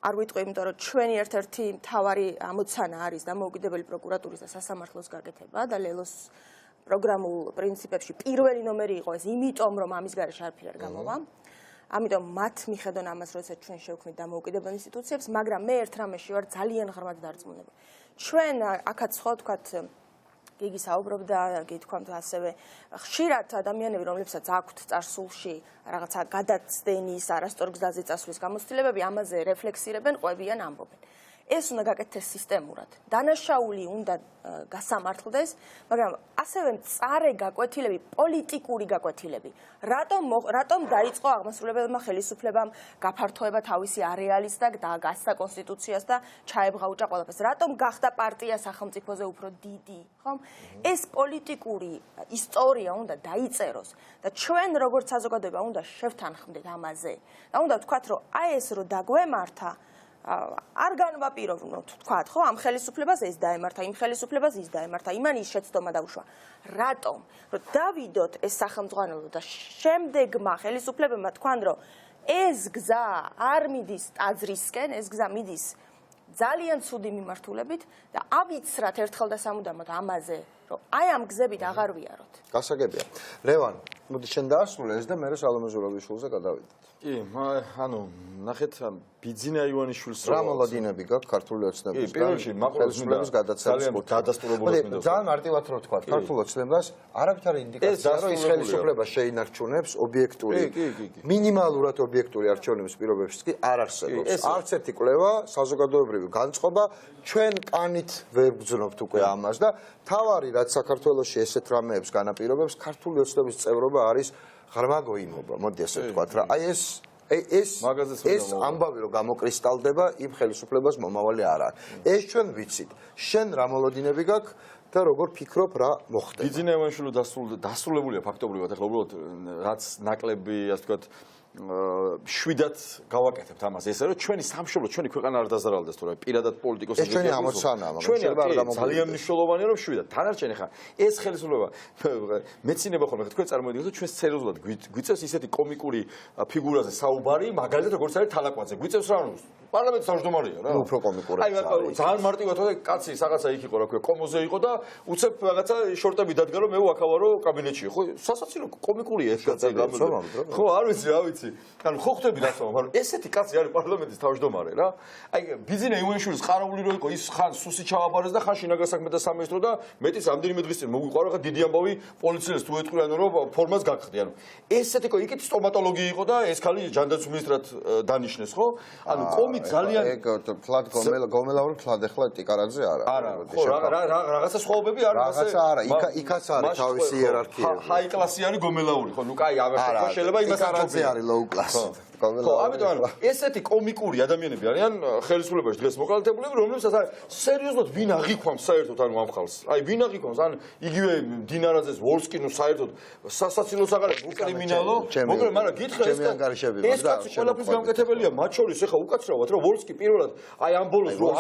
Speaker 4: არ ვიტყვი, იმიტომ რომ ჩვენი ერთ-ერთი მთავარი ამოცანა არის დამოუკიდებელი პროკურატურის და სასამართლოს გაკეთება და ლელოს პროგრამულ პრინციპებში პირველი ნომერი იყო ეს, იმიტომ რომ ამის გარეშე არაფერი არ გამოვა. ამიტომ მათ მიხედონ ამას, როდესაც ჩვენ შევქმნით დამოუკიდებელ ინსტიტუციებს, მაგრამ მე ერთ რამეში ვარ ძალიან ღრმად დარწმუნებული. ჩვენ აქაც ხო თქვათ იგი საუბრობდა, გითქვამთ ასევე ხშირად ადამიანები, რომლებსაც აქვთ წარსულში რაღაცა გადაცდენის, არასწორ გზაზე წასვლის გამოცდილებები, ამაზე რეფლექსირებენ, ყვებიან, ამბობენ. ეს უნდა გაკეთდეს სისტემურად. დანაშაული უნდა გასამართლდეს, მაგრამ ასევე მწარე გაკვეთილები, პოლიტიკური გაკვეთილები. რატომ დაიწყო აღმასრულებელმა ხელისუფლებამ გაფართოება თავისი არეალის და გასცა კონსტიტუციას და ჩაებღაუჭა ყველაფერს? რატომ გახდა პარტია სახელმწიფოზე უფრო დიდი, ხომ? ეს პოლიტიკური ისტორია უნდა დაიწეროს და ჩვენ როგორც საზოგადოება უნდა შევთანხმდეთ ამაზე. და უნდა ვთქვათ, რომ აი ეს რო დაგვემართა არ განვაპიროვნოთ, თქვათ, ხო, ამ ხელისუფლებას ეს დაემართა, იმ ხელისუფლებას ის დაემართა, იმან ის შეცდომა დაუშვა. რატომ? რომ დავიდოთ ეს სახელმძღვანელო და შემდეგმა ხელისუფლებებმა თქვან, რომ ეს გზა არ მიდის ტაძრისკენ, ეს გზა მიდის ძალიან ცუდი მიმართულებით და ავიცრათ ერთხელ და სამუდამოდ ამაზე, რომ აი ამ გზებით აღარ ვიაროთ.
Speaker 1: გასაგებია. ლევან, მოდი შენ დაასრულე ეს და მე სალომე ზურაბიშვილზე გადავიდეთ.
Speaker 3: კი, ანუ ნახეთ ბიძინა ივანიშვილს
Speaker 1: რა მოლოდინები გაქვს ქართული ოცნების
Speaker 3: კი, პირველში მაყურებლის
Speaker 1: გადაცემის
Speaker 3: დადასტურებულად მინდა.
Speaker 1: ძალიან მარტივად რო ვთქვა, ქართულ ოცნებას არავითარი ინდიკაცია რომ ის ხელისუფლება შეინარჩუნებს ობიექტური, მინიმალურად ობიექტური არჩევნების პირობებშიც კი არ არსებობს. არც ერთი კვლევა, საზოგადოებრივი განწყობა ჩვენ კანით ვერ გძნობთ უკვე ამას და მთავარი რაც საქართველოში ესეთ რამეებს განაპირობებს, ქართული ოცნების წევრობა არის ღრმა გოიმობა, მოდი ასე ვთქვათ რა. აი ეს ამბავი რომ გამოკრისტალდება, იმ ხელისუფლებას მომავალი არ არის. ეს ჩვენ ვიცით. შენ რა მოლოდინები გაქვს და როგორ ფიქრობ რა მოხდება?
Speaker 3: ბიძინა ივანიშვილი დასრულებულია ფაქტობრივად, ახლა უბრალოდ რაც ნაკლები, ასე ვთქვათ, შვიდად გავაკეთებთ ამას. ესე რომ ჩვენი სამშობლო, ჩვენი ქვეყანა არ დაზარალდეს, თორე პირადად პოლიტიკოსები.
Speaker 1: ეს ჩვენი ამოცანაა,
Speaker 3: ჩვენი ძალიან მნიშვნელოვანია რომ შვიდად. თანარჩენი ხა ეს ხელისუფლება მეცინება ხოლმე თქვენ წარმოიდგინეთ რომ ჩვენ სერიოზულად გვიწევს ისეთი კომიკური ფიგურაზე საუბარი, მაგალითად როგორც არის თალაკვაძე. გვიწევს რა ნუ პარლამენტის თავმჯდომარეა რა.
Speaker 1: უფრო კომიკური.
Speaker 3: აი ძალიან მარტივად ხო კაცი რაღაცა იქ იყო რა ქვია, კომოზე იყო და უცებ რაღაცა შორტები დადგა რომ მე ვაკავარო კაბინეტში. ხო სასაცილო კომიკურია ეს კაცი. ხო არ ვიცი რა ვიცი. ანუ ხო ხვდები დასწავლა, მაგრამ ესეთი კაცი არის პარლამენტის თავმჯდომარე რა. აი ბიძინა ივანიშვილის ყარაული რო იყო ის ხან სუსი ჩავაბარეს და ხან შინაგან საქმეთა სამინისტრო და მეტიც ამდენიმე დღის წინ მოგვიყვარა ხა დიდი ამბავი პოლიციელს თუ ეტყვიანო რომ ფორმას გაგხდი. ანუ ესეთი იყო იქით სტომატოლოგი იყო და ეს ხალი ჯანდაცვის მინისტრად დანიშნეს ხო? ანუ კომი ძალიან
Speaker 1: ფლად გომელაური ფლად ახლა ტიკარაძე არა.
Speaker 3: არა, ხო რაღაცა სხვაობები არის ასე.
Speaker 1: რაღაცა არა, იქაც არის თავისი იერარქია.
Speaker 3: ჰაი კლასი არის გომელაური ხო? ნუ კაი აბა შეიძლება იმას
Speaker 1: არის low class.
Speaker 3: ხო, ამიტომ ესეთი კომიკური ადამიანები არიან ხელისუფლებაში დღეს მოკალათებულები, რომლებსაც სერიოზულად ვინ აღიქვამს საერთოდ ანუ ამ ხალხს. აი ვინ აღიქვამს, ან იგივე დინარაძეს, ვოლსკი, ნუ საერთოდ სასაცილო საგარეო უკრიმინალო, მაგრამ არა გითხრა ეს კაცი ყველაფრის გამკეთებელია, მათ შორის ეხა უკაცრავად რომ ვოლსკი პირველად აი ამ ბოლოს რო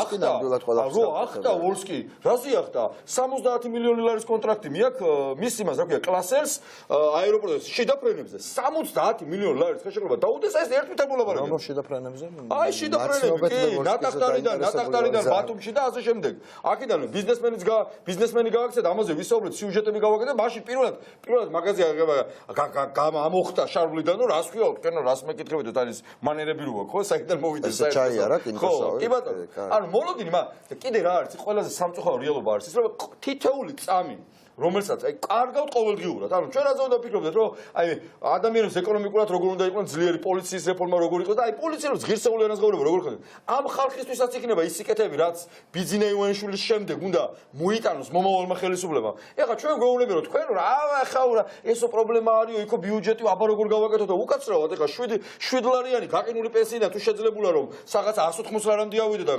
Speaker 3: ახტა ვოლსკი, რაზე ახტა 70 მილიონი ლარის კონტრაქტი მიაქვს მის იმას რა ქვია კლასელს აეროპორტზე შედაფრენებზე 70 მილიონი ლარის ხელშეკრულება დაუდეს ეს ერთმიტებულობა რა.
Speaker 1: რომელ შედაფრენებზე?
Speaker 3: აი შედაფრენები, კი, ნატახტარიდან ბათუმში და ასე შემდეგ. აქედან ბიზნესმენი გააქცეთ, ამაზე ვისაუბრეთ, სიუჟეტები გავაკეთეთ, მაშინ პირველად მაღაზია ამოხტა შარვლიდან, რომ რას ხიალთ, კენო რას მეკითხებით, და ის მანერები რო აქვს, ხო, საერთოდ მოვიდეს საერთოდ.
Speaker 1: ჩაი არა, კინოსავე.
Speaker 3: კი ბატონო. ანუ მოლოდინი, კიდე რა არის, ყველაზე სამწუხარო რეალობა არის ის, რომ თითოეული წამი რომელსაც აი კარგავთ ყოველდღიურად. ანუ ჩვენ რაზე უნდა ვფიქრობდეთ, რომ აი ადამიანებს ეკონომიკურად როგორ უნდა იყვნენ ძლიერი პოლიციის რეფორმა როგორ იყოს და აი პოლიციელებს ღირსეული ანაზღაურება როგორ ხდება. ამ ხალხისთვისაც იქნება ის სიკეთები, რაც ბიძინა ივანიშვილის შემდეგ უნდა მოიტანოს მომავალმა ხელისუფლებამ. ეხლა ჩვენ გვეუბნები რომ თქვენ რა ახლა ესო პრობლემა არისო, იქო ბიუჯეტი აბა როგორ გავაკეთოთ და უკაცრავად ეხლა 7 ლარიანი გაყინული პენსია თუ შეძლებულა რომ რაღაცა 180 ლარამდე ავიდე და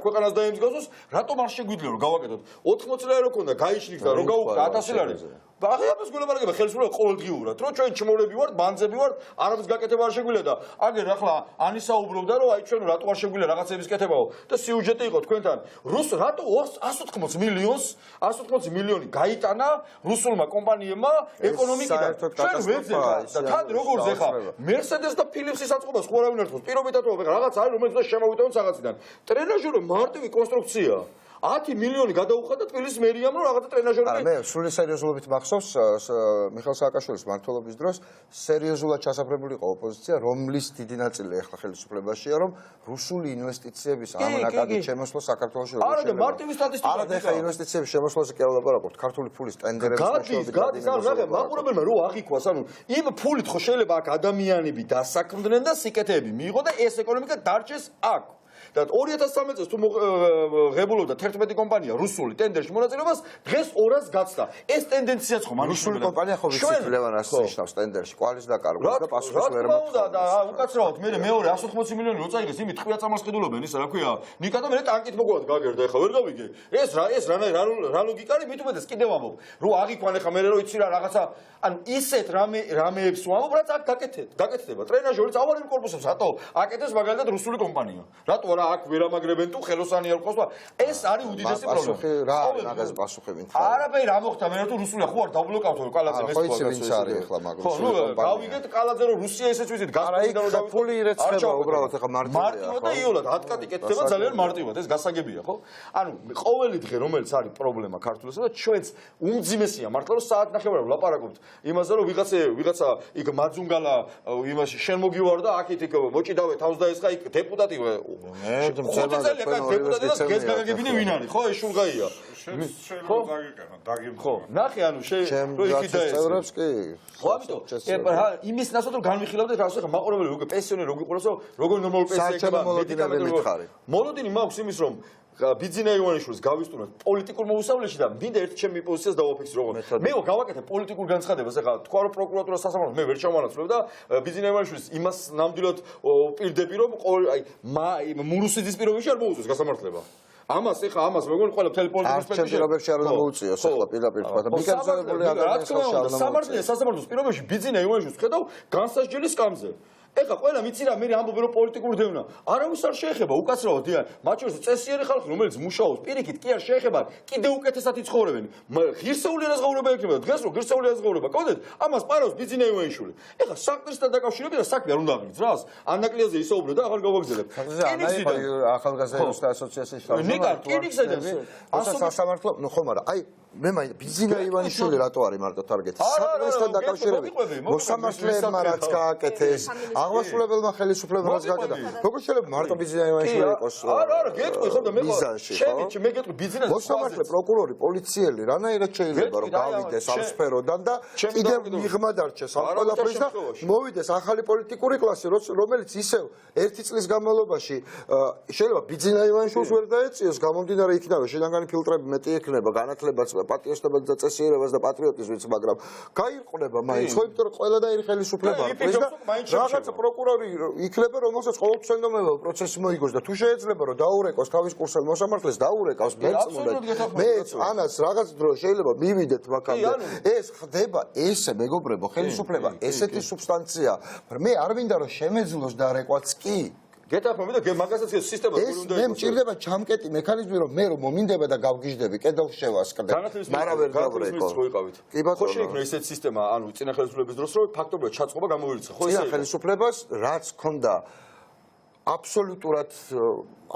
Speaker 3: ქვეყანას დაემსგავსოს, რატომ არ შეგვიძლია რომ გავაკეთოთ 80 ლარი რო ქონდა გაიშნიქს და რომ გაუხდა 1000 ლარი. აღიარებს გულაბარგება ხელისუფლება ყოველდღიურად, რომ ჩვენ ჩმოვლები ვართ, ბანძები ვართ, არამის გაკეთება არ შეგვიძლია და აგერ ახლა ანისაუბრობდა რომ აი ჩვენ რატო არ შეგვიძლია რაღაცების კეთებაო და სიუჟეტი იყო თქვენთან. რატო 180 მილიონი გაიტანა რუსულმა კომპანიებმა ეკონომიკიდან. ჩვენ ვეძებთ და თან როგორ ზეხა მერსედეს და ფილიპსის აწყობას ხო არავინ არ თქოს. პირობითად რომ რაღაც არის რომელიც უნდა შემოვიტანოს რაღაციდან. ტრენაჟორი მარტივი კონსტრუქციაა. 10 მილიონი გადაუხადა თბილისის მერიამ რომ რაღაცა ტრენაჟორები.
Speaker 1: მე სრული სერიოზულობით მახსოვს მიხეილ სააკაშვილის მმართველობის დროს სერიოზულად ჩასაფრებული იყო ოპოზიცია, რომლის დიდი ნაწილი ახლა ხელისუფლებაშია, რომ რუსული ინვესტიციების ამონაკადი შემოსვლა საქართველოში
Speaker 3: როგორ შეიძლება. არა და მარტივი სტატისტიკა.
Speaker 1: არა და ახლა ინვესტიციების შემოსვლაზე კი არ ვლაპარაკობთ, ქართული ფულის ტენდერების
Speaker 3: მეშვეობით. გადის, რა მაყურებელმა რო აღიქواس, ანუ იმ ფულით ხო შეიძლება აქ ადამიანები დასაქმდნენ და სიკეთეები მიიღო და ეს ეკონომიკა დარჩეს აქ. და 2013 წელს თუ ღებულობდა 11 კომპანია რუსული ტენდერში მონაწილეობას, დღეს 200-ს გაცდა. ეს ტენდენციაც ხომ არ
Speaker 1: რუსული კომპანია ხო ვიცით ლევანას ნიშნავს ტენდერში, კვალის დაკარგვას და პასუხის ვერ
Speaker 3: მოხდა და უკაცრავად მე მეორე 180 მილიონი რო წაიღეს იმით ხვია წამასყიდულობენ ისა რა ქვია ნიკა და მე ტანკით მოგვად გაგერდა ეხა ვერ გავიგე ეს რა ლოგიკა არის მით უმეტეს კიდევ ამბობ რო აღიქვან ეხა მე რო იცი რა რაღაცა ანუ ისეთ რამეებს ვამბობ რაც აქ გაკეთდება ტრენაჟორი წავარენ კორპუსებს რატო აკეთებს მაგალითად რუსული კომპანია რატო რა აქ ვერ ამაგრებენ თუ ხელოსანი არ ყავს ეს არის უდიდესი პრობლემა
Speaker 1: რა არის მაგაზე პასუხი მინდა
Speaker 3: არაფერი რა მოხდა მე თუ რუსული ხო არ დაბლოკავთ კალაძე მე
Speaker 1: ხო იცი ვინც არის ეხლა მაგ
Speaker 3: ხო ნუ გავიგეთ კალაძე რომ რუსია ესეც ვიცით
Speaker 1: გასპრომიდან ფული ირეცხება უბრალოდ ეხლა
Speaker 3: მარტივად და იოლად ატკატი კეთდება ძალიან მარტივად ეს გასაგებია ხო ანუ ყოველი დღე რომელიც არის პრობლემა ქართულსა და ჩვენც უმძიმესია მართლა რომ საათნახევარი ვლაპარაკობთ იმაზე რომ ვიღაცა იქ მაძუნგალა იმაში შენ მოგივარ და აქეთ იქ მოჭიდავე თავს და ეს ხა იქ დეპუტატი მე ხუთი წელი აქ დეპუტატი და გეს გაგებინე ვინ არის ხო ეს შულგაია
Speaker 2: ხო დაგიმ
Speaker 3: ხო ნახე ანუ რომ იქი და
Speaker 1: წევრებს კი
Speaker 3: ხო ამიტომ იმის ნაცვლად რომ განვიხილავდეთ რას ხა მაყურებელი როგორ პენსიონერი როგორ ყურებს როგორ ნორმალური პენსია იქნება
Speaker 1: მედიკამენტები
Speaker 3: მოლოდინი მაქვს იმის რომ ბიძინა ივანიშვილს გავისტუმროთ პოლიტიკურ მოუსავლეში და მინდა ერთ ჩემი პოზიციას დავაფიქსირო როგორ მე გავაკეთე პოლიტიკურ განცხადებას ახლა თქვა რომ პროკურატურა სასამართლო მე ვერ ჩამანაცვლებ და ბიძინა ივანიშვილის იმას ნამდვილად პირდები რომ აი მურუსიძის პირობებში არ მოუწევს გასამართლება ამას მეგონი ყველა მთელი პოლიტიკის სპექტრში
Speaker 1: პირობებში არ უნდა მოუწიოს ახლა პირდაპირ თქვა და მიკერძოლებული ადამიანს ხალხი არ უნდა
Speaker 3: სამართლია სასამართლოს პირობებში ბიძინა ივანიშვილს ხედავ განსასჯელის სკამზე ეხა ყველა ვიცი რა მე ამბობენ რომ პოლიტიკური დევნა არავის არ შეეხება უკაცრავად დიან მათ შორის წესიერი ხალხი რომელიც მუშაობს პირიქით კი არ შეეხება კიდე უკეთესად იცხოვრებენ ღირსეული არაზღაურება ექნება დღეს რომ ღირსეული არაზღაურება გქონდეთ ამას პარავს ბიძინა ივანიშვილი ეხა საქმესთან დაკავშირებით და საქმე არ უნდა აღიძრას რას ანაკლიაზე ისაუბრე და აღარ გავაგზელებ
Speaker 1: ახალგაზრდათა ასოციაციის სასამართლო ნუ ხომ არა აი მე მაინც ბიძინა ივანიშვილი რატო არის მარტო თარგეტი საქმესთან დაკავშირებით მოსამართლეებმა რაც გააკეთეს აღმასრულებელმა ხელისუფლებამ რაც გააკეთა როგორ შეიძლება მარტო ბიძინა ივანიშვილი იყოს
Speaker 3: არა გეტყვი ხო და მე მე გეტყვი ბიძინას
Speaker 1: მოსამართლე პროკურორი პოლიციელი რანაირად შეიძლება რომ გავიდეს ამ სფეროდან და კიდევ მიღმა დარჩეს ამ ყველაფრის და მოვიდეს ახალი პოლიტიკური კლასი რომელიც ისევ ერთი წლის განმავლობაში შეიძლება ბიძინა ივანიშვილს ვერ დაეწიოს გამომდინარე იქიდან რომ შედანგანი ფილტრები მეტი ექნება განათლებაც პატრიოტიზმს და წესიერებას და პატრიოტიზმს მაგრამ გაირყნება მაინც ხო იმიტომ რომ ყველა და ერთი ხელისუფლება არის და რაღაც პროკურორი იქნება რომელსაც ყოველწლიანობა პროცესი მოიგოს და თუ შეიძლება რომ დაურეკოს თავის კურსელ მოსამართლეს დაურეკავს მეც ანას რაღაც დრო შეიძლება მივიდეთ მაგამდე ეს ხდება ესე მეგობრებო ხელისუფლება ესეთი სუბსტანცია მე არ მინდა რომ შემეძლოს და რეკვაც კი
Speaker 3: გეტაფობი და მაგასაც ეს სისტემა
Speaker 1: გული უნდა იყოს. მე მჭირდება ჩამკეტი მექანიზმი რომ მე რომ მომინდება და გავგიჟდები, კედელს შევასკდე. მაგრამ ვერ დავრეკო. კი ბატონო.
Speaker 3: ხო შეიქმნა ესეთი სისტემა, ანუ წინა ხელისუფლების დროს რომ ფაქტობრივად ჩაწყობა გამოირიცხა. ხო
Speaker 1: წინა ხელისუფლებას რაც ქონდა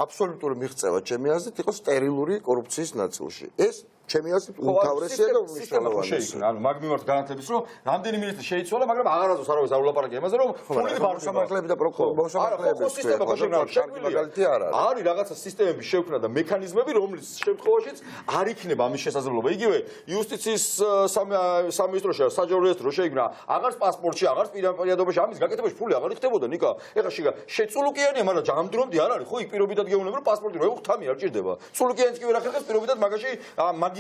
Speaker 1: აბსოლუტური მიღწევა ჩემი აზრით იყო სტერილური კორუფციის ნაწილში. ეს ჩემი აზრით უმთავრესია და უმნიშვნელოვანესი.
Speaker 3: ანუ მაგ მიმართ განათლების რომ რამდენი მინისტრი შეიცვალა, მაგრამ აღარასდროს არავის არ ვლაპარაკია იმაზე რომ ფული
Speaker 1: მოსამართლეები და მოსამართლეების
Speaker 3: სისტემა
Speaker 1: მაგალითი არ არის.
Speaker 3: არის რაღაცა სისტემები შექმნა და მექანიზმები, რომლის შემთხვევაშიც არ იქნება ამის შესაძლებლობა. იგივე იუსტიციის სამინისტროში საჯარო რეესტრი რო შეიქმნა, აღარს პასპორტში, აღარს პირადობაში ამის გაკეთებაში ფული აღარ იქნებოდა ნიკა. ეხლა შეგა შეწულუკიანია, მაგრამ ამ დრომდე არ არის, ხო იქ პირობითად გეუბნება რომ პასპორტი რო ეყო თამი არ ჭირდება. წულუკიანიც კი ვერ ახერხებს პირობითად მაგაში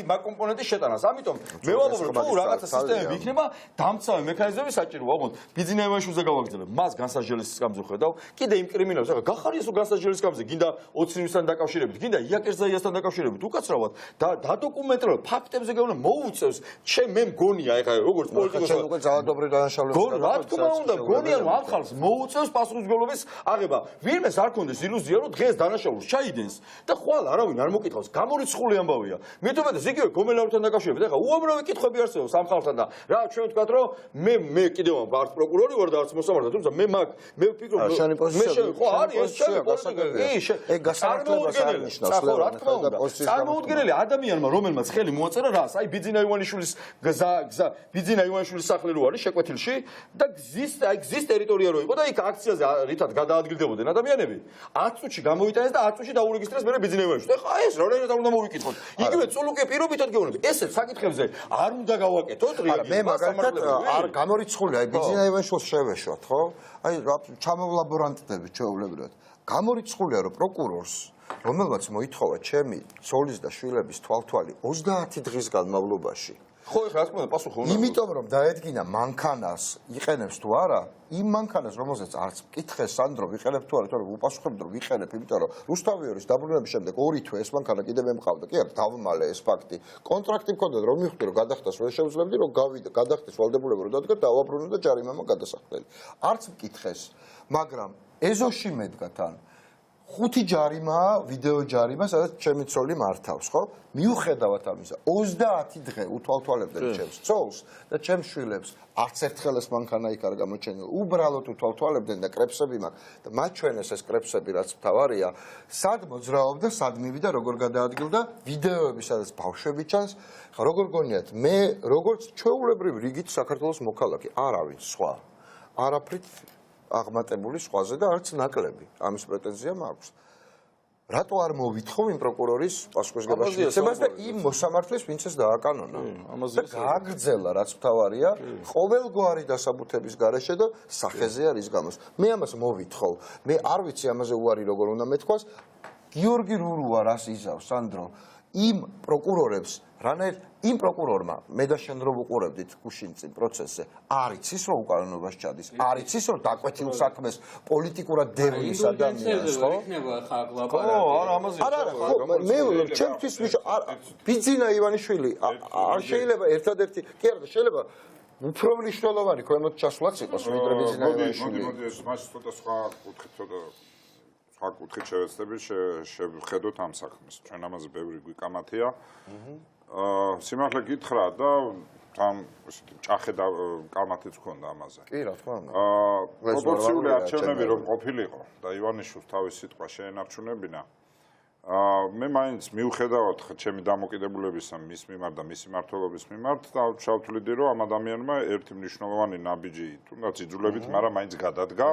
Speaker 3: მაგ კომპონენტის შეტანას. ამიტომ მე ვამბობ რომ თუ რაღაცა სისტემები იქნება, დამცავი მექანიზმები საჭიროა. ამოთ ბიძინა ივანიშვილზე გავაგზავნებ. მას განსაჯელის სკამზე ხედავ. კიდე იმ კრიმინალს, ახლა გახარიეს თუ განსაჯელის სკამზე, გინდა ოცნივისთან დაკავშირებით, გინდა იაკერზაიასთან დაკავშირებით, უკაცრავად და დადოკუმენტირებ ფაქტებზე გეუბნებ მოუწევს. მე მგონია, ეხლა როგორც პოლიტიკოსი
Speaker 1: უკვე ძალადობრივ დანაშაულებას
Speaker 3: რა თქმა უნდა, მგონია რომ ამ ხალხს მოუწევს პასუხისმგებლობის აღება. ვინმეს არ ქონდეს ილუზია, რომ დღეს დანაშაულს ჩაიდენს და ხვალ არავინ არ მოკითხავს. გამორიცხული ამბავია. მით უმეტეს იგივე გომელაურთან დაკავშირებით. ეხლა უამრავი კითხვები არსებობს ამ ხალხთან და რა ჩვენ ვთქვათ რომ მე კიდევ არც პროკურორი ვარ და არც მოსამართლე, თუმცა მე ვფიქრობ მე ხო არის ეს ჩემი პოზიცია.
Speaker 1: ეგ გასამართლებას არ ნიშნავს.
Speaker 3: რა თქმა უნდა. წარმოუდგენელი ადამიანმა რომელმაც ხელი მოაწერა რას? აი ბიძინა ივანიშვილის გზა ბიძინა ივანიშვილის სახლი რო არის შეკვეთილში და გზის ტერიტორია რო იყო და იქ აქციაზე რითად გადაადგილდებოდნენ ადამიანები 10 წუთში გამოიტანეს და 10 წუთში დაურეგისტრეს მე ბიძინა ივანიშვილი. ეხლა ეს რა უნდა მოვიკითხოთ. იგივე წულუკე პირობითად გეუბნები. ესეთ საკითხებზე არ უნდა გავაკეთოთ რეაგირება.
Speaker 1: მე მაგალითად არ გამორიცხული აი ბიძინა ივანიშვილს შევეშვათ, ხო? აი ჩამოვლაბორანტდებით ჩვეულებრივად. გამორიცხულია რომ პროკურორს რომელმაც მოითხოვა ჩემი ცოლის და შვილების თვალთვალი 30 დღის განმავლობაში
Speaker 3: ხო ეხლა რა თქმა უნდა პასუხი უნდა
Speaker 1: იმიტომ რომ დაედგინა მანქანას იყენებს თუ არა იმ მანქანას რომელსაც არც მკითხეს სანდრო ვიყენებ თუ არა თორემ უპასუხებდი რომ ვიყენებ იმიტომ რომ რუსთავიორის დაბრუნების შემდეგ 2 თვე ეს მანქანა კიდევ ემყავდა კი არა დავმალე ეს ფაქტი კონტრაქტი მქონდა რომ მივხვდი რომ გადახდას ვერ შევძლებდი რომ გავიდა გადახდის ვალდებულება რომ დადგა დავაბრუნე და ჯარიმამა გადასახდელი არც მკითხეს მაგრამ ეზოში მედგა თან 5 ჯარიმაა ვიდეო ჯარიმა სადაც ჩემი ცოლი მართავს ხო მიუხედავად ამისა 30 დღე უთვალთვალებდნენ ჩემს ცოლს და ჩემს შვილებს არც ერთხელ ეს მანქანა იქ არ გამოჩენილი უბრალოდ უთვალთვალებდნენ და კრეფსები მაქვს და მაჩვენეს ეს კრეფსები რაც მთავარია სად მოძრაობდა სად მივიდა როგორ გადაადგილდა ვიდეოები სადაც ბავშვები ჩანს როგორ გონიათ მე როგორც ჩვეულებრივ რიგით საქართველოს მოქალაქე არავინ სხვა არაფრით აღმატებული სხვაზე და არც ნაკლები. ამის პრეტენზია მაქვს. რატო არ მოვითხოვ იმ პროკურორის პასუხისგებაშინებას და იმ მოსამართლეს ვინც ეს დააკანონა? და გააგრძელა რაც მთავარია ყოველგვარი დასაბუთების გარეშე და სახეზეა რის გამოც. მე ამას მოვითხოვ. მე არ ვიცი ამაზე უარი როგორ უნდა მეთქვას. გიორგი რურუა რას იზავს სანდრო იმ პროკურორებს რანაირ იმ პროკურორმა მე და შენ რო ვუყურებდით გუშინ წინ პროცესზე არ იცის რომ უკანონობას ჩადის არ იცის რომ დაკვეთილ საქმეს პოლიტიკურად დევნის ადამიანს ხო
Speaker 5: იქნება ხა ლაპარაკი
Speaker 3: ხო არა ამაზე
Speaker 1: არა მე ჩემთვის ბიძინა ივანიშვილი არ შეიძლება ერთადერთი კი არა შეიძლება უფრო მნიშვნელოვანი ქვემოთ ჩასვლაც იყოს ვიდრე ბიძინა ივანიშვილი
Speaker 2: მოდი ეს მას ცოტა სხვა კუთხით ცოტა სხვა კუთხით შევეცდები შევხედოთ ამ საქმეს ჩვენ ამაზე ბევრი გვიკამათია სიმართლე გითხრა და თან ესეთი ჭახე და კამათიც ქონდა ამაზე.
Speaker 1: კი, რა თქმა უნდა.
Speaker 2: პროპორციული არჩევნები რომ ყოფილიყო და ივანიშვილს თავის სიტყვა შეენარჩუნებინა. მე მაინც მიუხედავად ჩემი დამოკიდებულებისა მის მიმართ და მისი მმართველობის მიმართ და ჩავთვლიდი რომ ამ ადამიანმა ერთი მნიშვნელოვანი ნაბიჯი თუნდაც იძულებით, მაგრამ მაინც გადადგა.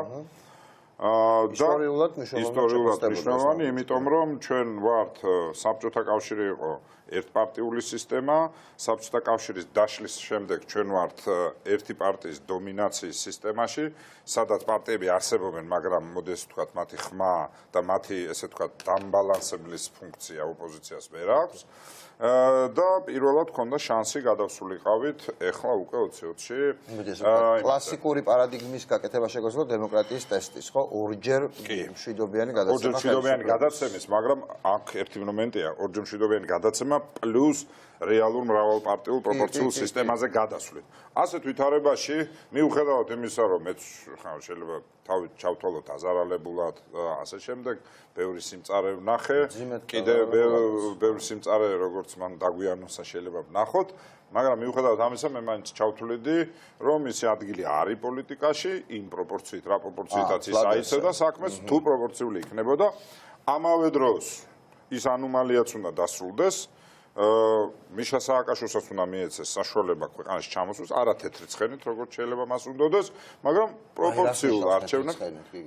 Speaker 1: ისტორიულად
Speaker 2: მნიშვნელოვანი, იმიტომ რომ ჩვენ ვართ საბჭოთა კავშირი იყო ერთპარტიული სისტემა, საბჭოთა კავშირის დაშლის შემდეგ ჩვენ ვართ ერთი პარტიის დომინაციის სისტემაში, სადაც პარტიები არსებობენ, მაგრამ მოდი ესე ვთქვათ, მათი ხმა და მათი ესე ვთქვათ დამბალანსებლის ფუნქცია ოპოზიციას ვერ აქვს. და პირველად ქონდა შანსი გადავსულიყავით ეხლა უკვე 20-ში
Speaker 1: კლასიკური პარადიგმის გაკეთება შეგვეძლო დემოკრატიის ტესტის, ხო? ორჯერ მშვიდობიანი გადაცემა.
Speaker 2: ორჯერ მშვიდობიანი გადაცემის, მაგრამ აქ ერთი მომენტია, ორჯერ მშვიდობიანი გადაცემა პლუს რეალურ მრავალპარტიულ პროპორციულ სისტემაზე გადასვლით. ასეთ ვითარებაში მიუხედავად იმისა, რომ მეც შეიძლება თავით ჩავთვალოთ აზარალებულად და ასე შემდეგ, ბევრი სიმწარე ვნახე, კიდევ ბევრი სიმწარე როგორც მან დაგვიანოსა შეიძლება ვნახოთ, მაგრამ მიუხედავად ამისა მე მაინც ჩავთვლიდი, რომ ისი ადგილი არის პოლიტიკაში, იმ პროპორციით, რა პროპორციითაც ის აიცევდა საქმეს, თუ პროპორციული იქნებოდა, ამავე დროს ის ანომალიაც უნდა დასრულდეს. მიშა სააკაშვილსაც უნდა მიეცეს საშუალება ქვეყანაში ჩამოსვლის, არა თეთრი ცხენით, როგორც შეიძლება მას უნდოდეს, მაგრამ პროპორციულ არჩევნებში,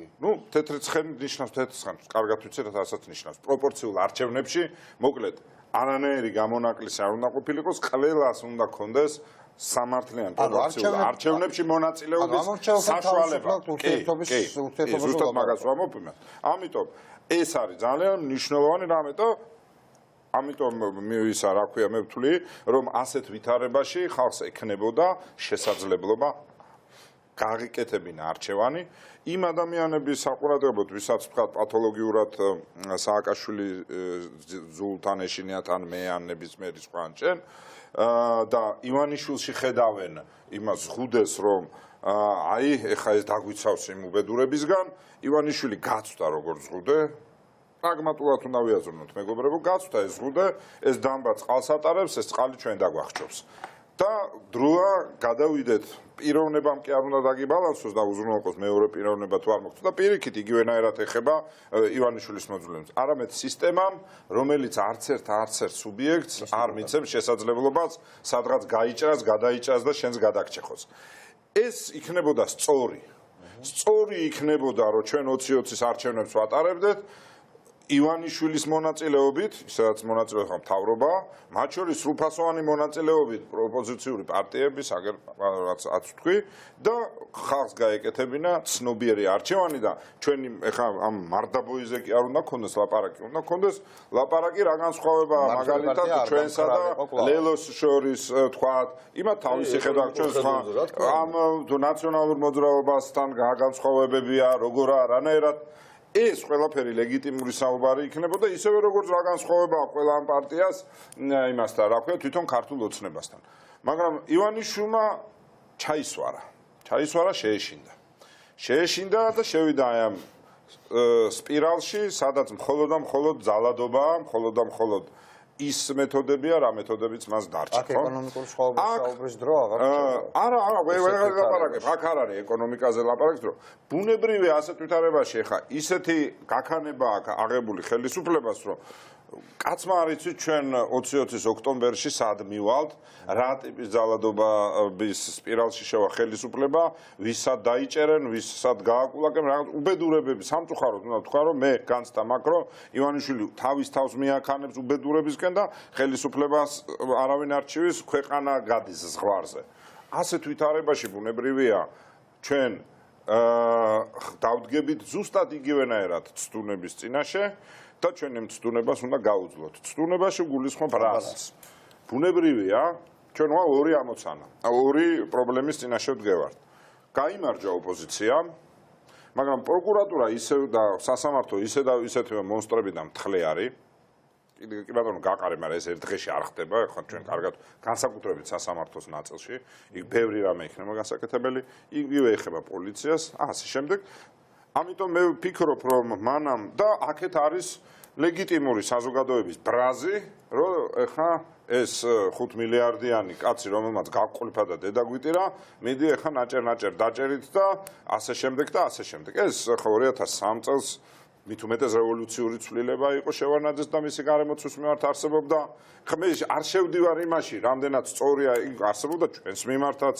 Speaker 2: თეთრი ცხენი ნიშნავს თეთრ ცხენს, კარგად ვიცით, რასაც ნიშნავს. პროპორციულ არჩევნებში, მოკლედ, არანაირი გამონაკლისი არ უნდა ყოფილიყოს, ყველას უნდა კონდეს სამართლიანი პროპორციულ არჩევნებში მონაწილეობის საშუალება. ზუსტად მაგას ვამოფიმეთ. ამიტომ ეს არის ძალიან მნიშვნელოვანი რამე და ამიტომ მივისა რა ქვია მე ვთვლი რომ ასეთ ვითარებაში ხალხს ექნებოდა შესაძლებლობა გააკეთებინა არჩევანი იმ ადამიანების საყურადღებოდ ვისაც თქვა პათოლოგიურად სააკაშვილი ზულთან ეშინიათ ან მე ან ნებისმიერი სხვა ან ჩვენ და ივანიშვილში ხედავენ იმას ზღუდეს რომ აი ეხა ეს დაგვიცავს იმ უბედურებისგან ივანიშვილი გაცვდა როგორც ზღუდე პრაგმატულად უნდა ვიაზრუნოთ მეგობრებო, გაცვდა ეს ზღუდე, ეს დამბა წყალს ატარებს, ეს წყალი ჩვენ დაგვახჭობს. და დროა გადავიდეთ პიროვნებამ კი არ უნდა დაგიბალანსოს და უზრუნველყოს მეორე პიროვნება თუ არ მოხდა და პირიქით იგივენაირად ეხება ივანიშვილის მოძულებს. არამედ სისტემამ, რომელიც არც ერთ სუბიექტს არ მიცემს შესაძლებლობას სადღაც გაიჭრას, გადაიჭრას და შენს გადაგჭეხოს. ეს იქნებოდა სწორი. სწორი იქნებოდა, რომ ჩვენ 20-20-ის არჩევნებს ვატარებდეთ. ივანიშვილის მონაწილეობით, სადაც მონაწილეობს მთავრობა, მათ შორის სრულფასოვანი მონაწილეობით ოპოზიციური პარტიების, რაც თქვი და ხალხს გაეკეთებინა ცნობიერი არჩევანი და ჩვენი ეხა ამ მარდაბოიზე კი არ უნდა გქონდეს ლაპარაკი, უნდა გქონდეს ლაპარაკი რა განსხვავებაა მაგალითად ჩვენსა და ლელოს შორის თქვათ, იმათ თავისი ხედვა ჩვენ სხვა ამ ნაციონალურ მოძრაობასთან განსხვავებებია, როგორა რანაირად ეს ყველაფერი ლეგიტიმური საუბარი იქნებოდა ისევე როგორც რა განსხვავებაა ყველა ამ პარტიას იმასთან, რა ქვია, თვითონ ქართულ ოცნებასთან. მაგრამ ივანიშვილმა ჩაისვარა, შეეშინდა და შევიდა ამ სპირალში, სადაც მხოლოდ და მხოლოდ ძალადობაა, მხოლოდ და მხოლოდ ის მეთოდებია, რა მეთოდებიც მას დარჩა,
Speaker 1: ხო? აქ ეკონომიკური სხვაობის დრო აღარ
Speaker 2: არა, ვეღარ ლაპარაკებ, აქ არ არის ეკონომიკაზე ლაპარაკის დრო. ბუნებრივია ასეთ ვითარებაში ხა ისეთი გაქანება აქვს აღებული ხელისუფლებას, რომ კაცმა არ იცით ჩვენ 2020 ოქტომბერში სად მივალთ, რა ტიპის ძალადობის სპირალში შევა ხელისუფლება, ვისაც დაიჭერენ, ვისაც გააკულაკენ, რაღაც უბედურებები სამწუხაროდ უნდა ვთქვა, რომ მე განცდა მაქვს, რომ ივანიშვილი თავის თავს მიაქანებს უბედურებისკენ და ხელისუფლებას არავინ არჩივის, ქვეყანა გადის ზღვარზე. ასეთ ვითარებაში ბუნებრივია ჩვენ დავდგებით ზუსტად იგივენაირად ცდუნების წინაშე და ჩვენ ამ ცდუნებას უნდა გაუძლოთ. ცდუნებაში გულისხმობ რას? ბუნებრივია, ჩვენ ორი ამოცანა, ორი პრობლემის წინაშე ვდგევართ. გაიმარჯვა ოპოზიცია, მაგრამ პროკურატურა ისევ და სასამართლო ისე და ისეთივე მონსტრები და მთხრე არის. კი ბატონო გაყარე, მაგრამ ეს ერთ დღეში არ ხდება, ხო ჩვენ კარგად განსაკუთრებით სასამართლოს ნაწილში, იქ ბევრი რამე იქნება გასაკეთებელი, იგივე ეხება პოლიციას, ასე შემდეგ. ამიტომ მე ვფიქრობ, რომ მანამ და აქეთ არის ლეგიტიმური საზოგადოების ბრაზი, რომ ეხა ეს 5 მილიარდიანი კაცი, რომელმაც გაყოლიფა და დედა გვიტირა, მიდი ეხა ნაჭერ დაჭერით და ასე შემდეგ და ასე შემდეგ. ეს ხო 2003 წელს მით უმეტეს რევოლუციური ცვლილება იყო შევარნაძეს და მისი გარემოცვის მიმართ არსებობდა. ხა მე არ შევდივარ იმაში, რამდენად სწორია არსებობდა ჩვენს მიმართაც.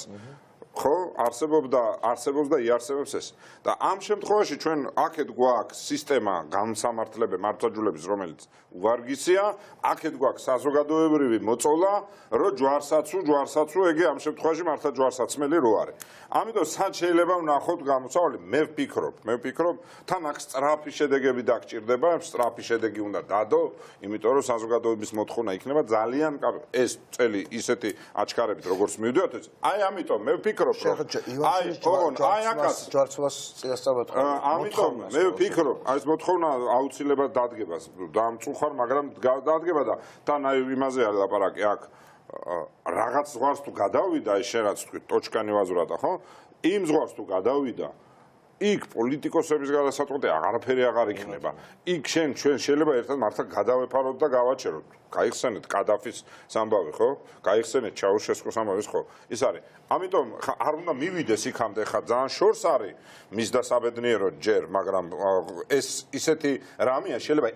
Speaker 2: ხო, არსებობს და იარსებებს ეს. და ამ შემთხვევაში ჩვენ აქეთ გვაქვს სისტემა გამსამართლებელი მართლმსაჯულების, რომელიც უვარგისია, აქეთ გვაქვს საზოგადოებრივი მოწოლა, რომ ჯვარსაცუ, ეგე ამ შემთხვევაში მართლა ჯვარსაცმელი რო არის. ამიტომ სად შეიძლება ვნახოთ გამოსავალი? მე ვფიქრობ, თან აქ სწრაფი შედეგები დაგჭირდება, სწრაფი შედეგი უნდა დადო, იმიტომ რომ საზოგადოების მოთხოვნა იქნება ძალიან ეს წელი ისეთი აჩქარებით, როგორც მივდივართ, აი ამიტომ მე ვფიქრობ
Speaker 1: ჯვარცმას წინასწარ
Speaker 2: ამიტომ მე ვფიქრობ, აი ეს მოთხოვნა აუცილებლად დადგებას დამწუხარ, მაგრამ დადგება და თან აი იმაზე არის ლაპარაკი აქ რაღაც ზღვარს თუ გადავიდა, ეს შენ რაც თქვი, ტოჩკანი ვაზრატა, ხო? იმ ზღვარს თუ გადავიდა, იქ პოლიტიკოსების გადასაწყვეტი აღარაფერი აღარ იქნება. იქ ჩვენ შეიძლება ერთად მართლა გადავეფაროთ და გავაჩეროთ. გაიხსენეთ კადაფის სამბავი, ხო? გაიხსენეთ ჩაუშესკოს სამბავი, ხო? ის არის. ამიტომ არ უნდა მივიდეს იქამდე, ხა ძალიან შორს არის მის დასაბედნიეროდ ჯერ, მაგრამ ეს ისეთი რამეა, შეიძლება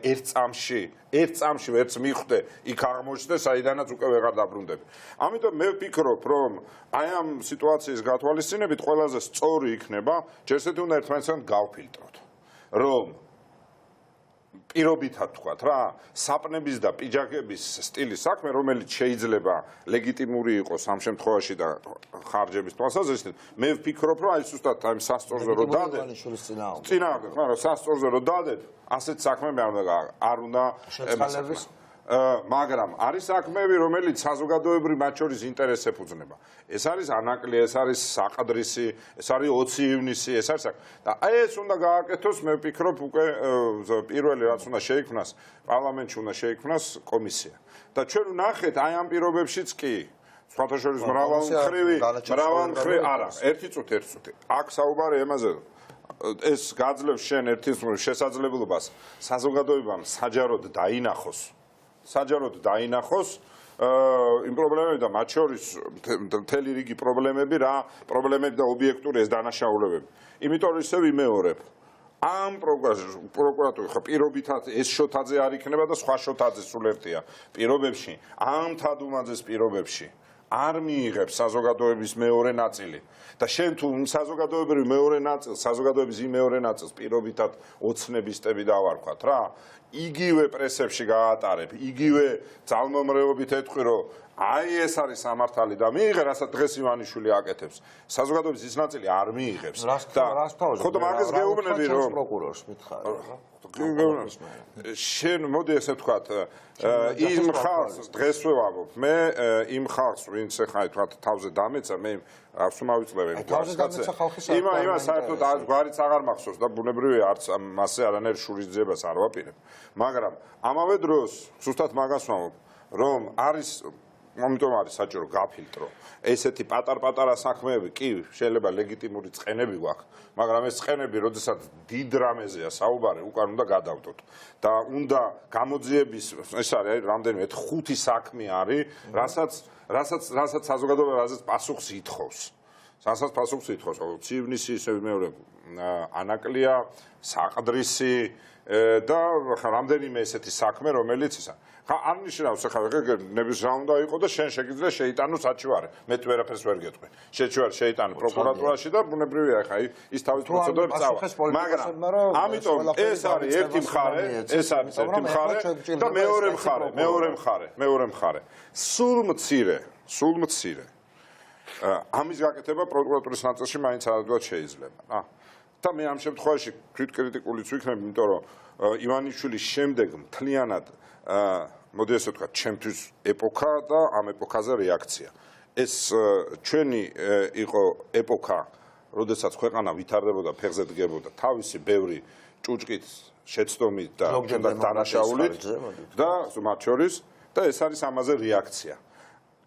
Speaker 2: ერთ წამში ვერც მიხვდე, იქ აღმოჩნდეს, საიდანაც უკვე ვეღარ დაბრუნდები. ამიტომ მე ვფიქრობ, რომ აი ამ სიტუაციის გათვალისწინებით ყველაზე სწორი იქნება, ჯერ ესეთი უნდა ერთმანეთთან გავფილტროთ, რომ პირობითად თქვათ რა, საპნების და პიჯაკების სტილის საქმე, რომელიც შეიძლება ლეგიტიმური იყოს ამ შემთხვევაში და ხარჯების თვალსაზრისით, მე ვფიქრობ, რომ აი ზუსტად ამ სასწორზე რო დადეთ, წინააღმდეგ, მაგრამ სასწორზე რო დადეთ, ასეთ საქმეები არ უნდა
Speaker 1: შეწყალების
Speaker 2: მაგრამ არის საქმეები, რომელიც საზოგადოებრივ მათ შორის ინტერესს ეფუძნება. ეს არის ანაკლი, ეს არის საყდრისი, ეს არის 20 ივნისი, ეს არის და ეს უნდა გააკეთოს, მე ვფიქრობ, უკვე პირველი რაც უნდა შეიქმნას, პარლამენტში უნდა შეიქმნას კომისია. და ჩვენ ვნახეთ აი ამ პირობებშიც კი სხვათა შორის მრავალმხრივი არა, ერთი წუთი. აქ საუბარი ემაზე ეს გაძლევს შენ ერთის შესაძლებლობას საზოგადოებამ საჯაროდ დაინახოს იმ პრობლემები და მათ შორის მთელი რიგი პრობლემები, რა პრობლემები და ობიექტური ეს დანაშაულებები. იმიტომ რომ ისევ ვიმეორებ. ამ პროკურატურა ხო პირობითად ეს შოთაძე არ იქნება და სხვა შოთაძე სულ ერთია პირობებში, ამ თადუმაძეს პირობებში. არ მიიღებს საზოგადოების მეორე ნაწილი და შენ თუ საზოგადოებრივ მეორე ნაწილს, საზოგადოების იმ მეორე ნაწილს პირობითად ოცნებისტები დავარქვათ რა, იგივე პრესებში გაატარებ, იგივე ძალმომრეობით ეთქვი, რომ აი ეს არის სამართალი და მიიღე, რასაც დღეს ივანიშვილი აკეთებს. საზოგადოების ის ნაწილი არ მიიღებს.
Speaker 1: და
Speaker 2: ხოდა მაგას გეუბნები რომ
Speaker 1: პროკურორს მითხარი რა.
Speaker 2: შენ მოდი ესე ვთქვათ, იმ ხალხს დღეს ვევამბობ, მე იმ ხალხს, ვინც ახლა თქვათ თავზე დამეცა, მე არც მავიწლებ იმ ხალხს. იმა საერთოდ გვარიც აღარ მახსოვს და ბუნებრივია არც მასზე არანაირ შურისძიებას არ ვაპირებ. მაგრამ ამავე დროს ზუსტად მაგას ვამბობ, რომ არის ამიტომ არის საჭირო გაფილტრო. ესეთი პატარ-პატარა საქმეები კი შეიძლება ლეგიტიმური წყენები გვაქვს, მაგრამ ეს წყენები, როდესაც დიდ რამეზეა საუბარი, უკან უნდა გადავდოთ. და უნდა გამოძიების, ეს არის რამდენიმე 5 საქმე არის, რასაც საზოგადოება რაზეც პასუხს ითხოვს. რასაც პასუხს ითხოვს, ცივნისი, ისე მეორე ანაკლია, საყდრისი და რამდენიმე ესეთი საქმე, რომელიც ისა ხა არ ნიშნავს ახლა ნების რა უნდა იყო და შენ შეგიძლია შეიტანო საჩივარი. მე თუ ვერაფერს ვერ გეტყვი. შეჩივარი შეიტანო პროკურატურაში და ბუნებრივია ახლა ის თავის პროცედურებს წავა. მაგრამ ამიტომ ეს არის ერთი მხარე, ეს არის ერთი მხარე და მეორე მხარე. სულ მცირე. ამის გაკეთება პროკურატურის ნაწილში მაინც არადვარ შეიძლება. და მე ამ შემთხვევაში კრიტიკულიც ვიქნები, იმიტომ რომ ივანიშვილის შემდეგ მთლიანად მოდი ესე ვთქვათ, ჩემთვის ეპოქა და ამ ეპოქაზე რეაქცია. ეს ჩვენი იყო ეპოქა, როდესაც ქვეყანა ვითარდებოდა, ფეხზე დგებოდა თავისი ბევრი ჭუჭყით, შეცდომით და დანაშაულით და მათ შორის და ეს არის ამაზე რეაქცია.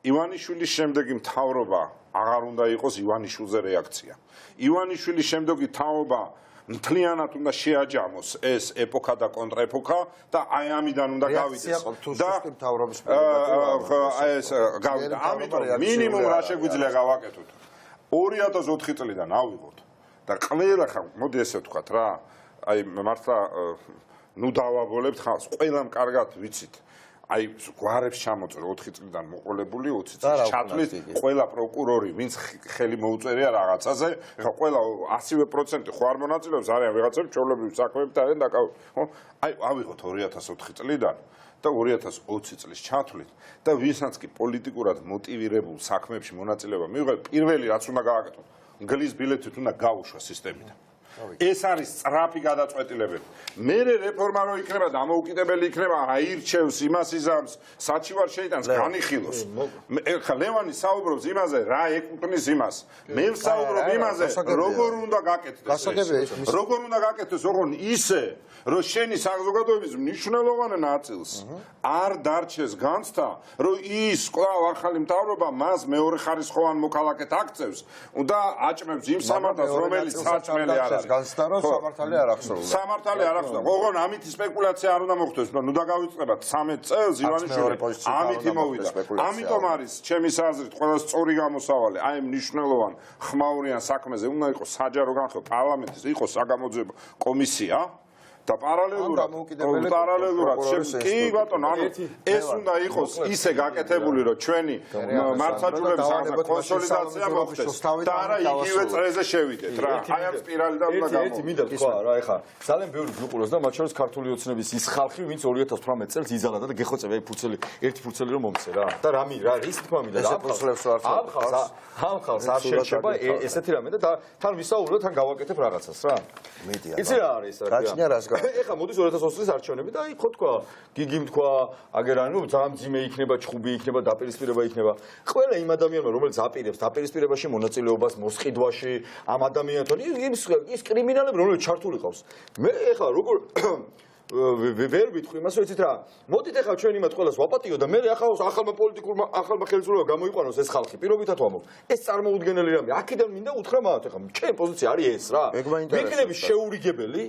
Speaker 2: ივანიშვილის შემდეგი მთავრობა აღარ უნდა იყოს ივანიშვილზე რეაქცია. ივანიშვილის შემდეგი მთავრობა მთლიანად უნდა შეაჯამოს ეს ეპოქა და კონტრეპოქა და აი ამიდან უნდა გავიდეს. და ეს გავიდა. ამიტომ მინიმუმ რა შეგვიძლია გავაკეთოთ. 2004 წლიდან ავიღოთ და ყველა ხა მოდი ესე ვთქვათ რა, აი მართლა ნუ დავაბოლებთ ხალხს, ყველამ კარგად ვიცით. აი გვარებს ჩამოწერ 4 წლიდან მოყოლებული 20 წლის ჩათვლით ყველა პროკურორი ვინც ხელი მოუწერია რაღაცაზე ეხლა ყველა 100% ხო არ მონაწილეობს არიან ვიღაცები ჩვეულებრივი საქმეებით არიან დაკავებული ხო აი ავიღოთ 2004 წლიდან და 2020 წლის ჩათვლით და ვისაც კი პოლიტიკურად მოტივირებულ საქმეებში მონაწილეობა მიიღო პირველი რაც უნდა გააკეთო მგლის ბილეთით უნდა გაუშვა სისტემიდან ეს არის სწრაფი გადაწყვეტილებები. მერე რეფორმა რო იქნება, დამოუკიდებელი იქნება, აირჩევს, იმას იზამს, საჩივარ შეიტანს, განიხილოს. ეხლა ლევანი საუბრობს იმაზე, რა ეკუთვნის იმას. მე ვსაუბრობ იმაზე, როგორ უნდა გაკეთდეს. როგორ უნდა გაკეთდეს, ოღონ ისე, რომ შენი საზოგადოების მნიშვნელოვანი ნაწილს არ დარჩეს განცდა, რომ ის კვლავ ახალი მთავრობა მას მეორე ხარისხოვან მოქალაქედ აქცევს და აჭმევს იმ სამართალს, რომელიც საჭმელი არ არის.
Speaker 1: განცდა რომ სამართალი არ ახსოვდა.
Speaker 2: სამართალი არ ახსოვდა. ოღონ ამითი სპეკულაცია არ უნდა მოხდეს, ნუ დავივიწყებათ 13 წელს ივანიშვილი ამითი მოვიდა. ამიტომ არის ჩემი აზრით ყველა სწორი გამოსავალი აი მნიშვნელოვან ხმაურიან საქმეზე უნდა იყოს საჯარო განხილვა პარლამენტის იყოს საგამოძიებო კომისია და პარალელურად კი ბატონო ანუ ეს უნდა იყოს ისე გაკეთებული რომ ჩვენი მართლმსაჯულების კონსოლიდაცია მოხდეს და არა იგივე წრეზე შევიდეთ რა აი ამ სპირალიდან უნდა გამოვიდეთ
Speaker 3: ერთი მინდა თქვა რა ეხა ძალიან ბევრი გუყუროს და მათ შორის ქართული ოცნების ის ხალხი ვინც 2018 წელს იზალა და გეხოცება აი ფურცელი ერთი ფურცელი რომ მომცე რა და რა ის თქვა მინდა და ამ ხალხს არ შეიძლება ესეთი რამე და თან ვისაუბროთ თან გავაკეთებ რაღაცას რა იცი რა არის რა ეხა მოდის 2020 წლის არჩევნები და აი ხო თქვა გიგიმ თქვა აგერანი რომ ძალიან ძიმე იქნება ჩხუბი იქნება დაპირისპირება იქნება ყველა იმ ადამიანმა რომელიც აპირებს დაპირისპირებაში მონაწილეობას მოსყიდვაში ამ ადამიანთან ის კრიმინალები რომელიც ჩართული ყავს მე ეხა როგორ ვერ ვიტყვი იმას ვიცით რა მოდით ეხლა ჩვენ იმათ ყველას ვაპატიო და მე ახალმა პოლიტიკურმა ახალმა ხელისუფლებამ გამოიყვანოს ეს ხალხი პირობითად ვამბობ ეს წარმოუდგენელი რამე აქედან მინდა უთხრა მათ ეხლა ჩემი პოზიცია არის ეს რა ვიქნები შეურიგებელი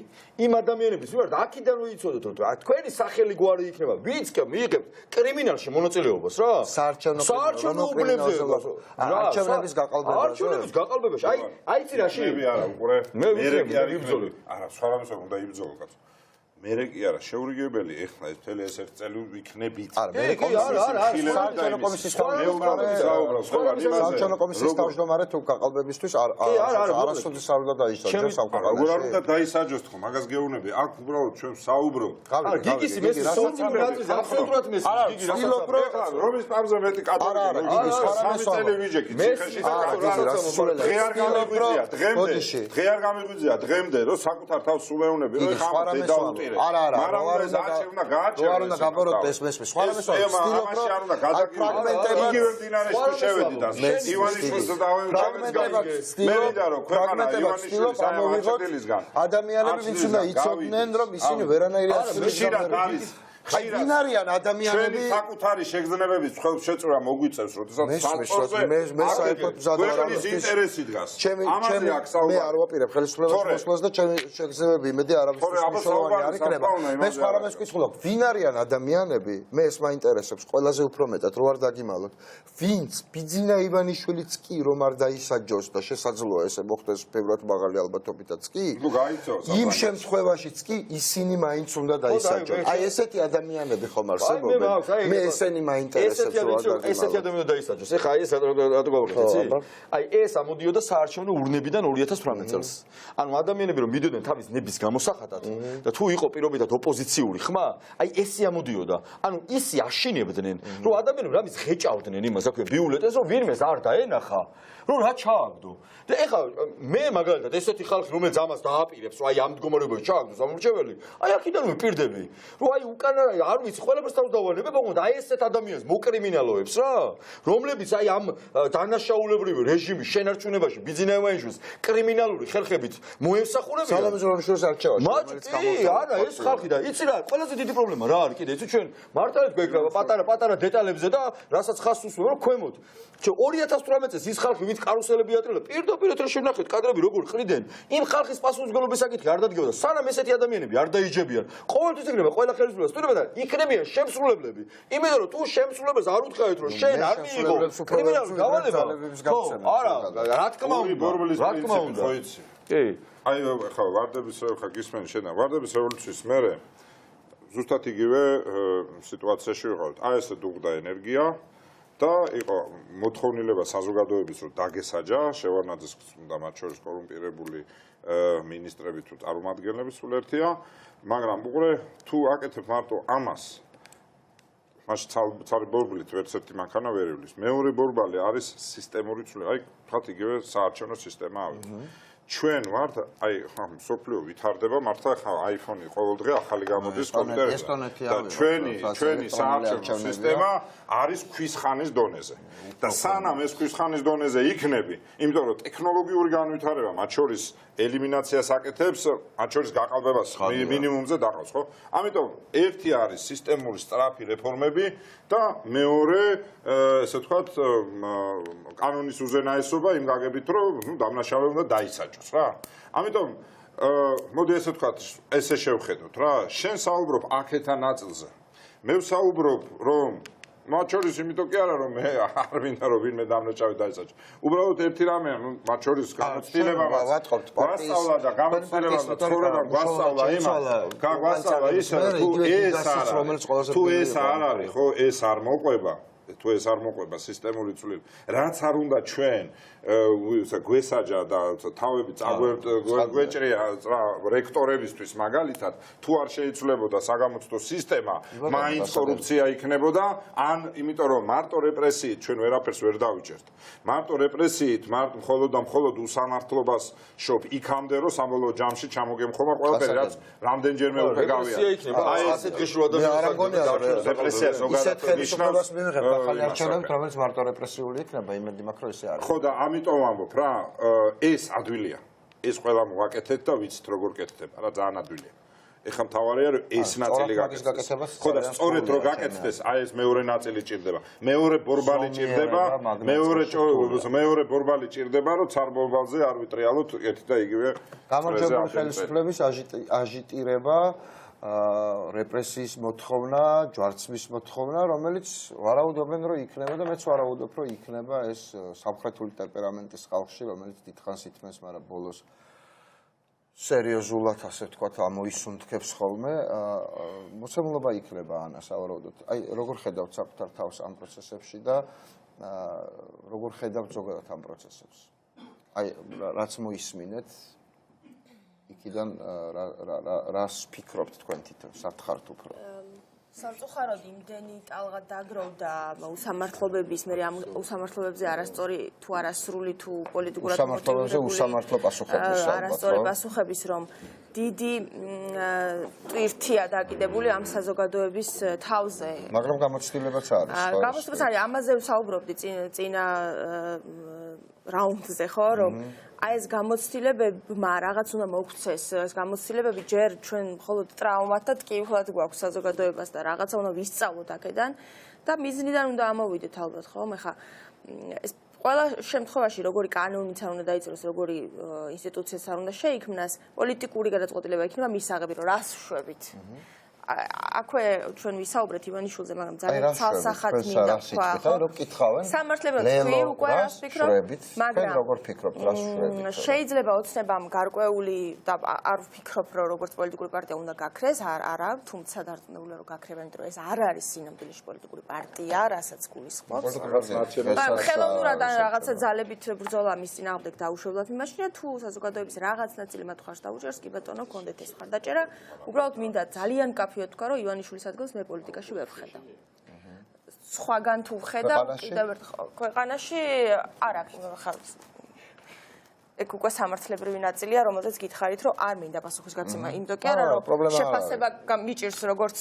Speaker 3: იმ ადამიანების ვარ და აქედან ვიცოდეთ რომ თქვენი სახელი გვარი იქნება ვინც კი მიიღებთ კრიმინალში მონაწილეობას რა საარჩევნო უბნებზე
Speaker 1: არჩევნების
Speaker 2: გაყალბებაში აი იცი რაში მე ვიბრძოლებ არა სხვა რამეს უნდა იბრძოლო კაცო მერე კი არა შეურიგებელი ეხლა ეს მთელი ეს ერთ წელი ვიქნებით.
Speaker 1: არა, მე საერთო კომისიის თავმჯდომარე თუ გაყალბებისთვის არასოდეს არ უნდა დაისაჯოს სამყაროში.
Speaker 2: როგორ არ უნდა დაისაჯოს თქო, მაგას გეუბნები. აქ უბრალოდ ჩვენ საუბრობთ.
Speaker 3: გიგის მესი სოციალური ნაწილი აბსოლუტურად მესი.
Speaker 2: გიგი რასაც რომის პარზე მეტი კატოლიკე.
Speaker 1: არა, გიგის
Speaker 2: სამი წელი ვიჯექი. ციხეში და დღე არ გამიგვიძია, დღე არ გამიგვიძია დღემდე, რომ საკუთარ თავს სულეუნები, რომ ხა დაუტირე.
Speaker 1: არა,
Speaker 2: მაგრამ ეს აჩევნა გააჩევნა.
Speaker 1: არ უნდა გაბოროთ ეს მესმის. სხვა რამეს ვცდილობ, რომ ფრაგმენტები
Speaker 2: იგივე დინარეს თუ შევედი და ივანიშვილს დავევჭამეს გაიგე. მე მინდა რომ ქვეყანა ივანიშვილის ამოვიღოთ ადამიანები, ვინც უნდა იცოდნენ, რომ ისინი ვერანაირი არის. ვინ არიან ადამიანები? ჩვენი საკუთარი შეგრძნებების ხელს შეწვრა მოგვიწევს, როდესაც საწოლზე
Speaker 1: მე საერთოდ მზად ვარ
Speaker 2: ამის ინტერესი დგას.
Speaker 1: ამაზე აქ საუბარი. მე არ ვაპირებ ხელისუფლებას მოსვლას და ჩემი შეგრძნებები იმედი არავისთვის მნიშვნელოვანი არ იქნება. მე სხვა რამეს ვკითხულობ, ვინ არიან ადამიანები? მე ეს მაინტერესებს ყველაზე უფრო მეტად, რო არ დაგიმალოთ. ვინც ბიძინა ივანიშვილიც კი რომ არ დაისაჯოს და შესაძლოა ესე მოხდეს ფევრად მაღალი ალბათობითაც კი.
Speaker 2: ნუ გაიწევს.
Speaker 1: იმ შემთხვევაშიც კი ისინი მაინც უნდა დაისაჯონ. აი ესეთი ადამიანები ხომ არსებობენ? მე ესენი მაინტერესებს რა დაგიმალოთ.
Speaker 3: ესეთი ადამიანები დაისაჯოს. ეხა ეს რატო გავაკეთე, იცი? აი ეს ამოდიოდა საარჩევნო ურნებიდან 2018 წელს. ანუ ადამიანები რომ მიდიოდნენ თავის ნების გამოსახატად და თუ იყო პირობითად ოპოზიციური ხმა, აი ესე ამოდიოდა. ანუ ისი აშინებდნენ, რომ ადამიანები რამის ღეჭავდნენ იმას, აქვე ბიულეტენს, რომ ვინმეს არ დაენახა, რომ რა ჩააგდო. და ეხა მე მაგალითად ესეთი ხალხი რომელიც ამას დააპირებს, რომ აი ამ მდგომარეობაში ჩააგდოს ამორჩეველი, აი აქედან ვიპირდები, რომ აი უკანა არ ვიცი, ყველაფერს თავს დავანებებ, მაგრამ აი ესეთ ადამიანებს მოკრიმინალოებს რა, რომლებიც აი ამ დანაშაულებრივი რეჟიმის შენარჩუნებაში ბიძინა ივანიშვილის კრიმინალური ხერხებით მოემსახურებიან.
Speaker 1: სალამაზრონიშვილს არ ჩავარდა,
Speaker 3: რომელიც არა, ეს ხალხი და იცი რა, ყველაზე დიდი პრობლემა რა არის კიდე, იცი ჩვენ მართალად გვეკრება პატარა დეტალებზე და რასაც ხას უსვენ, რომ ქვემოთ. 2018 წელს ის ხალხი, ვინც კარუსელები ატირებდა, პირდაპირ ეთერში ვნახეთ კადრები როგორ ყრიდნენ. იმ ხალხის პასუხისმგებლობის საკითხი არ დადგება და სანამ ესეთი ადამიანები არ დაიჯებიან, ყოველთვის იქნება ყველა ხელისუფლებას თურმე და იქნებიან შემსრულებლები. იმიტომ რომ თუ შემსრულებლებს არ უთხოვეთ, რომ შენ არ მიიღო კრიმინალური გავალება, ხო, არა, რა თქმა უნდა, რა თქმა უნდა. კი.
Speaker 2: აი ხა ვარდების ხა გისმენ შენ ვარდების რევოლუციის მერე ზუსტად იგივე სიტუაციაში ვიყავით. აი ესე დუღდა ენერგია და იყო მოთხოვნილება საზოგადოების რომ დაგესაჯა შევარნაძეს და მათ შორის კორუმპირებული მინისტრები თუ წარმომადგენლები სულ ერთია, მაგრამ უყურე თუ აკეთებ მარტო ამას მაშინ ცალ ბორბლით ვერც ერთი მანქანა ვერ ივლის. მეორე ბორბალი არის სისტემური ცვლილება, აი თქვათ იგივე საარჩევნო სისტემა ავიღეთ. ჩვენ ვართ, აი სოფლიო ვითარდება, მართლა ხა iPhone-ი ყოველდღე ახალი გამოდის კომპიუტერზე. და ჩვენი საარჩევნო სისტემა არის ქვის ხანის დონეზე. და სანამ ეს ქვის ხანის დონეზე იქნები, იმიტომ რომ ტექნოლოგიური განვითარება, მათ შორის ელიმინაციას აკეთებს, მათ შორის გაყალბებას მინიმუმზე დაყავს, ხო? ამიტომ ერთი არის სისტემური სწრაფი რეფორმები და მეორე, ესე ვთქვათ, კანონის უზენაესობა იმ გაგებით, რომ დამნაშავე უნდა დაისაჯოს, რა. ამიტომ მოდი ესე ვთქვათ, ესე შევხედოთ, რა. შენ საუბრობ აქეთა ნაწილზე. მე ვსაუბრობ, რომ მათ შორის იმიტომ კი არა რომ მე არ მინდა რომ ვინმე დამნაშავე დაისაჯო. უბრალოდ ერთი რამეა, მათ შორის გამოცდილება
Speaker 1: ვატყობთ
Speaker 2: გვასწავლა და გამოცდილება და ცხოვრება გვასწავლა იმას. გვასწავლა ის თუ ეს არ არის, ხო, ეს არ მოყვება. თუ ეს არ მოყვება სისტემური ცვლილება. რაც არ უნდა ჩვენ გვესაჯა და თავები გვეჭრია რექტორებისთვის მაგალითად, თუ არ შეიცვლებოდა საგამოცდო სისტემა, მაინც კორუფცია იქნებოდა, ან იმიტომ რომ მარტო რეპრესიით ჩვენ ვერაფერს ვერ დავიჭერთ. მარტო რეპრესიით, მხოლოდ და მხოლოდ უსამართლობას შობ იქამდე რომ საბოლოო ჯამში ჩამოგემხობა ყველაფერი, რაც რამდენჯერმე უკვე გავია.
Speaker 3: აი ასეთ გეშო ადამიანებს
Speaker 2: რეპრესია ზოგადად ნიშნავს
Speaker 1: ახალი არჩევნები, რომელიც მარტო რეპრესიული იქნება, იმედი მაქვს რომ ესე არის.
Speaker 2: ხო და ამიტომ ამბობ რა, ეს ადვილია. ეს ყველა მოვაკეთეთ და ვიცით როგორ კეთდება, რა ძალიან ადვილია. ეხლა მთავარია რომ ეს ნაწილი გაკეთდეს. ხო და სწორედ რო გაკეთდეს, აი ეს მეორე ნაწილი ჭირდება. მეორე ბორბალი ჭირდება, მეორე ბორბალი ჭირდება, რომ ცარ ბორბალზე არ ვიტრიალოთ ერთი და იგივე
Speaker 1: გამარჯვებული ხელისუფლების აჟიტირება რეპრესიის მოთხოვნა, ჯვარცმის მოთხოვნა, რომელიც ვარაუდობენ, რომ იქნება და მეც ვარაუდობ, რომ იქნება ეს სამხრეთული ტემპერამენტის ხალხში, რომელიც დიდხანს ითმეს, მაგრამ ბოლოს სერიოზულად ასე ვთქვათ ამოისუნთქებს ხოლმე მოცემულობა იქნება ანა სავარაუდოდ. აი როგორ ხედავთ საკუთარ თავს ამ პროცესებში და როგორ ხედავთ ზოგადად ამ პროცესებს? აი რაც მოისმინეთ იქიდან რას ფიქრობთ თქვენ თვითონ საფრთხართ უფრო?
Speaker 4: სამწუხაროდ იმდენი ტალღა დაგროვდა უსამართლობების, მე ამ უსამართლობებზე არასწორი თუ არასრული თუ პოლიტიკურად
Speaker 1: უსამართლო პასუხების
Speaker 4: არასწორი პასუხების რომ დიდი ტვირთია დაკიდებული ამ საზოგადოების თავზე.
Speaker 1: მაგრამ გამოცდილებაც არის.
Speaker 4: გამოცდილებაც არის, ამაზე ვსაუბრობდი წინა რაუნდზე ხო, რომ აი ეს გამოცდილებებმა რაღაც უნდა მოგვცეს, ეს გამოცდილებები ჯერ ჩვენ მხოლოდ ტრავმად და ტკივილად გვაქვს საზოგადოებას და რაღაცა უნდა ვისწავლოთ აქედან და მიზნიდან უნდა ამოვიდეთ ალბათ ხო? ხა ეს ყველა შემთხვევაში როგორი კანონიც არ უნდა დაიწეროს, როგორი ინსტიტუციაც არ უნდა შეიქმნას, პოლიტიკური გადაწყვეტილება იქნება მისაღები, რომ რას ვშვებით. აქვე ჩვენ ვისაუბრეთ ივანიშვილზე, მაგრამ ძალიან ცალსახად მინდა თქვა,
Speaker 1: რომ კითხავენ.
Speaker 4: სამართლებრივად თქვი უკვე რას ფიქრობ, მაგრამ
Speaker 1: როგორ ფიქრობთ, რას შვებით?
Speaker 4: შეიძლება ოცნებამ გარკვეული და არ ვფიქრობ, რომ როგორც პოლიტიკური პარტია უნდა გაქრეს, არა, თუმცა დარწმუნებულია, რომ გაქრება, იმიტომ რომ ეს არ არის სინამდვილეში პოლიტიკური პარტია, რასაც გულისხმობს. ხელოვნურად ან რაღაცა ძალებით ბრძოლა მის წინააღმდეგ დაუშვებლად მიმაშინა, თუ საზოგადოების რაღაც ნაწილი მათ ხარს დაუჭერს, კი ბატონო, გქონდეთ ეს მხარდაჭერა, უბრალოდ მინდა ძალიან თქვა რომ ივანიშვილის ადგილს მე პოლიტიკაში ვერ ვხედავ. სხვაგან თუ ვხედავ, კიდევ ერთ ქვეყანაში არ აქვს. ეგ უკვე სამართლებრივი ნაწილია, რომელზეც გითხარით, რომ არ მინდა პასუხის გაცემა, იმიტომ კი არა, რომ შეფასება მიჭირს როგორც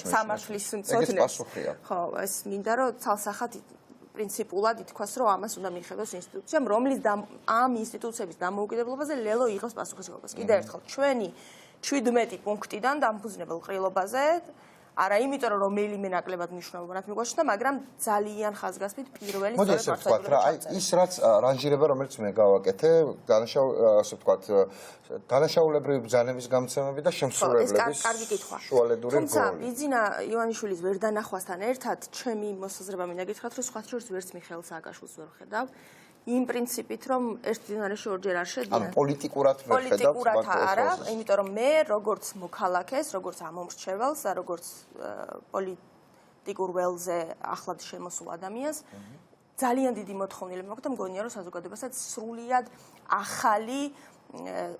Speaker 4: სამართლის მწოდნეს. ხო, ეს მინდა რომ ცალსახად პრინციპულად ითქვას, რომ ამას უნდა მიხედოს ინსტიტუციამ, რომლის ამ ინსტიტუციების დამოუკიდებლობაზე ლელო იღებს პასუხისმგებლობას. კიდევ ერთხელ ჩვენი 17 პუნქტიდან დამფუძნებელ ყრილობაზე, არა იმიტომ რომ რომელიმე ნაკლებად მნიშვნელობა მათ მიგვაჩნდა, მაგრამ ძალიან ხაზგასმით პირველი
Speaker 1: მოდი ესე ვთქვათ რა, აი ის რაც რანჟირება, რომელიც მე გავაკეთე, ასე ვთქვათ, დანაშაულებრივი ბრძანების გამცემები და შემსრულებლების შუალედური რგოლი.
Speaker 4: თუმცა ბიძინა ივანიშვილის ვერ დანახვასთან ერთად, ჩემი მოსაზრება მინდა გითხრათ, რომ სხვა შორის ვერც მიხეილ სააკაშვილს ვერ ვხედავ. იმ პრინციპით, რომ ერთ დინარში ორჯერ არ შედგება.
Speaker 1: ანუ პოლიტიკურად ვერ ხედავთ
Speaker 4: პოლიტიკურად არა, იმიტომ რომ მე როგორც მოქალაქეს, როგორც ამომრჩეველს და როგორც პოლიტიკურ ველზე ახლად შემოსულ ადამიანს ძალიან დიდი მოთხოვნილება მაქვს და მგონია რომ საზოგადოებასაც სრულიად ახალი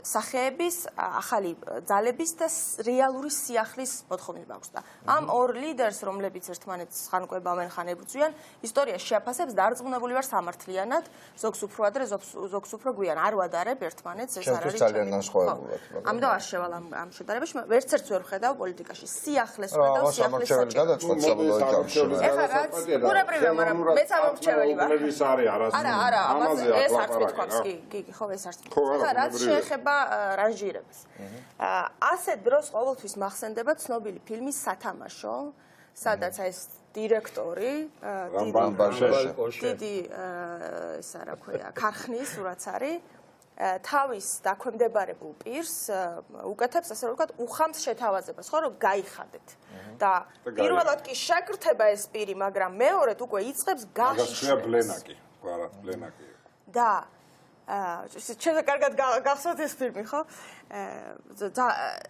Speaker 4: სახეების, ახალი ძალების და რეალური სიახლის მოთხოვნილება აქვს და ამ ორ ლიდერს, რომლებიც ერთმანეთს ხან კვებავენ, ხან ებრძვიან, ისტორია შეაფასებს, დარწმუნებული ვარ სამართლიანად, ზოგს უფრო ადრე, ზოგს უფრო გვიან, არ ვადარებ ერთმანეთს, ეს არ არის
Speaker 1: ძალიან განსხვავებულად.
Speaker 4: ამიტომ არ შევალ ამ შედარებაში, ვერც ერთს ვერ ვხედავ პოლიტიკაში სიახლეს ვხედავ, სიახლის საჭიროებას. ეხლა რაც ბუნებრივია, მაგრამ მეც ამომრჩეველი ვარ. არა, ამაზე ეს არც მithქვამს, კი, ხო, ეს არც მithქვამს. ეხლა რაც შეეხება რანჟირებას. ასეთ დროს ყოველთვის მახსენდება ცნობილი ფილმი სათამაშო, სადაც ეს დირექტორი დიდი ისა რა ქვია, ქარხნის სურათს არის, თავის დაქვემდებარებულ პირს უკეთებს ასე რომ ვთქვათ, უხამს შეთავაზებას, ხო, რომ გაიხადეთ. და პირველად კი შეკრთება ეს პირი, მაგრამ მეორედ უკვე იწყებს გაშიშვლებას.
Speaker 2: ბლენაკი, არა, ბლენაკი.
Speaker 4: და შეიძლება კარგად გახსოვთ ეს ფილმი, ხო?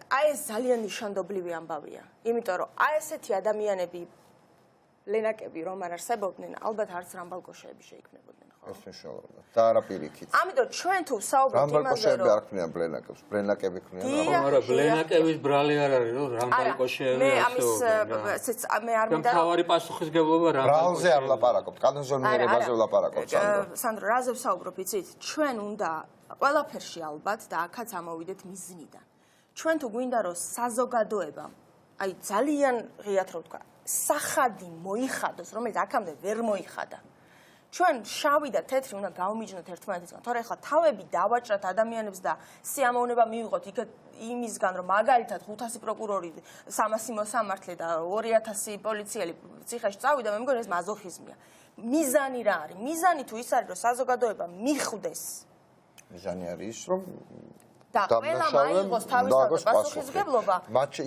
Speaker 4: აი ეს ძალიან ნიშანდობლივი ამბავია. იმიტომ რომ აი ესეთი ადამიანები ლენაკები რომ არ არსებობდნენ, ალბათ არც რამბალკოშეები შეიქმნებოდნენ, ხო?
Speaker 1: ეს მნიშვნელოვანია. და არა პირიქით.
Speaker 4: ამიტომ ჩვენ თუ ვსაუბრობთ იმაზე, რომ
Speaker 1: რამბალკოშეები არ ქმნიან ბლენაკებს, ბლენაკები ქმნიან.
Speaker 5: არა, ბლენაკების ბრალი არ არის, რომ რამბალკოშეები
Speaker 4: მე ამის მე არ მინდა
Speaker 5: მთავარი პასუხისგებლობა
Speaker 1: რამბალზე არ ვლაპარაკობთ, კანონზომიერებაზე ვლაპარაკობთ.
Speaker 4: სანდრო, რაზე ვსაუბრობ, იცით? ჩვენ უნდა ყველაფერში ალბათ და აქაც ამოვიდეთ მიზნიდან. ჩვენ თუ გვინდა რომ საზოგადოებამ, აი ძალიან ღიად რო ვთქვა, სახადი მოიხადოს, რომელიც აქამდე ვერ მოიხადა. ჩვენ შავი და თეთრი უნდა გავმიჯნოთ ერთმანეთისგან. თორე ახლა თავები დავაჭრათ ადამიანებს და სიამოვნება მივიღოთ იქ იმისგან, რომ მაგალითად 500 პროკურორი, 300 მოსამართლე და 2000 პოლიციელი ციხეში წავიდა, მე მგონი ეს მაზოხიზმია. მიზანი რა არის? მიზანი თუ ის არის, რომ საზოგადოება მიხვდეს.
Speaker 1: მიზანი არის ის, რომ
Speaker 4: და ყველამ აიღოს თავისთავად პასუხისმგებლობა.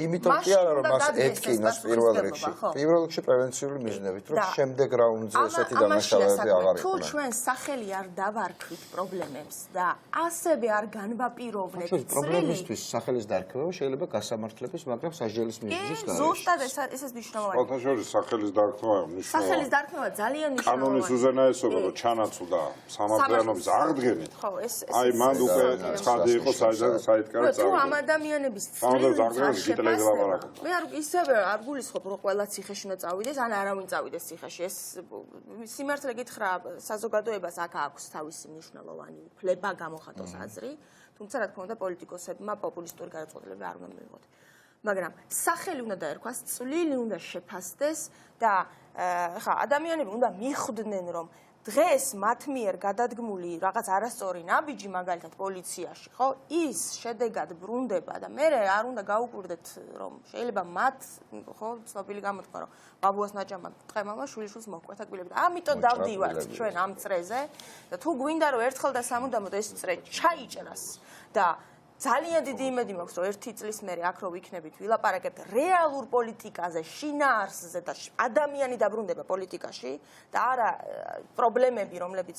Speaker 1: იმიტომ კი არა რომ მას ეთკინოს პირველ რიგში. პირველ რიგში პრევენციული მიზნებით, რომ შემდეგ რაუნდზე ესეთი დამნაშავეები აღარ
Speaker 4: თუ
Speaker 1: იყვნენ.
Speaker 4: ჩვენ სახელი არ დავარქვით პრობლემებს და ასევე არ განვაპიროვნებთ წვლილი.
Speaker 1: პრობლემისთვის სახელის დარქმევა შეიძლება გასამართლების, მაგრამ სასჯელის მიზნით გარეშე.
Speaker 4: ზუსტად ესეც მნიშვნელოვანია.
Speaker 2: ოთაშორის სახელის დარქმევა მნიშვნელოვანია.
Speaker 4: სახელის დარქმევა ძალიან მნიშვნელოვანია.
Speaker 2: კანონის უზენაესობა რომ ჩანაცვლდა სამართლიანობის აღდგენით. აი მანდ უკვე ცხადი იყო საიტკარად
Speaker 4: თუ ამ ადამიანების წვლილი მე არ ისევე არ გულისხმობ რომ ყველა ციხეში უნდა წავიდეს ან არავინ წავიდეს ციხეში ეს სიმართლე გითხრა საზოგადოებას აქ აქვს თავისი მნიშვნელოვანი უფლება გამოხატოს აზრი თუმცა რა თქმა უნდა პოლიტიკოსებმა პოპულისტური გადაწყვეტილება არ უნდა მიიღოთ მაგრამ სახელი უნდა დაერქვას წვლილი უნდა შეფასდეს და ხა ადამიანები უნდა მიხვდნენ რომ დღეს მათ მიერ გადადგმული რაღაც არასწორი ნაბიჯი მაგალითად პოლიციაში, ხო? ის შედეგად ბრუნდება და მე არ უნდა გაუკვირდეთ რომ შეიძლება მათ, ხო, ცნობილი გამოთქვა რომ ბაბუას ნაჭამად ტყემალმა შვილიშვილს მოჰკვეთა გვილები და ამიტომ დავდივართ ჩვენ ამ წრეზე და თუ გვინდა რომ ერთხელ და სამუდამოდ ეს წრე ჩაიჭრას და ძალიან დიდი იმედი მაქვს რომ ერთი წლის მერე აქ რო ვიქნებით ვილაპარაკებთ რეალურ პოლიტიკაზე, შინაარსზე და ადამიანი დაბრუნდება პოლიტიკაში და არა პრობლემები რომლებიც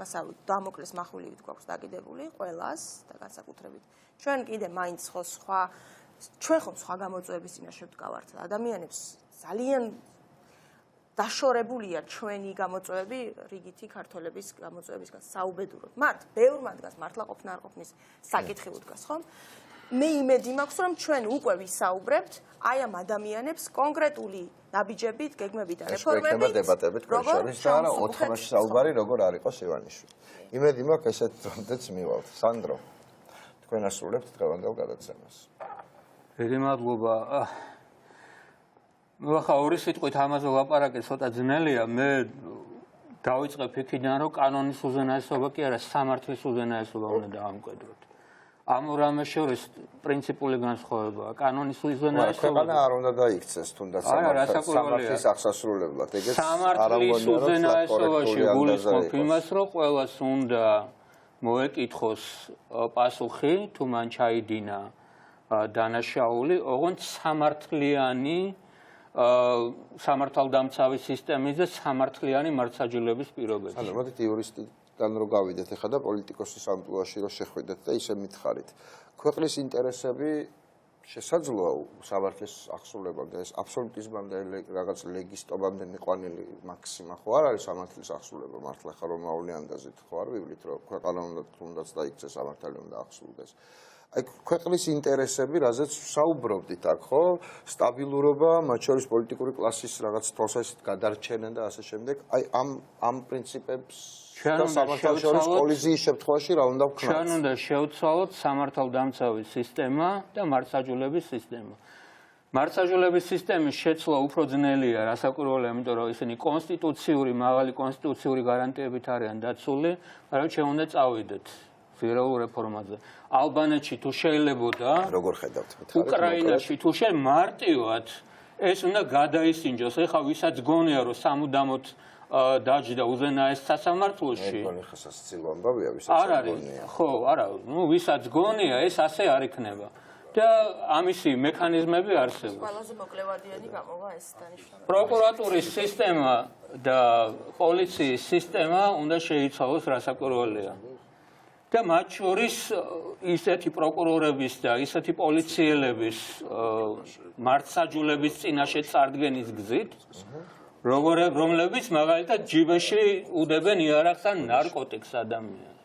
Speaker 4: მასავით დამოკლეს מחვილივით გვაქვს დაგიდებული ყველას და განსაკუთრებით ჩვენ კიდე მაინც ხო ჩვენ ხომ სხვა გამოწვევების წინაშე ვდგავართ ადამიანებს ძალიან დაშორებულია ჩვენი გამოწვევები რიგითი ქართველების გამოწვევებისგან საუბედუროდ. მათ ბევრ მათგანს მართლა ყოფნა არ ყოფნის საკითხი უდგას, ხო? მე იმედი მაქვს, რომ ჩვენ უკვე ვისაუბრებთ აი ამ ადამიანებს კონკრეტული ნაბიჯებით, გეგმებით და რეფორმებით.
Speaker 1: ეს დებატებით პროფესორის და არა 4-ში საუბარი როგორ არ იყოს ივანიშვილი. იმედი მაქვს ესეთ დროდეც მივალთ. სანდრო, თქვენ ასრულებთ დღევანდელ გადაცემას.
Speaker 5: დიდი მადლობა. ახლა ორი სიტყვით ამაზე ლაპარაკე ცოტა ძნელია. მე დავიწყებ იქიდან, რომ კანონის უზენაესობა კი არა, სამართლის უზენაესობა უნდა დავამკვიდროთ. ამ რამეს შორის პრინციპული განსხვავებაა. კანონის უზენაესობა.
Speaker 1: ქვეყანა არ უნდა დაიქცეს თუნდაც სამართლის აღსასრულებლად. ეგეც
Speaker 5: სამართლის უზენაესობაში გულისხმობ იმას, რომ ყველას უნდა მოეკითხოს პასუხი, თუ მან ჩაიდინა დანაშაული, ოღონდ სამართლიანი სამართალდამცავი სისტემის და სამართლიანი მართლმსაჯულების პირობებში.
Speaker 1: ანუ მოდით იურისტიდან რო გავიდეთ ახლა და პოლიტიკოსის ამპლუაში რო შეხვიდეთ და ისე მითხარით. ქვეყნის ინტერესები შესაძლოა სამართლის აღსრულებამდე, ეს აბსოლუტიზმამდე რაღაც ლეგისტობამდე მიყვანილი მაქსიმა ხო არ არის სამართლის აღსრულება, მართლა ხარ რომ მაულიანდაზით ხო არ ვივლით რომ ქვეყანა უნდაც დაიქცეს სამართალი უნდა აღსრულდეს. აი ქვეყნის ინტერესები, რაზეც საუბრობდით აქ, ხო? სტაბილურობა, მათ შორის პოლიტიკური კლასის რაღაც თვალსაზრისით გადარჩენა და ასე შემდეგ. აი ამ პრინციპებს და სამართალს შორის კოლიზიის შემთხვევაში რა უნდა ვქნათ?
Speaker 5: ჩვენ უნდა შევცვალოთ სამართალდამცავი სისტემა და მართლმსაჯულების სისტემა. მართლმსაჯულების სისტემის შეცვლა უფრო ძნელია, რასაკვირველია, იმიტომ რომ ისინი კონსტიტუციური, მაღალი კონსტიტუციური გარანტიებით არიან დაცული, მაგრამ ჩვენ უნდა წავიდეთ ფედერალურ რეფორმაზე. ალბანეთში თუ შეიძლებოდა,
Speaker 1: როგორ ხედავთ?
Speaker 5: უკრაინაში თუ მარტივად ეს უნდა გადაისინჯოს. ეხლა ვისაც გონია რომ სამუდამოდ დაჯდა უზენაეს სასამართლოში.
Speaker 1: მეგონი ხა სასაცილო ამბავია, ვისაც
Speaker 5: არ არის. ხო, არა, ვისაც გონია ეს ასე არ იქნება. და ამისი მექანიზმები არსებობს.
Speaker 4: ყველაზე მოკლევადიანი გამოვა ეს დანიშნულება.
Speaker 5: პროკურატურის სისტემა და პოლიციის სისტემა უნდა შეიცვალოს, რასაკვირველია. და მათ შორის ისეთი პროკურორების და ისეთი პოლიციელების მართლმსაჯულების წინაშე წარდგენის გზით, რომლებიც მაგალითად ჯიბეში უდებენ იარაღს ან ნარკოტიკს ადამიანს.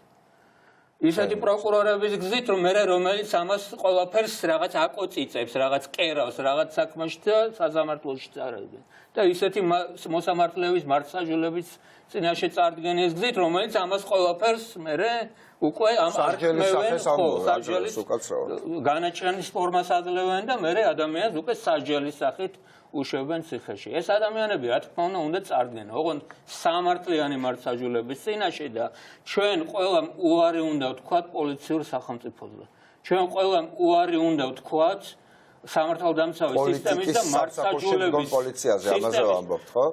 Speaker 5: ისეთი პროკურორების გზით, რომელიც ამას ყველაფერს რაღაც აკოწიწებს, რაღაც კერავს, რაღაც საქმეში და სასამართლოში წარადგენ. და ისეთი მოსამართლეების მართლმსაჯულების წინაშე წარდგენის გზით, რომელიც ამას ყველაფერს უკვე ამ არქმევენ, სასჯელის განაჩენის ფორმას აძლევენ და მე ადამიანს უკვე სასჯელის სახით უშვებენ ციხეში. ეს ადამიანები რა თქმა უნდა წარდგენ, ოღონდ სამართლიანი მართლმსაჯულების წინაშე და ჩვენ ყველამ უარი უნდა ვთქვათ პოლიციურ სახელმწიფოზე. ჩვენ ყველამ უარი უნდა ვთქვათ სამართალდამცავი სისტემის და მართლმსაჯულების
Speaker 1: პოლიციაზე ამაზე ვამბობთ, ხო?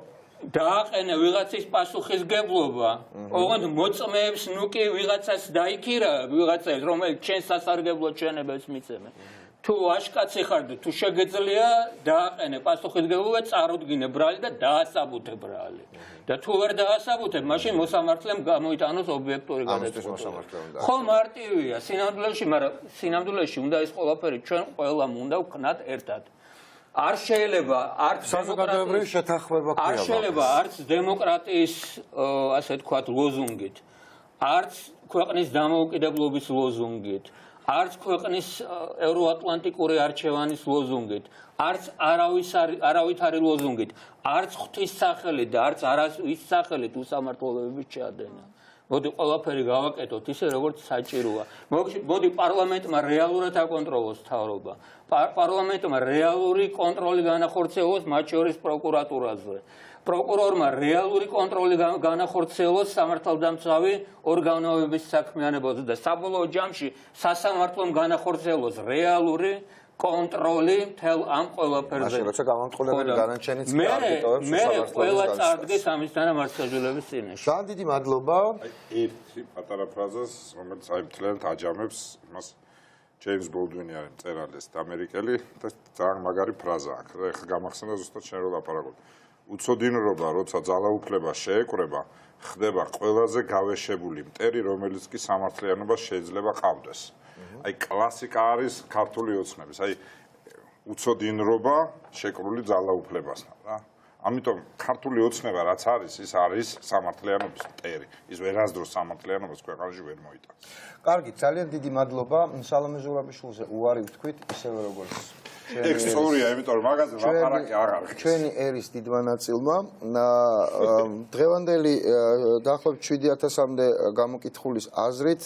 Speaker 5: დააყენა ვიღაცის პასუხისგებლობა, ოღონდ მოწმეებს ნუ კი ვიღაცას დაიქირა, ვიღაცას რომელიც ჩვენს სასარგებლო ჩვენებებს მიცემენ. თუ აშკაცი ხარ და თუ შეგეძლია დააყენე პასუხისგებლობა, წარუდგინე ბრალი და დაასაბუთე ბრალი. და თუ ვერ დაასაბუთებ, მაშინ მოსამართლემ გამოიტანოს ობიექტური გადაწყვეტილება. ხო მარტივია, სინამდვილეში, მაგრამ სინამდვილეში უნდა ეს ყველაფერი ჩვენ ყველამ უნდა ვქნათ ერთად. არ შეიძლება არც
Speaker 1: საზოგადოებრივი შეთანხმება
Speaker 5: არ შეიძლება არც დემოკრატიის ასე თქვათ ლოზუნგით, არც ქვეყნის დამოუკიდებლობის ლოზუნგით, არც ქვეყნის ევროატლანტიკური არჩევანის ლოზუნგით, არც არავითარი ლოზუნგით, არც ღვთის სახელით და არც არავის სახელით უსამართლობების ჩადენა. მოდი ყველაფერი გავაკეთოთ ისე როგორც საჭიროა. მოდი პარლამენტმა რეალურად აკონტროლოს მთავრობა. პარლამენტმა რეალური კონტროლი განახორციელოს მათ შორის პროკურატურაზე. პროკურორმა რეალური კონტროლი განახორციელოს სამართალდამცავი ორგანოების საქმიანობაზე და საბოლოო ჯამში სასამართლომ განახორციელოს რეალური კონტროლი მთელ ამ ყველაფერზე.
Speaker 1: როცა გამამტყუნებელი განაჩენიც გააგიტოვებს
Speaker 5: მე ყველა წარდგეს ამის თანამარცხაჟილების წინაშე.
Speaker 1: ძალიან დიდი მადლობა.
Speaker 2: ერთი პატარა ფრაზას, რომელიც აი მთლიანად აჯამებს იმას ჯეიმს ბოლდვინი არის მწერალი ეს ამერიკელი და ძალიან მაგარი ფრაზა აქვს. ეხლა გამახსენდა ზუსტად შენ რო ლაპარაკობ. უცოდინრობა, როცა ძალაუფლება შეეკრება, ხდება ყველაზე გავეშებული მტერი, რომელიც კი სამართლიანობას შეიძლება ყავდეს. აი კლასიკა არის ქართული ოცნების. აი უცოდინრობა შეკრული ძალაუფლებასთან, რა. ამიტომ ქართული ოცნება რაც არის, ის არის სამართლიანობის მტერი. ის ვერასდროს სამართლიანობას ქვეყანაში ვერ მოიტანს.
Speaker 1: კარგი, ძალიან დიდი მადლობა. სალომე ზურაბიშვილზე უარი ვთქვით, ისევე როგორც
Speaker 2: ექსორია, იმიტომ რომ მაგაზე ლაპარაკი აღარ ხდება.
Speaker 1: ჩვენი ერის დიდმა ნაწილმა დღევანდელი დაახლოებით 7000-მდე გამოკითხulis აზრით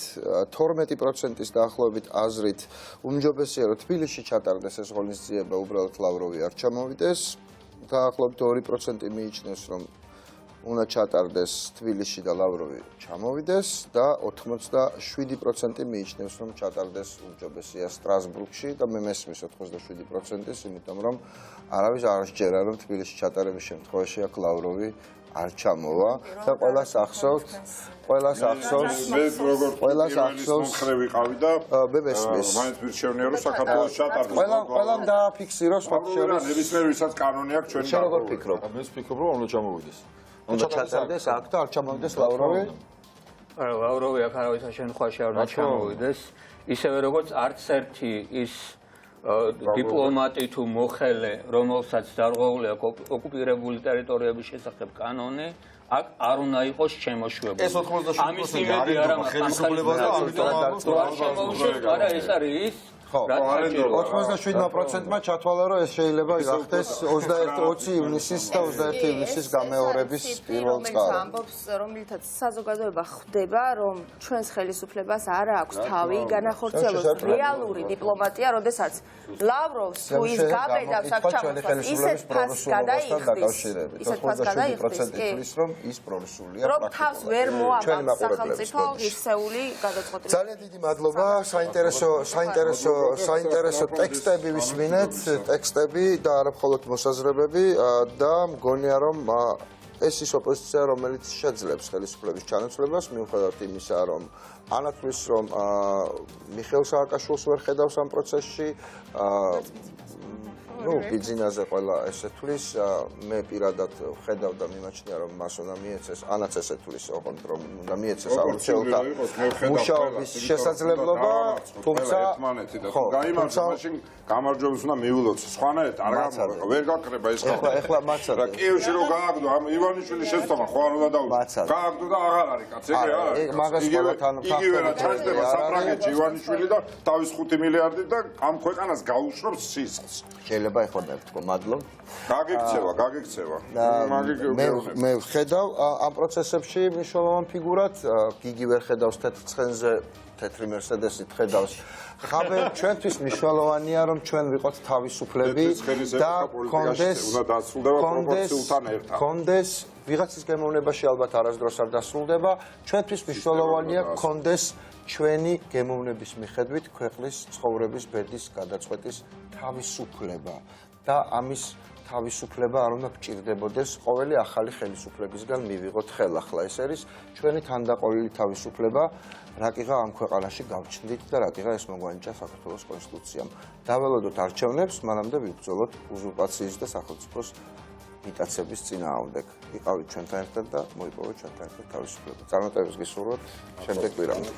Speaker 1: 12%-ის დაახლოებით აზრით უმჯობესია რომ თბილისში ჩატარდეს ეს ღონისძიება, უბრალოდ ლავროვი არ ჩამოვიდეს. დაახლოებით 2% მიიჩნევს რომ უნდა ჩატარდეს თბილისში და ლავროვი ჩამოვიდეს და 87% მიიჩნევს რომ ჩატარდეს უმჯობესია სტრასბურგში და მე მესმის 87%-ის, იმიტომ რომ არავის არ შეჯერა რომ თბილისში ჩატარების შემთხვევაში აქ ლავროვი არ ჩამოვა და ყველას ახსოვთ
Speaker 2: მე ვიყავი და
Speaker 1: მე მესმის
Speaker 2: მაინც მირჩევნია რომ საქართველოს ჩატარდეს.
Speaker 1: ყველამ დააფიქსიროს
Speaker 2: ფაქტობრივად ნებისმიერ ვისაც კანონი აქვს ჩვენი
Speaker 1: შენ როგორ ფიქრობ?
Speaker 3: მე ვფიქრობ რომ უნდა ჩამოვიდეს.
Speaker 1: უნდა ჩატარდეს აქ და არ ჩამოვიდეს ლავროვი?
Speaker 5: არა, ლავროვი აქ არავის შემთხვევაში არ უნდა ჩამოვიდეს. ისევე როგორც არც ერთი ის დიპლომატი თუ მოხელე, რომელსაც დარღვეული აქვს ოკუპირებული ტერიტორიების შესახებ კანონი, აქ არ უნდა იყოს შემოშვებული.
Speaker 3: ეს 87%
Speaker 5: ამის იმედი არა მაქვს
Speaker 3: ხელისუფლება და ამიტომ
Speaker 5: არ შემოშვებს, არა ეს არის ის
Speaker 1: ხო, 87%-მა ჩათვალა რომ ეს შეიძლება გახდეს 21-20 ივნისის და 21 ივნისის გამეორების პირველ წყაროს.
Speaker 4: ამბობს, რომლითაც საზოგადოება ხვდება, რომ ჩვენს ხელისუფლებას არ აქვს თავი განახორციელოს რეალური დიპლომატია, როდესაც ლავროვს თუ ის გაბედავს აქ ჩამოსვლას, ისეთ ფასს გადაიხდის. ისეთ ფასს გადაიხდის, კი.
Speaker 1: რომ ის პრორუსულია
Speaker 4: რომ თავს ვერ მოაბავს სახელმწიფო ღირსეული გადაწყვეტილება.
Speaker 1: ძალიან დიდი მადლობა, საინტერესო ტექსტები ვისმინეთ, ტექსტები და არა მხოლოდ მოსაზრებები და მგონია რომ ეს ის ოპოზიცია, რომელიც შეძლებს ხელისუფლების ჩანაცვლებას, მიუხედავად იმისა, რომ ანათვლის, რომ მიხეილ სააკაშვილს ვერ ხედავს ამ პროცესში, ბიძინაზე ყველა ესე თulis, მე პირადად ვხედავ და მიმაჩნია რომ მას უნდა მიეცეს, ანაც ესე თulis, ოღონდ რომ უნდა მიეცეს აუცილებლად მუშაობის შესაძლებლობა, თუმცა
Speaker 2: გაიმარჯვა, მაშინ გამარჯვებას უნდა მიულოცო. სხვანაირად არ გამოვა, ვერ გაკრება ეს ხალხი.
Speaker 1: ეხლა მაცადა.
Speaker 2: კიევში რო გააგდო, ამ ივანიშვილის შეცდომა ხო არ უნდა დაუშვათ. გააგდო და აღარ არის კაც, ეგრე არა.
Speaker 1: მაგას ყველათან
Speaker 2: იგივე რა ჩაჯდება საფრანგეთში ივანიშვილი და თავის 5 მილიარდით და ამ ქვეყანას გაუშვებს სისხლს.
Speaker 1: შეიძლება ეხლა მეთქო, მადლობ.
Speaker 2: გაგიქცევა.
Speaker 1: მე ვხედავ ამ პროცესებში მნიშვნელოვან ფიგურად, გიგი ვერ ხედავს თეთრ ცხენზე, თეთრი მერსედესით ხედავს. ხაბე ჩვენთვის მნიშვნელოვანია რომ ჩვენ ვიყოთ თავისუფლები და კონდეს ვიღაცის გემოვნებაში ალბათ არასდროს არ დასრულდება. ჩვენთვის მნიშვნელოვანია კონდეს ჩვენი გემოვნების მიხედვით ქვეყნის ცხოვრების ბედის გადაწყვეტის თავისუფლება. და ამის თავისუფლება არ უნდა გჭირდებოდეს ყოველი ახალი ხელისუფლებისგან მივიღოთ ხელახლა. ეს არის ჩვენი თანდაყოლილი თავისუფლება, რაკიღა ამ ქვეყანაში გავჩნდით და რაკიღა ეს მოგვანიჭა საქართველოს კონსტიტუციამ. დაველოდოთ არჩევნებს, მანამდე ვიბრძოლოთ უზურპაციის და სახელმწიფოს მიტაცების წინააღმდეგ. იყავით ჩვენთან ერთად და მოიპოვეთ ჩვენთან ერთად თავისუფლება. წარმატებებს გისურვებთ შემდეგ კვირაში.